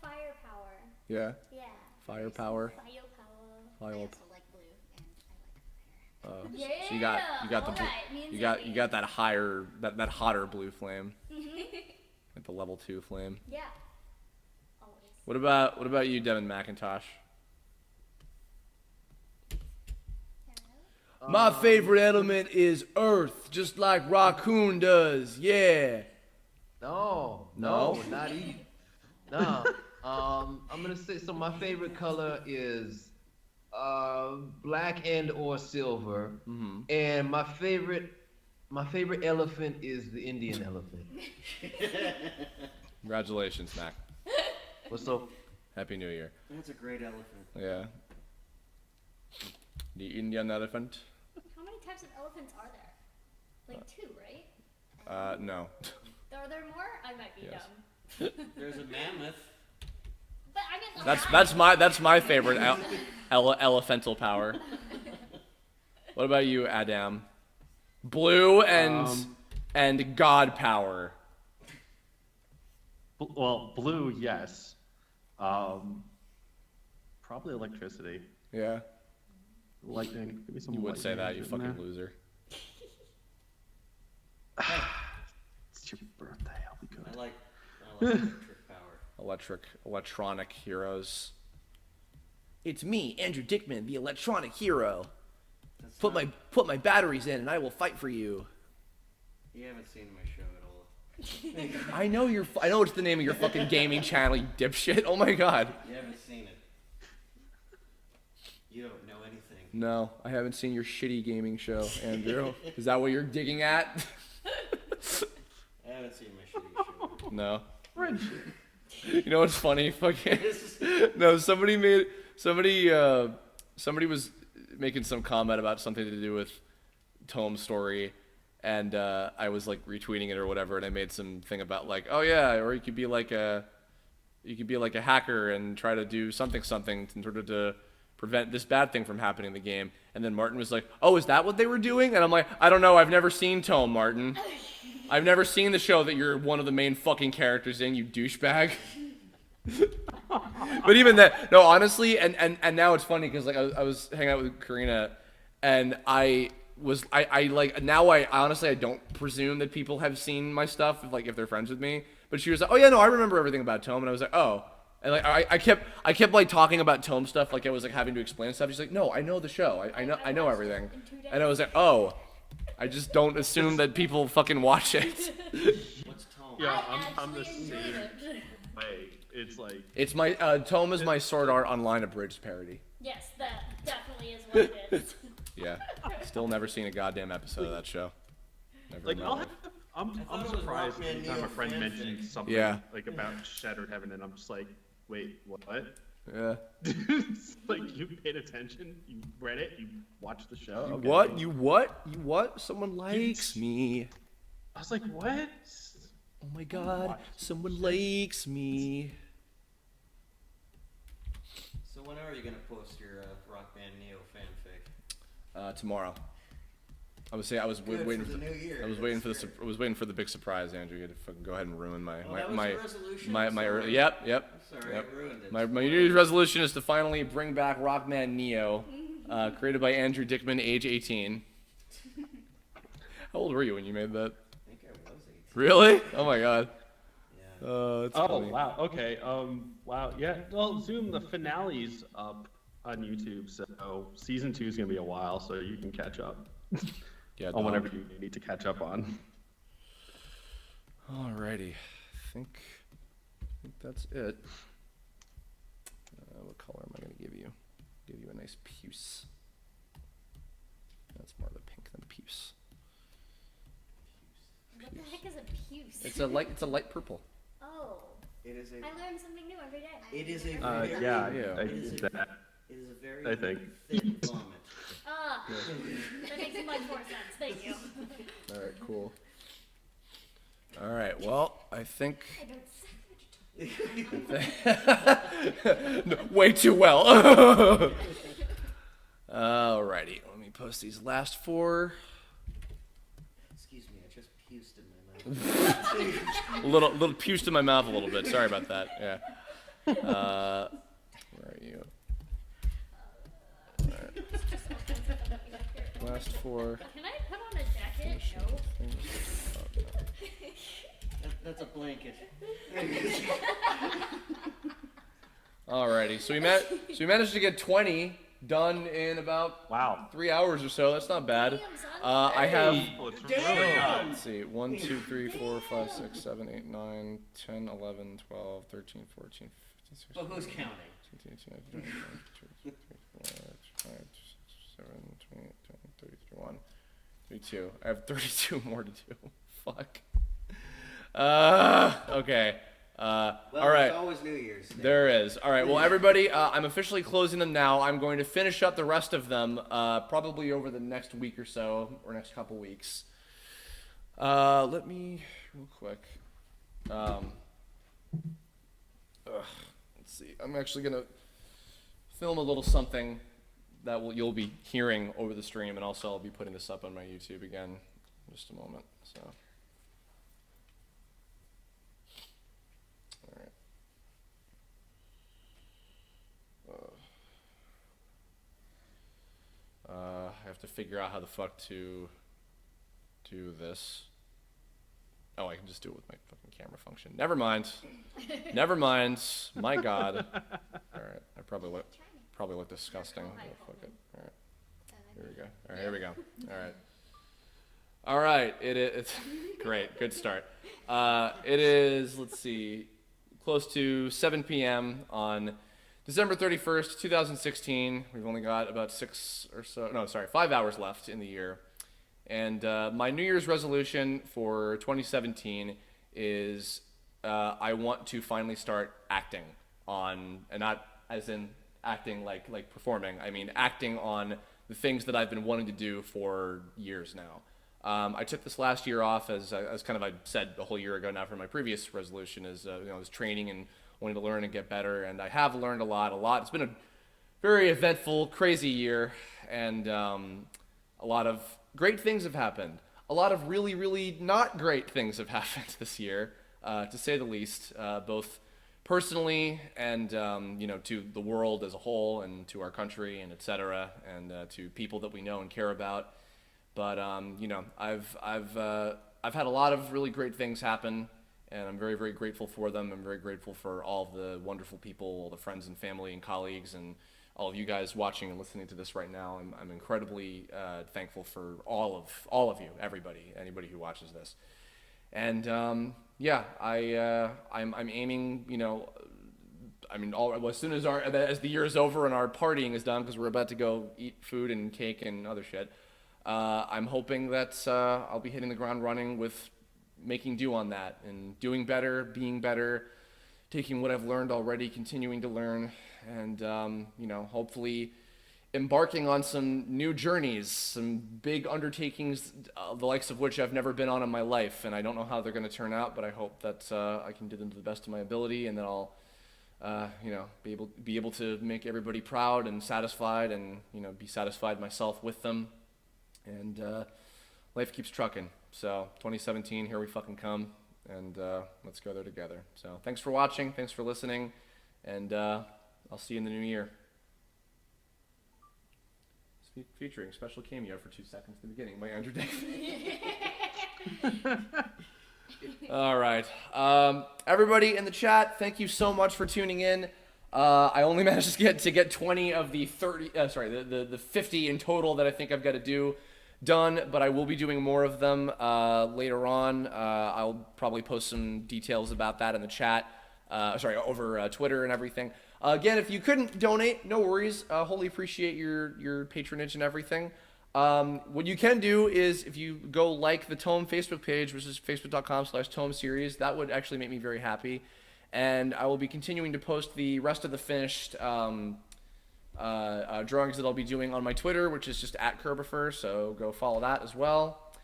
Speaker 7: firepower.
Speaker 1: Yeah.
Speaker 7: Yeah.
Speaker 1: Firepower.
Speaker 7: Firepower.
Speaker 8: I
Speaker 1: Fire.
Speaker 8: also like blue and I like fire.
Speaker 7: Yeah.
Speaker 1: So you got the
Speaker 7: Alright, me and
Speaker 1: you got that higher that hotter blue flame. Like the level 2 flame.
Speaker 7: Yeah. Always.
Speaker 1: What about you, Devin McIntosh? My favorite element is earth, just like Raccoon does. Yeah.
Speaker 10: No,
Speaker 1: No?
Speaker 10: not even. No. I'm gonna say so. My favorite color is black and or silver, and my favorite elephant is the Indian elephant.
Speaker 1: Congratulations, Mac.
Speaker 10: What's up?
Speaker 1: Happy New Year.
Speaker 6: That's a great elephant.
Speaker 1: Yeah. The Indian elephant.
Speaker 7: How many types of elephants are there? Like 2, right?
Speaker 1: No.
Speaker 7: Are there more? I might be
Speaker 1: Yes.
Speaker 7: dumb.
Speaker 6: There's a mammoth.
Speaker 7: But I mean,
Speaker 1: That's my favorite elephantal power. What about you, Adam? Blue and god power.
Speaker 9: Well, blue, yes. Probably electricity.
Speaker 1: Yeah.
Speaker 9: Lightning. Give me some
Speaker 1: You would say
Speaker 9: lightning
Speaker 1: that, you
Speaker 9: in
Speaker 1: fucking
Speaker 9: there.
Speaker 1: loser.
Speaker 9: It's your birthday. I'll be good.
Speaker 6: I like electric power.
Speaker 1: Electronic heroes. It's me, Andrew Dickman, the electronic hero. Put my batteries in, and I will fight for you.
Speaker 6: You haven't seen my show at all.
Speaker 1: I know it's the name of your fucking gaming channel, you dipshit. Oh my god.
Speaker 6: You haven't seen it. You don't know anything.
Speaker 1: No, I haven't seen your shitty gaming show, Andrew. Is that what you're digging at?
Speaker 6: I haven't seen my shitty show.
Speaker 1: No. You know what's funny? Fucking no. Somebody was making some comment about something to do with Tome's story, and I was like retweeting it or whatever, and I made some thing about like, oh yeah, or you could be like a hacker and try to do something in order to prevent this bad thing from happening in the game. And then Martin was like, oh, is that what they were doing? And I'm like, I don't know. I've never seen Tome, Martin. I've never seen the show that you're one of the main fucking characters in, you douchebag. But even that, no, honestly, and now it's funny because like I was hanging out with Karina, and I honestly I don't presume that people have seen my stuff if they're friends with me. But she was like, oh yeah, no, I remember everything about Tome, and I was like, oh. And like I kept like talking about Tome stuff like I was like having to explain stuff. She's like, no, I know the show. I know everything. And I was like, oh. I just don't assume that people fucking watch it.
Speaker 6: What's Tome?
Speaker 9: Yeah, I'm the same way. It's like
Speaker 1: it's my Tome is my Sword Art Online abridged parody.
Speaker 7: Yes, that definitely is what it is.
Speaker 1: Yeah, still never seen a goddamn episode of that show. Never
Speaker 9: like
Speaker 1: in my life.
Speaker 9: I'm surprised every time a friend mentions something like about Shattered Heaven, and I'm just like, wait, what?
Speaker 1: Yeah.
Speaker 9: It's like you paid attention, you read it, you watched the show.
Speaker 1: What? You what? Someone likes me.
Speaker 9: I was like, what?
Speaker 1: Oh my god, someone likes me.
Speaker 6: So when are you gonna post your Rock Band Neo fanfic?
Speaker 1: Tomorrow. I was waiting for the new year. I was waiting for the big surprise, Andrew. You had to fucking go ahead and ruin my Yep.
Speaker 6: Sorry, I ruined it.
Speaker 1: My New Year's resolution is to finally bring back Rockman Neo, created by Andrew Dickman, age 18. How old were you when you made that?
Speaker 6: I think I was 18.
Speaker 1: Really? Oh my god.
Speaker 6: Yeah.
Speaker 1: It's funny.
Speaker 9: Wow. Okay. Wow. Yeah. Well, Zoom, the finale's up on YouTube, so season 2 is gonna be a while, so you can catch up.
Speaker 1: Yeah.
Speaker 9: On whatever you need to catch up on.
Speaker 1: Alrighty. I think that's it. What color am I going to give you? Give you a nice puce. That's more of a pink than puce.
Speaker 7: What the heck is a puce?
Speaker 1: It's a light purple.
Speaker 7: Oh.
Speaker 6: It is a.
Speaker 7: I learn something new every day.
Speaker 6: It is a.
Speaker 9: It
Speaker 6: is a very.
Speaker 9: I think.
Speaker 6: Thick vomit.
Speaker 7: That makes much more sense. Thank you.
Speaker 1: All right, cool. All right, well, I think. No, way too well. Alrighty, let me post these last 4.
Speaker 6: Excuse me, I just puced in my mouth.
Speaker 1: a little puced in my mouth a little bit. Sorry about that. Yeah. Where are you? All right. Last 4.
Speaker 7: Can I put on a jacket? No.
Speaker 6: That's a blanket.
Speaker 1: Alrighty, so we managed to get 20 done in about 3 hours or so. That's not bad. I have. Let's see. 1, 2, 3, 4, 5, 6, 7, 8, 9, 10, 11, 12, 13, 14, 15, 16.
Speaker 6: Well, who's counting?
Speaker 1: 17, 18, 19, 20, 21, 22, 31, 32. I have 32 more to do. Fuck. Okay.
Speaker 6: Well,
Speaker 1: all right.
Speaker 6: there's always New Year's.
Speaker 1: There is. All right. Well, everybody, I'm officially closing them now. I'm going to finish up the rest of them probably over the next week or so, or next couple weeks. Let me, real quick. Let's see. I'm actually going to film a little something that you'll be hearing over the stream, and also I'll be putting this up on my YouTube again in just a moment. So. have to figure out how the fuck to do this. Oh, I can just do it with my fucking camera function. Never mind. Never mind. My God. All right. I probably look disgusting. Oh, fuck it. All right. Here we go. All right. Here we go. All right. All right. It's great. Good start. It is, let's see, close to 7 p.m. on December 31st, 2016. We've only got about 5 hours left in the year. And my New Year's resolution for 2017 is I want to finally start acting on, and not as in acting like performing. I mean acting on the things that I've been wanting to do for years now. I took this last year off as kind of I said a whole year ago now for my previous resolution is was training and wanting to learn and get better, and I have learned a lot. It's been a very eventful, crazy year, and a lot of great things have happened. A lot of really, really not great things have happened this year, to say the least, both personally and to the world as a whole, and to our country, and etc., and to people that we know and care about. But I've had a lot of really great things happen, and I'm very, very grateful for them. I'm very grateful for all of the wonderful people, all the friends and family and colleagues, and all of you guys watching and listening to this right now. I'm incredibly thankful for all of you, anybody who watches this. And I'm aiming, as soon as the year is over and our partying is done, because we're about to go eat food and cake and other shit. I'm hoping that I'll be hitting the ground running with making do on that and doing better, being better, taking what I've learned already, continuing to learn, and hopefully embarking on some new journeys, some big undertakings, the likes of which I've never been on in my life, and I don't know how they're going to turn out, but I hope that I can do them to the best of my ability, and that I'll be able to make everybody proud and satisfied, and be satisfied myself with them, and life keeps trucking. So 2017, here we fucking come, and let's go there together. So thanks for watching, thanks for listening, and I'll see you in the new year. Featuring special cameo for 2 seconds in the beginning by Andrew David. All right. Everybody in the chat, thank you so much for tuning in. I only managed to get 20 of the 30, the 50 in total that I think I've got to do done, but I will be doing more of them later on. I'll probably post some details about that in the chat, over Twitter and everything. Again, if you couldn't donate, no worries. Wholly appreciate your patronage and everything. What you can do is if you go like the Tome Facebook page, which is facebook.com/Tome series, that would actually make me very happy. And I will be continuing to post the rest of the finished drawings that I'll be doing on my Twitter, which is just @Kirbifer, so go follow that as well.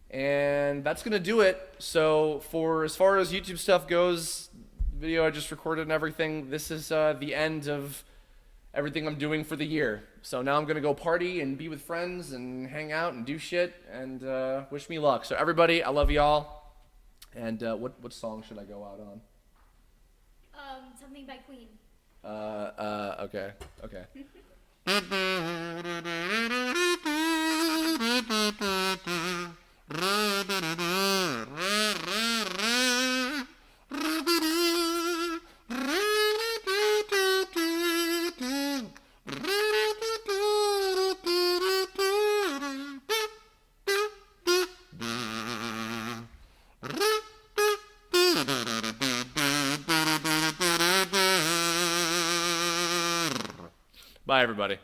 Speaker 1: And that's going to do it. So for as far as YouTube stuff goes, video I just recorded and everything, this is the end of everything I'm doing for the year. So now I'm going to go party and be with friends and hang out and do shit, and wish me luck. So everybody, I love y'all. And what song should I go out on?
Speaker 7: Something by Queen.
Speaker 1: Okay. Bye, everybody.